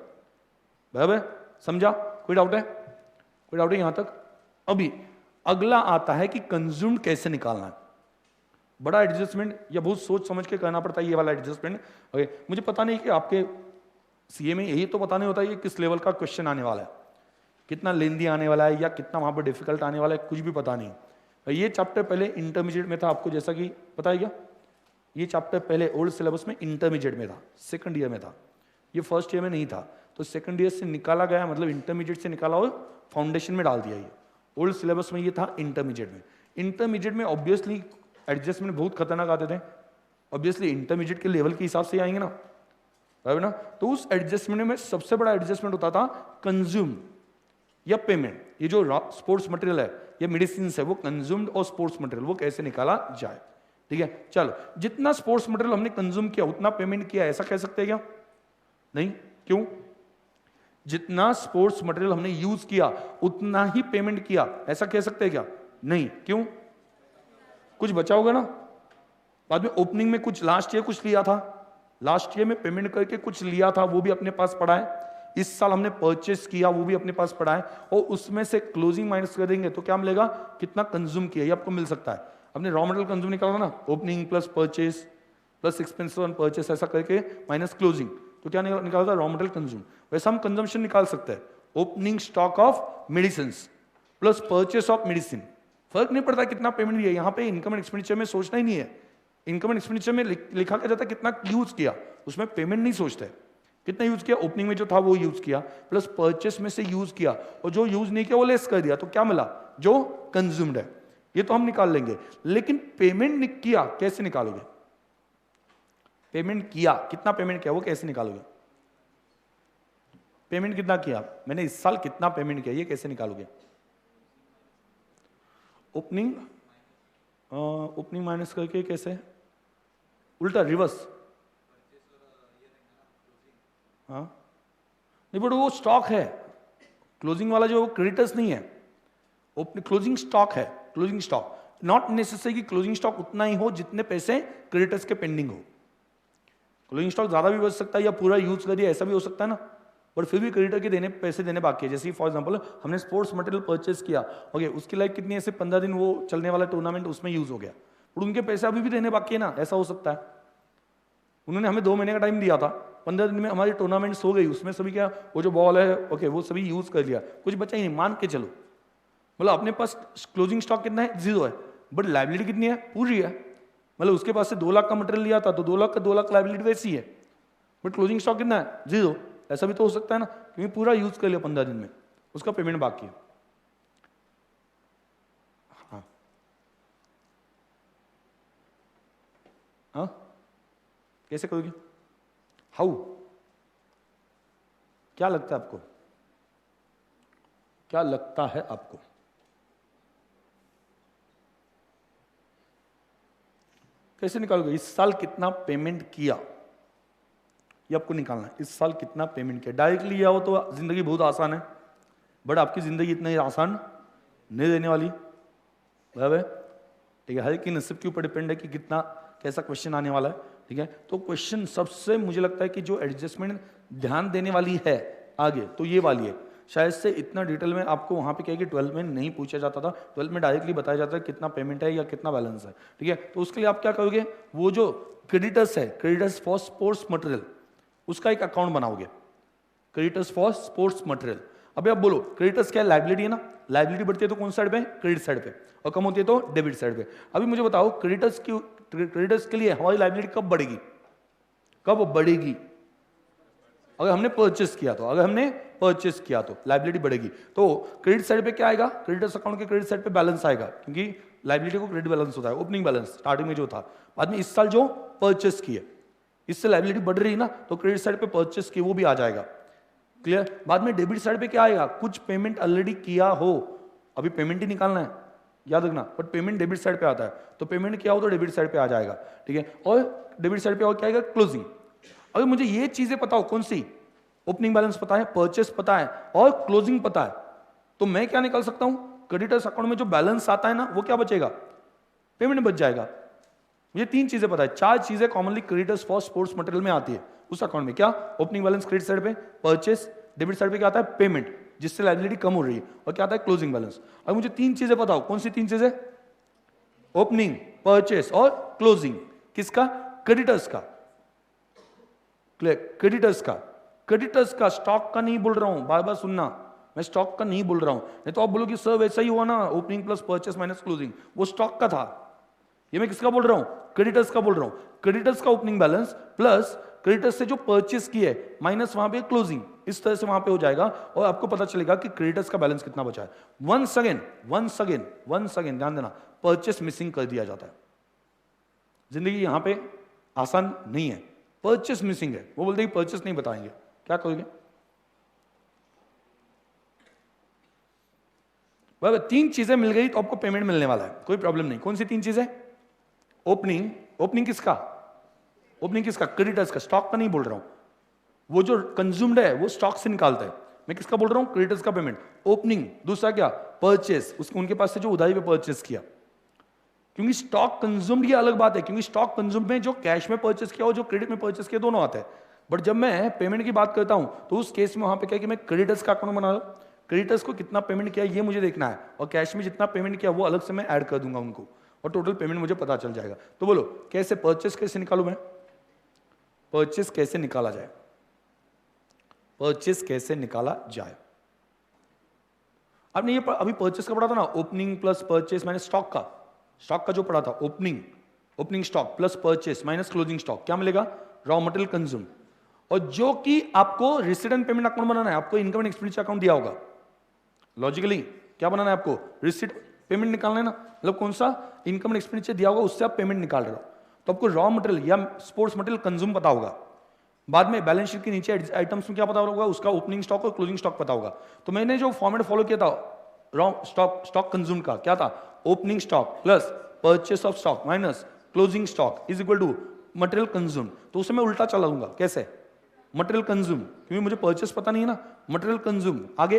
बराबर, समझा, कोई डाउट है, कोई डाउट है यहां तक। अभी अगला आता है कि कंज्यूम्ड कैसे निकालना है। बड़ा एडजस्टमेंट या बहुत सोच समझ के करना पड़ता है ये वाला एडजस्टमेंट। ओके, मुझे पता नहीं कि आपके सीए में यही तो पता नहीं होता है किस लेवल का क्वेश्चन आने वाला है, कितना लेंदी आने वाला है या कितना वहां पर डिफिकल्ट आने वाला है, कुछ भी पता नहीं। ये चैप्टर पहले इंटरमीडिएट में था, आपको जैसा कि पता है क्या, ये चैप्टर पहले ओल्ड सिलेबस में इंटरमीडिएट में था, सेकंड ईयर में था, ये फर्स्ट ईयर में नहीं था। तो सेकंड ईयर से निकाला गया, मतलब इंटरमीडिएट से निकाला और फाउंडेशन में डाल दिया। ये ओल्ड सिलेबस में ये था इंटरमीडिएट में। इंटरमीडिएट में ऑब्वियसली एडजस्टमेंट बहुत खतरनाक आते थे, ऑब्वियसली इंटरमीडिएट के लेवल के हिसाब से आएंगे ना, है ना। तो उस एडजस्टमेंट में सबसे बड़ा एडजस्टमेंट होता था कंज्यूम या पेमेंट। ये जो स्पोर्ट्स मटेरियल है या मेडिसिन है, वो कंज्यूम्ड और स्पोर्ट्स मटेरियल, वो कैसे निकाला जाए, ठीक है। चलो, जितना स्पोर्ट्स मटेरियल हमने कंज्यूम किया उतना पेमेंट किया, ऐसा कह सकते हैं क्या, नहीं, क्यों, जितना स्पोर्ट्स मटेरियल हमने यूज किया उतना ही पेमेंट किया, ऐसा कह सकते हैं क्या, नहीं, क्यों, कुछ बचा होगा ना, बाद में ओपनिंग में कुछ लास्ट ईयर कुछ लिया था, लास्ट ईयर में पेमेंट करके कुछ लिया था, वो भी अपने पास पड़ा है। इस साल हमने परचेस किया, वो भी अपने पास पड़ा है, और उसमें से क्लोजिंग माइनस कर देंगे तो क्या मिलेगा, कितना कंज्यूम किया, ये आपको मिल सकता है। अपने रॉ मटेरियल कंज्यूम निकाला ना, opening plus purchase plus expense on purchase, ऐसा करके माइनस क्लोजिंग, तो क्या निकाला था, रॉ मटेरियल कंज्यूम। वैसा हम कंजम्पशन निकाल सकते हैं, opening stock of medicine plus purchase of medicine, फर्क नहीं पड़ता कितना पेमेंट दिया। यहाँ पे इनकम एंड एक्सपेंडिचर में सोचना ही नहीं है, इनकम एंड एक्सपेंडिचर में लिखा क्या जाता है कितना यूज किया, उसमें पेमेंट नहीं सोचते, कितना यूज किया, ओपनिंग में जो था वो यूज किया, प्लस परचेस में से यूज किया, और जो यूज नहीं किया वो लेस कर दिया, तो क्या मिला, जो कंज्यूम्ड है, ये तो हम निकाल लेंगे। लेकिन पेमेंट किया कैसे निकालोगे, पेमेंट किया, कितना पेमेंट किया वो कैसे निकालोगे, पेमेंट कितना किया, मैंने इस साल कितना पेमेंट किया, ये कैसे निकालोगे, ओपनिंग ओपनिंग माइनस करके, कैसे, उल्टा रिवर्स, हाँ नहीं, बट वो स्टॉक है, क्लोजिंग वाला जो क्रेडिटर्स नहीं है, ओपनिंग क्लोजिंग स्टॉक है, क्लोजिंग स्टॉक, नॉट नेसेसरी कि क्लोजिंग स्टॉक उतना ही हो जितने पैसे क्रेडिटर्स के पेंडिंग हो, क्लोजिंग स्टॉक ज्यादा भी बच सकता है या पूरा यूज कर दिया, ऐसा भी हो सकता है ना, पर फिर भी क्रेडिटर के देने पैसे देने बाकी है। जैसे फॉर एग्जांपल हमने स्पोर्ट्स मटेरियल परचेस किया, ओके, उसकी लाइफ कितनी है, ऐसे 15 दिन वो चलने वाला टूर्नामेंट उसमें यूज हो गया, पर उनके पैसे अभी भी देने बाकी है ना, ऐसा हो सकता है। उन्होंने हमें 2 महीने का टाइम दिया था, 15 दिन में हमारी टूर्नामेंट्स हो गई, उसमें सभी क्या वो जो बॉल है ओके वो सभी यूज कर लिया, कुछ बचा ही नहीं, मान के चलो। मतलब अपने पास क्लोजिंग स्टॉक कितना है, 0 है, बट लाइबिलिटी कितनी है, पूरी है। मतलब उसके पास से 2 लाख का मटेरियल लिया था तो 2 लाख का 2 लाख लाइबिलिटी वैसी है, बट क्लोजिंग स्टॉक कितना है, 0। ऐसा भी तो हो सकता है ना, क्योंकि पूरा यूज कर लिया 15 दिन में, उसका पेमेंट बाकी है। हाँ हाँ कैसे करोगे, हाउ, क्या लगता है आपको, क्या लगता है आपको? कैसे निकालोगे? इस साल कितना पेमेंट किया ये आपको निकालना है। इस साल कितना पेमेंट किया, डायरेक्टली लिया हो तो जिंदगी बहुत आसान है, बट आपकी जिंदगी इतनी आसान नहीं रहने वाली, बराबर? ठीक है, हर एक नसीब के ऊपर डिपेंड है कि कितना कैसा क्वेश्चन आने वाला है। ठीक है, तो क्वेश्चन सबसे मुझे लगता है कि जो एडजस्टमेंट ध्यान देने वाली है आगे तो ये वाली है। शायद से इतना डिटेल में आपको वहां पे क्या है कि 12 में नहीं पूछा जाता था, 12 में डायरेक्टली बताया जाता है कितना पेमेंट है या कितना बैलेंस है। ठीक है, तो उसके लिए आप क्या करोगे, वो जो क्रेडिटर्स है, क्रेडिटर्स फॉर स्पोर्ट्स मटेरियल, उसका एक अकाउंट बनाओगे, क्रेडिटर्स फॉर स्पोर्ट्स मटेरियल। अभी आप बोलो क्रेडिटर्स क्या है, लाइबिलिटी है ना, लाइबिलिटी बढ़ती है तो कौन साइड पे, क्रेडिट साइड पे, और कम होती है तो डेबिट साइड पे। अभी मुझे बताओ क्रेडिटर्स के लिए हमारी लाइबिलिटी कब बढ़ेगी, कब बढ़ेगी? अगर हमने परचेस किया तो, अगर हमने परचेस किया तो लाइबिलिटी बढ़ेगी। तो क्रेडिट साइड पे क्या आएगा, क्रेडिटर्स अकाउंट के क्रेडिट साइड पे बैलेंस आएगा, क्योंकि लाइबिलिटी को क्रेडिट बैलेंस होता है, ओपनिंग बैलेंस स्टार्टिंग में जो था, बाद में इस साल जो परचेस किए इससे लाइबिलिटी बढ़ रही है ना, तो क्रेडिट साइड पे परचेस किए वो भी आ जाएगा। क्लियर? बाद में डेबिट साइड पे क्या आएगा, कुछ पेमेंट ऑलरेडी किया हो, अभी पेमेंट ही निकालना है, याद रखना, बट पेमेंट डेबिट साइड पे आता है, तो पेमेंट किया हो तो डेबिट साइड पे आ जाएगा। ठीक है, और डेबिट साइड पे और क्या आएगा, क्लोजिंग। अगर मुझे ये चीजें पता हो, कौन सी, ओपनिंग बैलेंस पता है, परचेस पता है और क्लोजिंग पता है, तो मैं क्या निकाल सकता हूं, क्रेडिटर्स अकाउंट में जो बैलेंस आता है ना वो क्या बचेगा, पेमेंट बच जाएगा। मुझे 3 चीजें पता है, 4 चीजें commonly creditors for sports material में आती है उस अकाउंट में, क्या, ओपनिंग बैलेंस क्रेडिट साइड पे, परचेस डेबिट साइड पे क्या आता है, पेमेंट जिससे लायबिलिटी कम हो रही है, और क्या आता है, क्लोजिंग बैलेंस। अब मुझे 3 चीजें पता हो, कौन सी 3 चीजें, ओपनिंग, परचेस और क्लोजिंग, किसका, क्रेडिटर्स का। क्रेडिटर्स का, क्रेडिटर्स का, स्टॉक का नहीं बोल रहा हूं, बार बार सुनना, मैं स्टॉक का नहीं बोल रहा हूं, नहीं तो आप बोलो कि सर वैसा ही हुआ ना, opening plus purchase minus closing, वो स्टॉक का था। ये मैं किसका बोल रहा हूं, क्रेडिटर्स का बोल रहा हूं। क्रेडिटर्स का ओपनिंग बैलेंस प्लस क्रेडिटर्स से जो परचेस किए माइनस वहां पे क्लोजिंग, इस तरह से वहां पे हो जाएगा और आपको पता चलेगा कि क्रेडिटर्स का बैलेंस कितना बचा है। वंस अगेन ध्यान देना, परचेस मिसिंग कर दिया जाता है। जिंदगी यहां पे आसान नहीं है, परचेस मिसिंग है, वो बोलते हैं परचेस नहीं बताएंगे, क्या करोगे? बराबर, 3 चीजें मिल गई तो आपको पेमेंट मिलने वाला है, कोई प्रॉब्लम नहीं। कौन सी 3 चीजें, ओपनिंग किसका, क्रेडिटर्स का, स्टॉक का नहीं बोल रहा हूं, वो जो कंज्यूम्ड है वो स्टॉक से निकालता है, मैं किसका बोल रहा हूं, क्रेडिटर्स का पेमेंट, ओपनिंग। दूसरा क्या, परचेस, उसको उनके पास से जो उधारी पे परचेस किया, क्योंकि स्टॉक कंज्यूम्ड ये अलग बात है, क्योंकि स्टॉक कंज्यूम्ड में जो कैश में परचेस किया और जो क्रेडिट में परचेस किया दोनों आते हैं, बट जब मैं पेमेंट की बात करता हूं तो उस केस में वहां पे क्या है कि मैं क्रेडिटर्स का अकाउंट बना रहा हूं, क्रेडिटर्स को कितना पेमेंट किया ये मुझे देखना है, और कैश में जितना पेमेंट किया वो अलग से मैं ऐड कर दूंगा उनको, और टोटल पेमेंट मुझे पता चल जाएगा। तो बोलो कैसे परचेस कैसे निकालू मैं, परचेस कैसे निकाला जाए, परचेस कैसे निकाला जाए। आपने ये अभी परचेस का पढ़ा था ना, opening plus purchase minus stock का जो पढ़ा था, opening stock plus purchase minus closing stock, क्या मिलेगा, रॉ मटेरियल कंज्यूम। और जो कि आपको रिसीट एंड पेमेंट अकाउंट बनाना है, आपको इनकम एंड एक्सपेंडिचर अकाउंट दिया होगा, लॉजिकली क्या बनाना है आपको, रिसीट पेमेंट निकालना है ना, मतलब कौन सा इनकम एंड एक्सपेंडिचर दिया होगा उससे आप पेमेंट निकाल रहे हो, तो आपको रॉ मटेरियल या स्पोर्ट्स मटेरियल कंज्यूम पता होगा। बाद में बैलेंस शीट के नीचे आइटम्स में क्या पता होगा, उसका ओपनिंग स्टॉक और क्लोजिंग स्टॉक पता होगा। तो मैंने जो फॉर्मेट फॉलो किया था रॉ स्टॉक कंज्यूम का, क्या था, opening stock plus purchase of stock minus closing stock is equal to material consume. तो उसे मैं उल्टा चलाऊंगा, कैसे, मटेरियल कंज्यूम, क्योंकि मुझे परचेस पता नहीं है ना, मटेरियल कंज्यूम आगे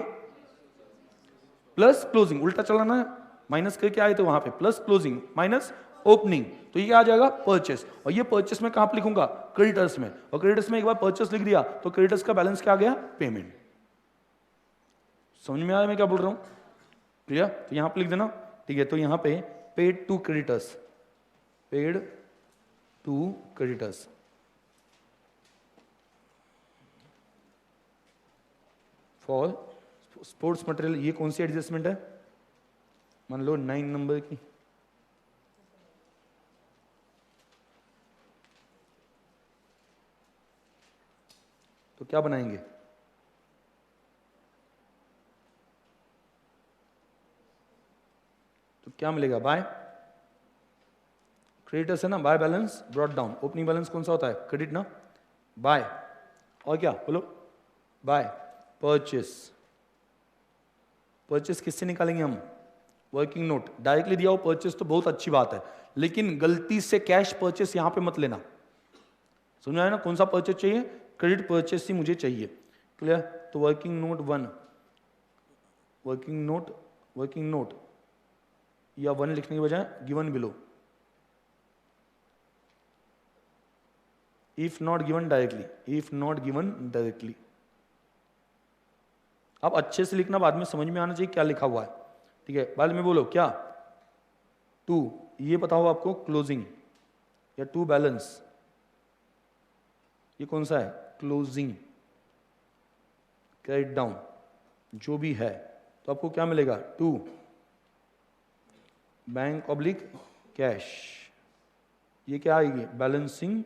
प्लस क्लोजिंग, उल्टा चलाना है, माइनस करके आए थे वहां पे, प्लस क्लोजिंग माइनस ओपनिंग, तो ये आ जाएगा परचेस। और ये परचेस में कहां पे लिखूंगा, क्रेडिटर्स में, और क्रेडिटर्स में एक बार परचेस लिख दिया तो क्रेडिटर्स का बैलेंस क्या आ गया, पेमेंट। समझ में आ रहा है मैं क्या बोल रहा हूं, क्लियर? तो यहां पे लिख देना, ठीक है। तो यहां पे paid to creditors, paid to creditors, for sports material, ये कौन सी एडजस्टमेंट है? मान लो 9 नंबर की, तो क्या बनाएंगे? तो क्या मिलेगा? बाय क्रेडिटर्स है ना, by balance brought down. Opening balance कौन सा होता है? क्रेडिट ना, बाय। और क्या बोलो? Bye purchase. परचेस किससे निकालेंगे हम? Working note. डायरेक्टली दिया हो परचेस तो बहुत अच्छी बात है, लेकिन गलती से कैश परचेस यहां पे मत लेना। समझ आया ना? कौन सा परचेस चाहिए? क्रेडिट परचेस ही मुझे चाहिए। क्लियर? तो वर्किंग नोट 1, वर्किंग नोट या 1 लिखने के बजाय given below, if not given directly. आप अच्छे से लिखना, बाद में समझ में आना चाहिए क्या लिखा हुआ है। ठीक है, बाद में बोलो क्या? 2, ये पता हो आपको क्लोजिंग या 2 बैलेंस, ये कौन सा है? क्लोजिंग क्रेडिट डाउन जो भी है, तो आपको क्या मिलेगा? 2 बैंक ऑब्लिक कैश, ये क्या आएगी? बैलेंसिंग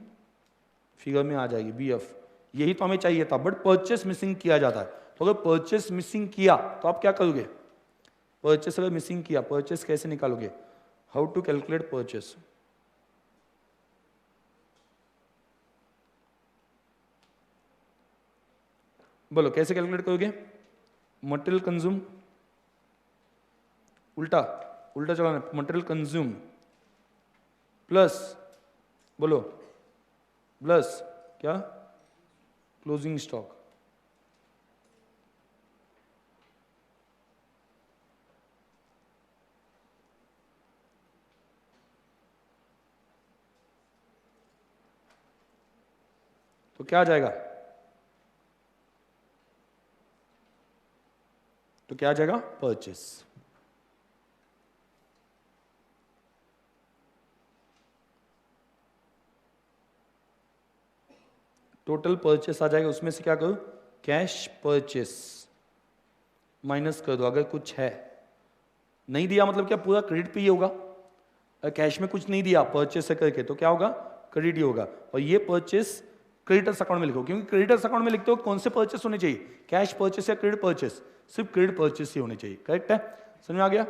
फिगर में आ जाएगी, बीएफ। यही तो हमें चाहिए था, बट परचेस मिसिंग किया जाता है। तो अगर परचेस मिसिंग किया तो आप क्या करोगे? परचेस अगर मिसिंग किया, परचेस कैसे निकालोगे? How to calculate purchase? बोलो कैसे कैलकुलेट करोगे? मटेरियल कंज्यूम, उल्टा चलाना, मटेरियल कंज्यूम प्लस, बोलो प्लस क्या? Closing stock. तो क्या आ जाएगा? तो क्या आ जाएगा? परचेस। टोटल परचेस आ जाएगा, उसमें से क्या करो? कैश परचेस माइनस कर दो। अगर कुछ है नहीं दिया मतलब क्या? पूरा क्रेडिट पे ही होगा। अगर कैश में कुछ नहीं दिया परचेस से करके तो क्या होगा? क्रेडिट ही होगा। और ये परचेस क्रेडिटर्स अकाउंट में लिखो, क्योंकि क्रेडिटर्स अकाउंट में लिखते हो कौन से परचेस होने चाहिए? कैश परचेस या क्रेडिट परचेस? सिर्फ क्रेडिट परचेस ही होने चाहिए। करेक्ट है? समझ में आ गया?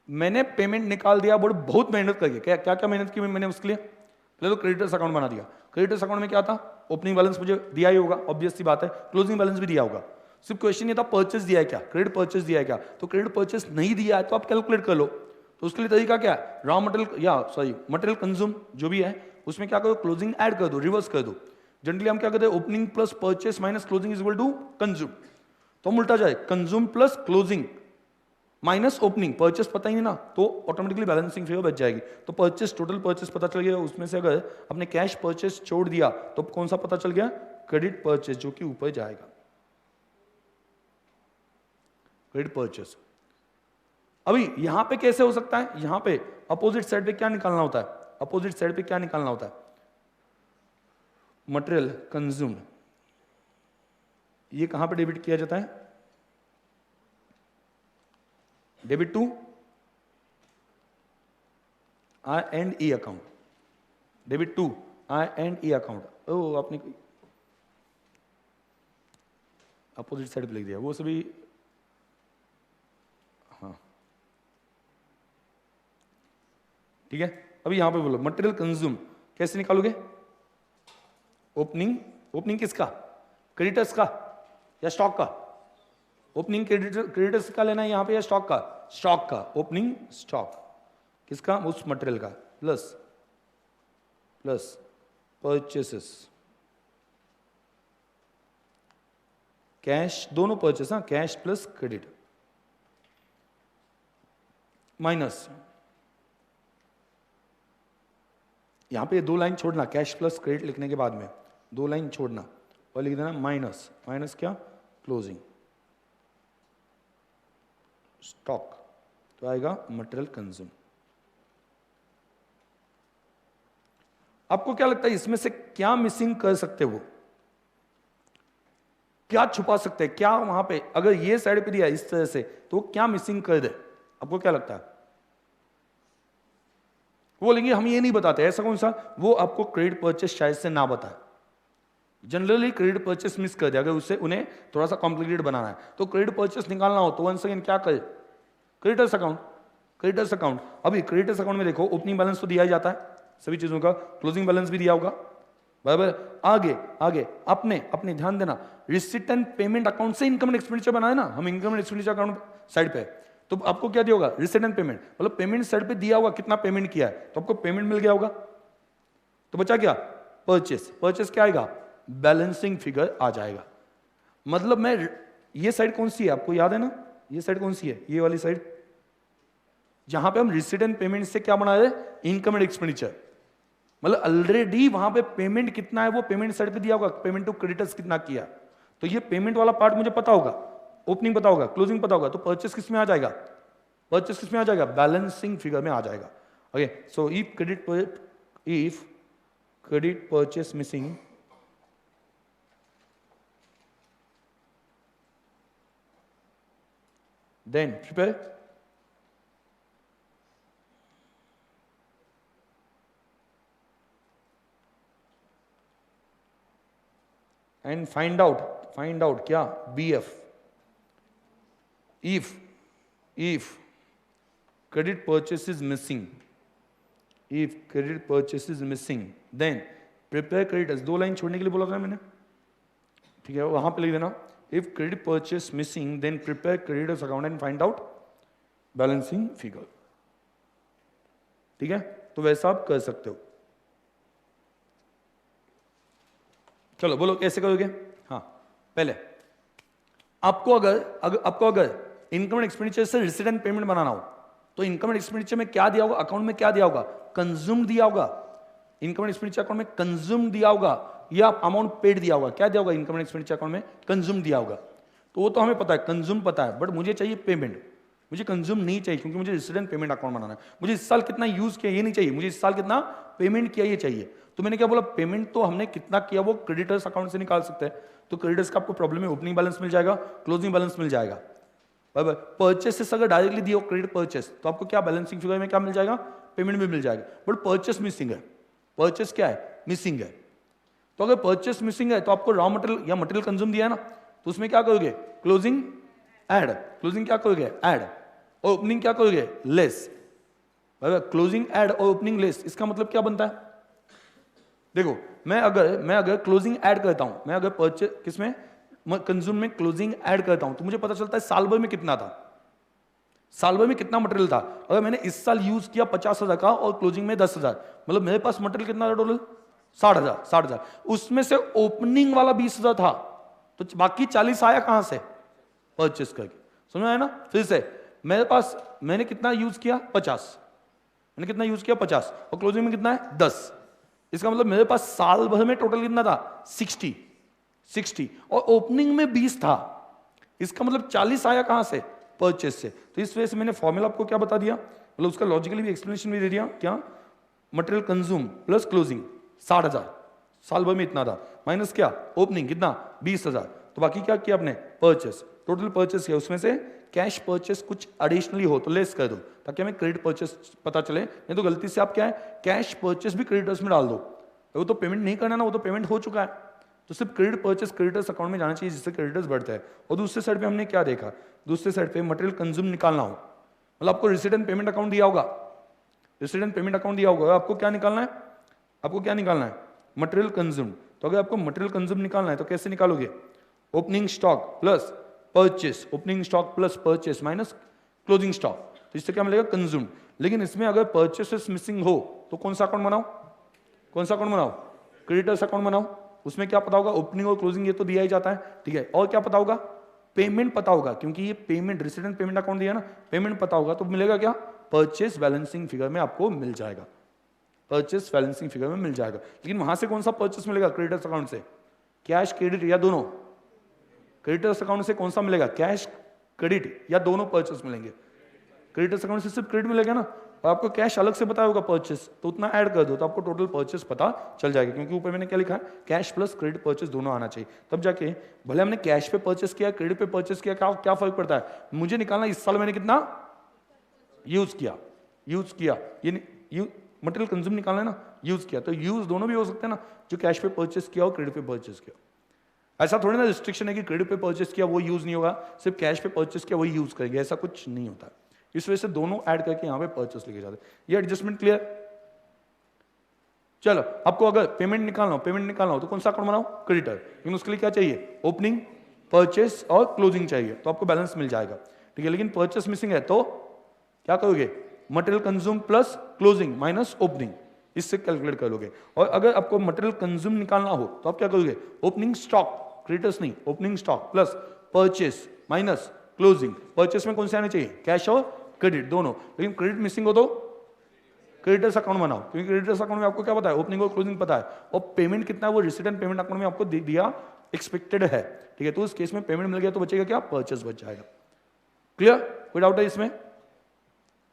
मैंने पेमेंट निकाल दिया, बहुत मेहनत करके। क्या क्या क्या मेहनत की मैंने उसके लिए? पहले तो क्रेडिटर्स अकाउंट बना दिया। क्रेडिटर्स अकाउंट में क्या था? ओपनिंग बैलेंस मुझे दिया ही होगा, ऑब्वियस सी बात है। क्लोजिंग बैलेंस भी दिया होगा। सिर्फ क्वेश्चन ये था परचेस दिया है क्या, क्रेडिट परचेस दिया है क्या। तो क्रेडिट परचेस नहीं दिया है तो आप कैलकुलेट कर लो। तो उसके लिए तरीका क्या है? रॉ मटेरियल या सॉरी मटेरियल कंज्यूम जो भी है उसमें क्या करो? क्लोजिंग ऐड कर दो, रिवर्स कर दो। जनरली हम क्या करते हैं? Opening plus purchase minus closing is equal to consume. तो हम उल्टा जाए, consume plus closing minus opening. Purchase पता ही नहीं ना, तो ऑटोमेटिकली बैलेंसिंग फिगर बच जाएगी। तो परचेस, टोटल परचेस पता चल गया, उसमें से अगर अपने कैश परचेस छोड़ दिया तो कौन सा पता चल गया? क्रेडिट परचेस, जो कि ऊपर जाएगा। Credit purchase. अभी यहां पे कैसे हो सकता है? यहां पे अपोजिट साइड पे क्या निकालना होता है? अपोजिट साइड पे क्या निकालना होता है? मटेरियल कंज्यूम्ड, ये कहां पे डेबिट किया जाता है? Debit to I&E account, debit to I&E account. ओ आपने अपोजिट साइड पे लिख दिया, वो सभी। हाँ ठीक है। अभी यहां पे बोलो मटेरियल कंज्यूम कैसे निकालोगे? ओपनिंग किसका? क्रेडिटर्स का या स्टॉक का? ओपनिंग क्रेडिटर्स का लेना है यहां पे या स्टॉक का? स्टॉक का। ओपनिंग स्टॉक किसका? उस मटेरियल का। प्लस परचेसेस, कैश, दोनों परचेस, हाँ, कैश प्लस क्रेडिट माइनस, यहां पे 2 लाइन छोड़ना, कैश प्लस क्रेडिट लिखने के बाद में 2 लाइन छोड़ना और लिख देना माइनस क्या? Closing stock. तो आएगा मटेरियल कंज्यूम। आपको क्या लगता है इसमें से क्या मिसिंग कर सकते हो? क्या छुपा सकते हैं, क्या वहां पे अगर ये साइड पे दिया इस तरह से तो क्या मिसिंग कर दे, आपको क्या लगता है? वो बोलेंगे हम ये नहीं बताते, ऐसा कौन सा? वो आपको क्रेडिट परचेस शायद से ना बताए। जनरली क्रेडिट परचेस मिस कर दे अगर उससे उन्हें थोड़ा सा कॉम्प्लिकेटेड बनाना है। तो क्रेडिट परचेस निकालना हो तो वंस अगेन क्या करे, क्रेडिटर्स अकाउंट। क्रेडिटर्स अकाउंट, अभी क्रेडिटर्स अकाउंट में देखो ओपनिंग बैलेंस तो दिया ही जाता है सभी चीजों का, क्लोजिंग बैलेंस भी दिया होगा, बराबर। आगे आगे अपने अपने ध्यान देना, रिसिट एंड पेमेंट अकाउंट से इनकम एंड एक्सपेंडिचर बनाए ना हम, income and expenditure account side पे, तो आपको क्या दिया होगा? रिसिट एंड पेमेंट, मतलब पेमेंट साइड पे दिया होगा कितना पेमेंट किया है, तो आपको पेमेंट मिल गया होगा। तो बचा क्या? परचेस। परचेस क्या आएगा? बैलेंसिंग फिगर आ जाएगा। मतलब मैं, ये साइड कौन सी है आपको याद है ना? ये साइड कौन सी है? ये वाली साइड, जहां पे हम रिसिट एंड पेमेंट से क्या बना रहे? Income and expenditure. मतलब ऑलरेडी वहां पे पेमेंट कितना है वो पेमेंट साइड पे दिया होगा, पेमेंट टू क्रेडिटर्स कितना किया, तो ये पेमेंट वाला पार्ट मुझे पता होगा, ओपनिंग पता होगा, क्लोजिंग पता होगा, तो परचेस किस में आ जाएगा? परचेस किस में आ जाएगा? बैलेंसिंग फिगर में आ जाएगा। Okay, so if credit purchase missing, then prepare and find out क्या? BF, if credit purchase is missing, then prepare creditors। दो लाइन छोड़ने के लिए बोला था मैंने, ठीक है, वहां पे लिख देना if credit purchase missing then prepare creditors account and find out balancing figure। ठीक है, तो वैसा आप कर सकते हो। चलो बोलो कैसे करोगे? हाँ, पहले आपको अगर इनकम एंड एक्सपेंडिचर से रिसीट एंड पेमेंट बनाना हो तो इनकम एंड एक्सपेंडिचर में क्या दिया होगा? अकाउंट में क्या दिया होगा? कंज्यूम दिया होगा। इनकम एंड एक्सपेंडिचर अकाउंट में कंज्यूम दिया होगा या अमाउंट पेड दिया होगा? क्या दिया होगा? इनकम एंड एक्सपेंडिचर अकाउंट में कंज्यूम दिया होगा। तो वो तो हमें पता है, कंज्यूम पता है, बट मुझे चाहिए पेमेंट। मुझे कंज्यूम नहीं चाहिए क्योंकि मुझे रिसीट एंड पेमेंट अकाउंट बनाना है। मुझे इस साल कितना यूज किया ये नहीं चाहिए, मुझे इस साल कितना पेमेंट किया ये चाहिए। तो मैंने क्या बोला? पेमेंट तो हमने कितना किया वो क्रेडिटर्स अकाउंट से निकाल सकते हैं। तो क्रेडिटर्स का आपको प्रॉब्लम है, ओपनिंग बैलेंस मिल जाएगा, क्लोजिंग बैलेंस मिल जाएगा। परचेस अगर डायरेक्टली दिया हो क्रेडिट परचेस तो आपको क्या बैलेंसिंग फिगर में क्या मिल जाएगा? पेमेंट भी मिल जाएगा। बट परचेस मिसिंग है, परचेस क्या है? मिसिंग है। तो अगर परचेस मिसिंग है तो आपको रॉ मटेरियल या मटेरियल कंज्यूम दिया है ना, तो उसमें क्या करोगे? क्लोजिंग ऐड, क्लोजिंग क्या करोगे? ऐड, और ओपनिंग क्या करोगे? लेस। क्लोजिंग ऐड और ओपनिंग लेस, इसका मतलब क्या बनता है? देखो, मैं अगर क्लोजिंग ऐड करता हूं, मैं अगर परचेस किसमें? कंज्यूम में क्लोजिंग ऐड करता हूं तो मुझे पता चलता है साल भर में कितना था, साल भर में कितना मटेरियल था। अगर मैंने इस साल यूज किया 50,000 का और क्लोजिंग में 10,000, मतलब मेरे पास मटेरियल कितना था टोटल? 60,000। उसमें से ओपनिंग वाला 20,000 था, तो बाकी 40 आया कहां से? परचेस करके। समझ आया ना? फिर से मेरे पास मैंने कितना यूज किया? 50। मैंने कितना यूज किया? 50, और क्लोजिंग में कितना है? 10। इसका मतलब मेरे पास साल भर में टोटल कितना था? 60, और ओपनिंग में 20 था। इसका मतलब 40 आया कहां से? परचेस से। तो इस वजह से मैंने फॉर्मूला आपको क्या बता दिया, मतलब उसका लॉजिकली भी एक्सप्लेनेशन भी दे दिया। क्या? मटेरियल कंज्यूम प्लस क्लोजिंग 60,000, साल भर में इतना था, माइनस क्या? ओपनिंग कितना? 20,000। तो बाकी क्या किया आपने? परचेस, टोटल परचेस किया, उसमें से कैश परचेस कुछ एडिशनली हो तो लेस कर दो ताकि हमें क्रेडिट परचेस पता चले। नहीं तो गलती से आप क्या है, कैश परचेस भी क्रेडिटर्स में डाल दो, वो तो पेमेंट नहीं करना ना, वो तो पेमेंट हो चुका है। तो सिर्फ क्रेडिट परचेस क्रेडिटर्स अकाउंट में जाना चाहिए जिससे क्रेडिटर्स बढ़ते हैं। और दूसरे साइड पे हमने क्या देखा? दूसरे साइड पे मटेरियल कंज्यूम निकालना हो, मतलब आपको रिसीट एंड पेमेंट अकाउंट दिया होगा, रिसीट एंड पेमेंट अकाउंट दिया होगा, आपको क्या निकालना है? आपको क्या निकालना है? Material consume. तो अगर आपको मटेरियल कंज्यूम निकालना है तो कैसे निकालोगे? Opening stock plus purchase, opening stock plus purchase minus closing stock, तो इससे क्या मिलेगा? कंज्यूम। लेकिन इसमें अगर परचेसेस मिसिंग हो तो कौन सा अकाउंट बनाओ? कौन सा अकाउंट बनाओ? क्रेडिटर्स अकाउंट बनाओ। उसमें क्या पता होगा? ओपनिंग और क्लोजिंग ये तो दिया ही जाता है, ठीक है। और क्या पता होगा? पेमेंट पता होगा, क्योंकि ये payment receipt and payment account दिया ना, पेमेंट पता होगा तो मिलेगा क्या? परचेस बैलेंसिंग फिगर में आपको मिल जाएगा, परचेस बैलेंसिंग फिगर में मिल जाएगा। लेकिन वहां से कौन सा परचेस मिलेगा? क्रेडिटर्स अकाउंट से। कैश क्रेडिट या दोनों? क्रेडिटर्स अकाउंट से कौन सा मिलेगा? कैश क्रेडिट या दोनों परचेस मिलेंगे? क्रेडिटर्स अकाउंट से सिर्फ क्रेडिट मिलेगा ना, और आपको कैश अलग से बताया होगा परचेस, तो उतना ऐड कर दो तो आपको टोटल परचेस पता चल जाएगा, क्योंकि ऊपर मैंने क्या लिखा है, कैश प्लस क्रेडिट परचेस दोनों आना चाहिए, तब जाके भले हमने कैश पे परचेस किया क्रेडिट पे परचेस किया, क्या क्या फर्क पड़ता है, मुझे निकालना इस साल मैंने कितना यूज किया, ये मटेरियल कंज्यूम निकालना है ना, यूज किया, तो यूज दोनों भी हो सकते हैं ना, जो कैश पे परचेस किया और क्रेडिट पे परचेस किया। ऐसा थोड़ी ना रिस्ट्रिक्शन है कि क्रेडिट पे परचेस किया वो यूज नहीं होगा, सिर्फ कैश पे परचेस किया वही यूज करेंगे, ऐसा कुछ नहीं होता। इस वजह से दोनों ऐड करके यहां पे परचेस लिखे जाते हैं। ये एडजस्टमेंट क्लियर? चलो, आपको अगर पेमेंट निकालना हो तो कौन सा अकाउंट बनाओ, क्रेडिटर, लेकिन उसके लिए क्या चाहिए, ओपनिंग, परचेस और क्लोजिंग चाहिए, तो आपको बैलेंस मिल जाएगा, ठीक है। लेकिन परचेस मिसिंग है तो क्या करोगे, material consume plus closing minus opening, इससे कैलकुलेट कर लोगे। और अगर आपको मटेरियल कंज्यूम निकालना हो तो आप क्या करोगे, ओपनिंग स्टॉक, क्रेडिटर्स नहीं, opening stock plus purchase minus closing. Purchase में कौन से आने चाहिए, कैश और क्रेडिट दोनों, लेकिन क्रेडिट मिसिंग हो तो क्रेडिटर्स अकाउंट बनाओ, क्योंकि क्रेडिटर्स अकाउंट में आपको क्या पता है, ओपनिंग और क्लोजिंग पता है, और पेमेंट कितना है वो रिसीडेंट पेमेंट अकाउंट में आपको दे दिया, एक्सपेक्टेड है, ठीक है। तो उस केस में पेमेंट मिल गया तो बचेगा क्या, परचेस बच जाएगा। क्लियर, कोई डाउट है इसमें?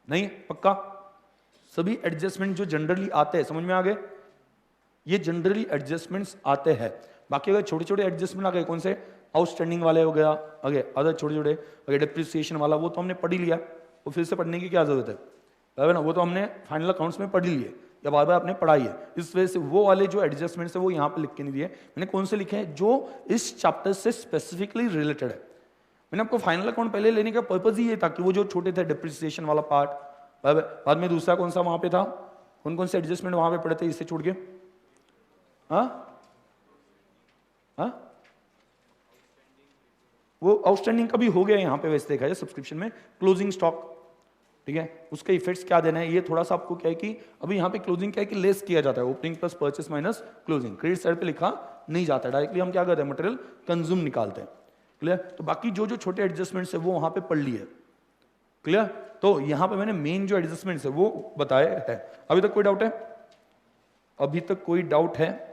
नहीं, पक्का? सभी एडजस्टमेंट जो जनरली आते हैं समझ में आ गए, ये जनरली एडजस्टमेंट्स आते हैं। बाकी अगर छोटे छोटे एडजस्टमेंट आ गए, कौन से, आउटस्टैंडिंग वाले हो गया, आगे अदर छोटे छोटे, अगर डिप्रिसिएशन वाला, वो तो हमने पढ़ ही लिया, वो फिर से पढ़ने की क्या जरूरत है ना, वो तो हमने फाइनल अकाउंट्स में पढ़ ही लिए, या बार बार आपने पढ़ाई है। इस वजह से वो वाले जो एडजस्टमेंट्स है वो यहाँ पे लिख के नहीं दिए, मैंने कौन से लिखे हैं, जो इस चैप्टर से स्पेसिफिकली रिलेटेड है। मैंने आपको फाइनल अकाउंट पहले लेने का पर्पज ही ये था कि वो जो छोटे थे डिप्रिसिएशन वाला पार्ट, बाद में दूसरा कौन सा वहां पे था, कौन कौन से एडजस्टमेंट वहां पे पड़े थे इससे छोड़ के, हाँ हाँ, वो आउटस्टैंडिंग का भी हो गया यहाँ पे वैसे देखा है सब्सक्रिप्शन में, क्लोजिंग स्टॉक, ठीक है, उसके इफेक्ट्स क्या देना है, ये थोड़ा सा आपको क्या है कि अभी यहाँ पे क्लोजिंग क्या है कि लेस किया जाता है, opening plus purchase minus closing, credit side पे लिखा नहीं जाता, डायरेक्टली हम क्या करते हैं, मटेरियल कंज्यूम निकालते हैं। क्लियर? तो बाकी जो जो छोटे एडजस्टमेंट्स है वो वहां पे पढ़ लिए। क्लियर? तो यहां पे मैंने मेन जो एडजस्टमेंट्स है वो बताए हैं। अभी तक कोई डाउट है? अभी तक कोई डाउट है?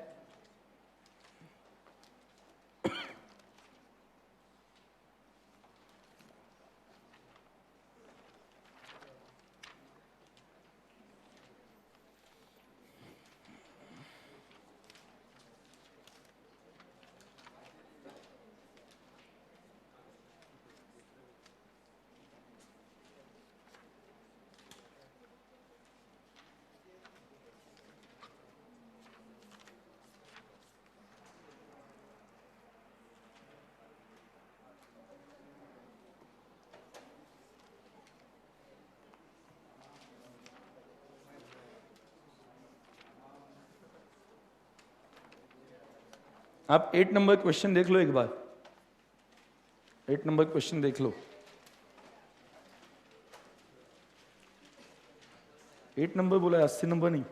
आप 8 नंबर क्वेश्चन देख लो एक बार, 8 नंबर क्वेश्चन देख लो। 8 नंबर बोला है, 80 नंबर नहीं,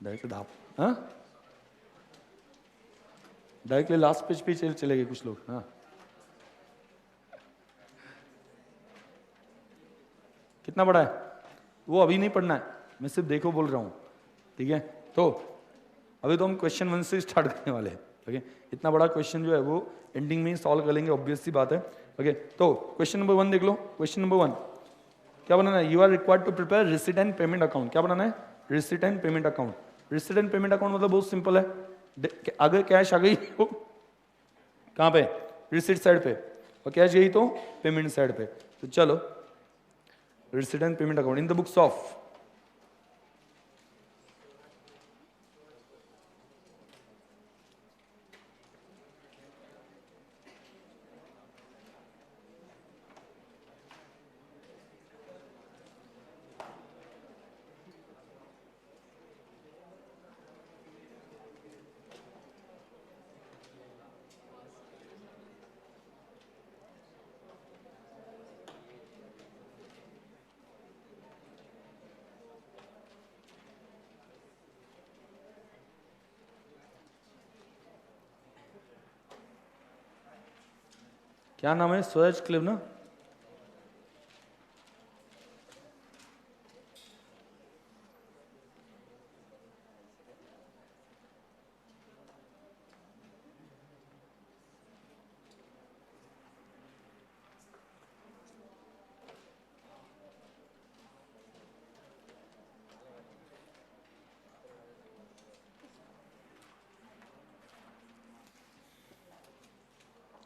डायरेक्ट धाप, हाँ डायरेक्टली लास्ट पेज पे चले गए कुछ लोग, हाँ कितना बड़ा है वो अभी नहीं पढ़ना है, मैं सिर्फ देखो बोल रहा हूँ, ठीक है। तो अभी तो हम क्वेश्चन 1 से स्टार्ट करने वाले हैं, ओके। इतना बड़ा क्वेश्चन जो है वो एंडिंग में ही सॉल्व कर लेंगे, ऑब्वियस सी बात है, ओके। तो क्वेश्चन नंबर 1 देख लो। क्वेश्चन नंबर 1 क्या बनाना है, you are required to prepare receipt and payment account. क्या बनाना है, receipt and payment account. Receipt and payment account मतलब बहुत सिंपल है, अगर कैश आ गई तो कहाँ पे, रिसीट साइड पे, और कैश गई तो पेमेंट साइड पे। तो चलो, receipt and payment account in the books of, क्या नाम है, सूरज क्लिव ना,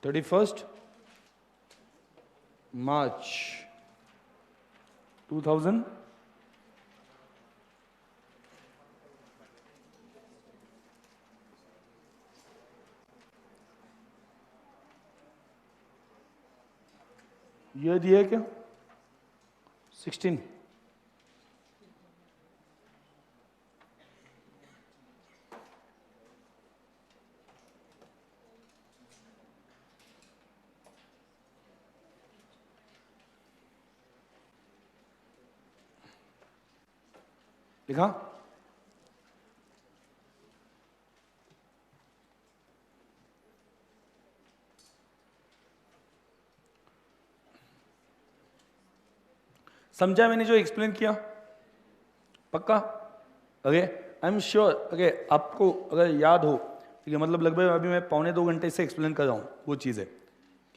31 मार्च 2000 ये दिया है क्या 16 लिखा। समझा मैंने जो एक्सप्लेन किया? पक्का? Okay, I am sure. Okay, आपको अगर याद हो, ठीक है, मतलब लगभग अभी मैं 1.25 घंटे से एक्सप्लेन कर रहा हूँ वो चीज़ें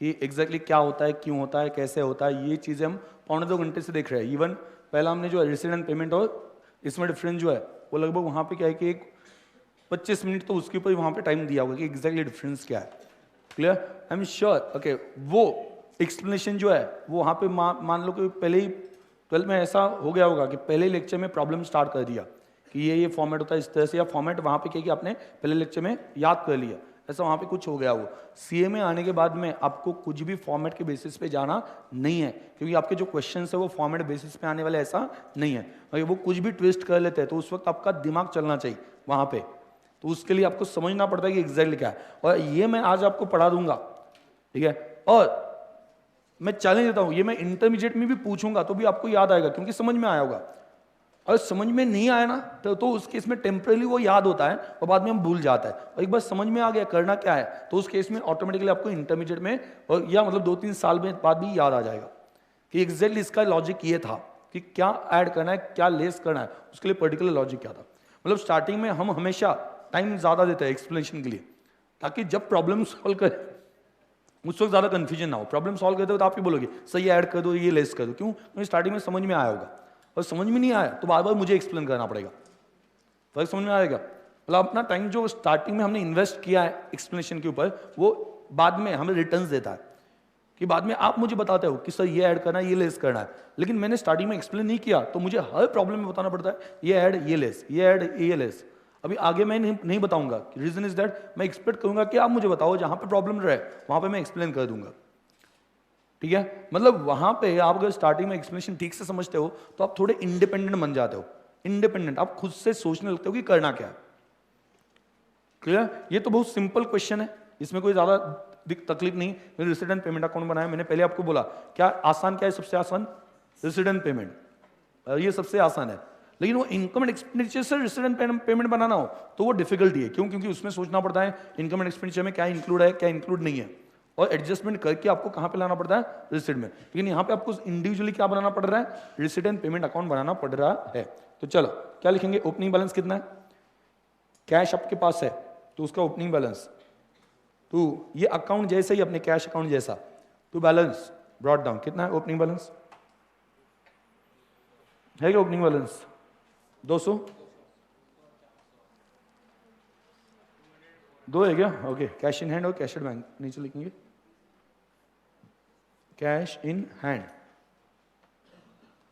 कि एग्जैक्टली क्या होता है, क्यों होता है, कैसे होता है, ये चीज़ें हम 1.25 घंटे से देख रहे हैं। इवन पहला हमने जो रेसिडेंट पेमेंट और इसमें डिफरेंस जो है वो लगभग वहाँ पे क्या है कि एक 25 मिनट तो उसके ऊपर वहाँ पे टाइम दिया होगा कि एग्जैक्टली डिफरेंस क्या है। Clear? I am sure. Okay, वो एक्सप्लेनेशन जो है वो वहाँ पे मान लो कि पहले ही 12 में ऐसा हो गया होगा कि पहले लेक्चर में प्रॉब्लम स्टार्ट कर दिया कि ये फॉर्मेट होता है इस तरह से, या फॉर्मेट वहाँ पे क्या कि आपने पहले लेक्चर में याद कर लिया, ऐसा वहाँ पे कुछ हो गया। वो सीए में आने के बाद में आपको कुछ भी फॉर्मेट के बेसिस पे जाना नहीं है, क्योंकि आपके जो क्वेश्चन है वो फॉर्मेट बेसिस पे आने वाले ऐसा नहीं है। अगर वो कुछ भी ट्विस्ट कर लेते हैं तो उस वक्त आपका दिमाग चलना चाहिए वहाँ पे, तो उसके लिए आपको समझना पड़ता है कि एग्जैक्टली क्या है। और ये मैं आज आपको पढ़ा दूंगा, ठीक है, और मैं चैलेंज देता हूँ, ये मैं इंटरमीडिएट में भी पूछूंगा तो भी आपको याद आएगा, क्योंकि समझ में आया होगा। और समझ में नहीं आया ना तो उस केस में टेम्पररी वो याद होता है और बाद में हम भूल जाता है, और एक बार समझ में आ गया करना क्या है तो उस केस में ऑटोमेटिकली आपको इंटरमीडिएट में और या मतलब 2-3 साल में बाद भी याद आ जाएगा कि एग्जैक्टली इसका लॉजिक ये था कि क्या ऐड करना है, क्या लेस करना है, उसके लिए पर्टिकुलर लॉजिक क्या था। मतलब स्टार्टिंग में हम हमेशा टाइम ज़्यादा देते हैं एक्सप्लेनेशन के लिए, ताकि जब प्रॉब्लम सॉल्व करें उस वक्त ज़्यादा कन्फ्यूजन ना हो। प्रॉब्लम सॉल्व करते हो तो आप ही बोलोगे सही ऐड कर दो, ये लेस कर दो, क्यों? क्योंकि स्टार्टिंग में समझ में आया होगा, और समझ में नहीं आया तो बार बार मुझे एक्सप्लेन करना पड़ेगा, फर्क समझ में आएगा। मतलब अपना टाइम जो स्टार्टिंग में हमने इन्वेस्ट किया है एक्सप्लेनेशन के ऊपर, वो बाद में हमें रिटर्न्स देता है कि बाद में आप मुझे बताते हो कि सर ये ऐड करना है, ये लेस करना है, लेकिन मैंने स्टार्टिंग में एक्सप्लेन नहीं किया तो मुझे हर प्रॉब्लम में बताना पड़ता है ये ऐड, ये लेस, ये ऐड, ये लेस। अभी आगे मैं नहीं बताऊंगा, रीजन इज दैट मैं एक्सपेक्ट करूंगा कि आप मुझे बताओ, जहां पे प्रॉब्लम रहे वहां पे मैं एक्सप्लेन कर दूंगा, ठीक है। मतलब वहां पे आप अगर स्टार्टिंग में एक्सप्लेनेशन ठीक से समझते हो तो आप थोड़े इंडिपेंडेंट बन जाते हो, इंडिपेंडेंट, आप खुद से सोचने लगते हो कि करना क्या है। क्लियर? ये तो बहुत सिंपल क्वेश्चन है, इसमें कोई ज्यादा तकलीफ नहीं। मैंने रेसिडेंट पेमेंट अकाउंट बनाया, मैंने पहले आपको बोला क्या आसान क्या है, सबसे आसान रेसिडेंट पेमेंट, ये सबसे आसान है। लेकिन वो इनकम एंड एक्सपेंडिचर से रेसिडेंट पेमेंट बनाना हो तो वो डिफिकल्टी है, क्यों? क्योंकि उसमें सोचना पड़ता है इनकम एंड एक्सपेंडिचर में क्या इंक्लूड है, क्या इंक्लूड नहीं है, और एडजस्टमेंट करके आपको कहां पे लाना पड़ता है, रिसिट में। लेकिन यहाँ पे आपको इंडिविजुअली क्या बनाना पड़ रहा है, रेसिडेंट पेमेंट अकाउंट बनाना पड़ रहा है। तो चलो क्या लिखेंगे, ओपनिंग बैलेंस कितना है, कैश आपके पास है तो उसका ओपनिंग बैलेंस, तो ये अकाउंट जैसे ही अपने कैश अकाउंट जैसा, तो बैलेंस ब्रॉट डाउन कितना है, ओपनिंग बैलेंस है क्या, ओपनिंग बैलेंस 200 2 है क्या? ओके, कैश इन हैंड और कैश एट बैंक नीचे लिखेंगे, कैश इन हैंड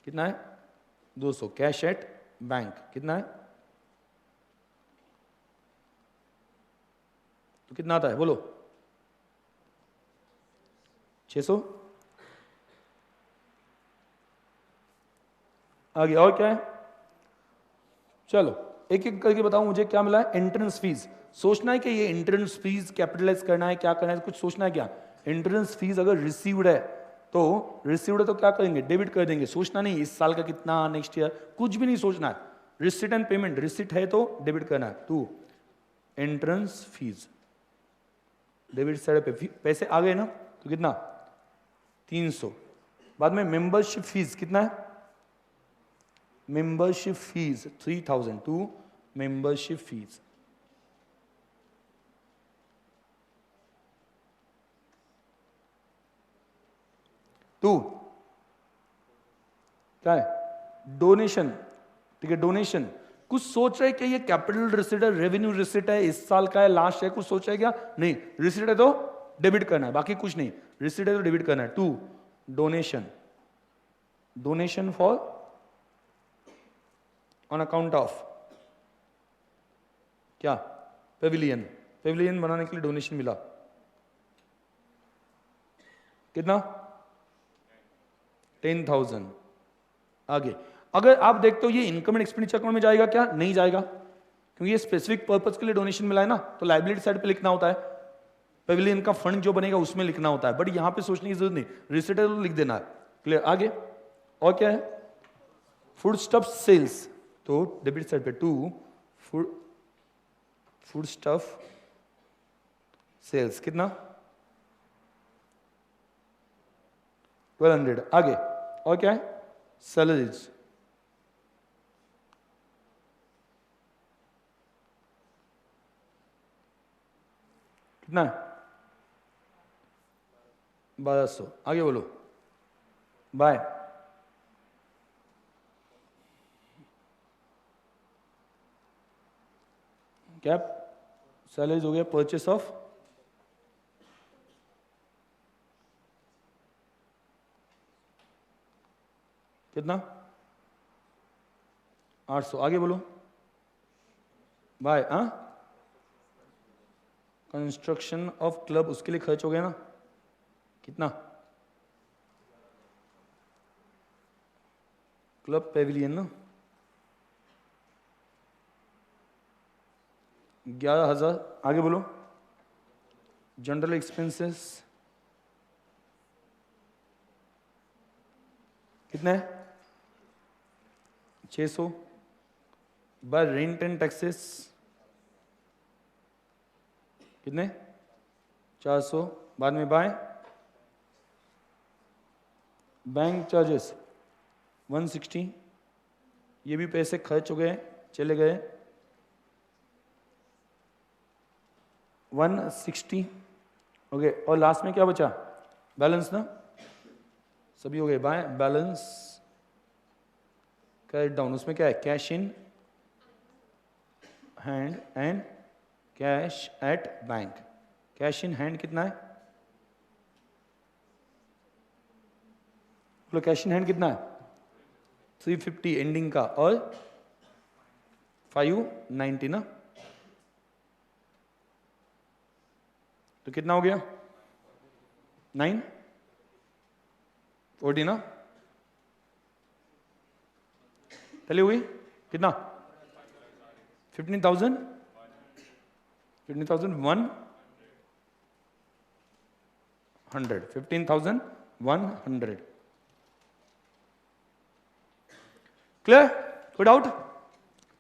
कितना है 200, कैश एट बैंक कितना है, तो कितना आता है बोलो, 600। आगे और क्या है, चलो एक एक करके बताओ मुझे क्या मिला है, एंट्रेंस फीस। सोचना है कि ये एंट्रेंस फीस कैपिटलाइज करना है, क्या करना है, कुछ सोचना है क्या? एंट्रेंस फीस अगर रिसीव्ड है तो क्या करेंगे, डेबिट कर देंगे। सोचना नहीं इस साल का कितना, नेक्स्ट ईयर, कुछ भी नहीं सोचना है। रिसिट एंड पेमेंट, रिसिट है तो डेबिट करना है, तो एंट्रेंस फीस डेबिट साइड पे पैसे आ गए ना, तो कितना 300। बाद में मेंबरशिप फीस कितना है, membership fees 3000 to membership fees, to क्या है, डोनेशन, ठीक है, डोनेशन। कुछ सोच रहे कि ये कैपिटल रिसिट है, रेवेन्यू रिसिट है, इस साल का है, लास्ट है, कुछ सोच रहे क्या? नहीं, रिसिट है तो डेबिट करना है, बाकी कुछ नहीं। रिसीट है तो डेबिट करना है। 2 donation, donation for on account of क्या, पेविलियन, पेविलियन बनाने के लिए डोनेशन मिला, कितना 10,000। आगे अगर आप देखते हो ये इनकम एंड एक्सपेंडिचर अकाउंट में जाएगा क्या, नहीं जाएगा, क्योंकि ये स्पेसिफिक पर्पस के लिए डोनेशन मिला है ना, तो लाइबिलिटी साइड पे लिखना होता है, पेविलियन का फंड जो बनेगा उसमें लिखना होता है, बट यहां पे सोचने की जरूरत नहीं, रिसीट है तो लिख देना है। क्लियर। आगे और क्या है, फूड स्टफ सेल्स, तो डेबिट साइड पे 2 फूड स्टफ सेल्स, कितना 1200। आगे और क्या है, सैलरीज, कितना है 1200। आगे बोलो, बाय, क्या सैलरीज हो गया, परचेस ऑफ कितना 800। आगे बोलो, बाय, कंस्ट्रक्शन ऑफ क्लब, उसके लिए खर्च हो गया ना, कितना, क्लब पेविलियन ना 11,000। आगे बोलो, जनरल एक्सपेंसेस कितने 600, बाय रेंट एंड टैक्सेस कितने 400, बाद में बाय बैंक चार्जेस 160, ये भी पैसे खर्च हो गए, चले गए 160। ओके, और लास्ट में क्या बचा, बैलेंस ना, सभी हो गए बाय, बैलेंस कैश डाउन, उसमें क्या है, cash in hand and cash at bank. Cash in hand कितना है, बोलो कैश इन हैंड कितना है 350 एंडिंग का, और 590 ना, तो कितना हो गया 940 ना, चली हुई कितना 15,100 15,100। क्लियर, कोई डाउट।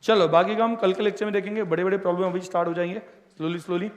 चलो बाकी का हम कल के लेक्चर में देखेंगे, बड़े बड़े प्रॉब्लम अभी स्टार्ट हो जाएंगे स्लोली स्लोली।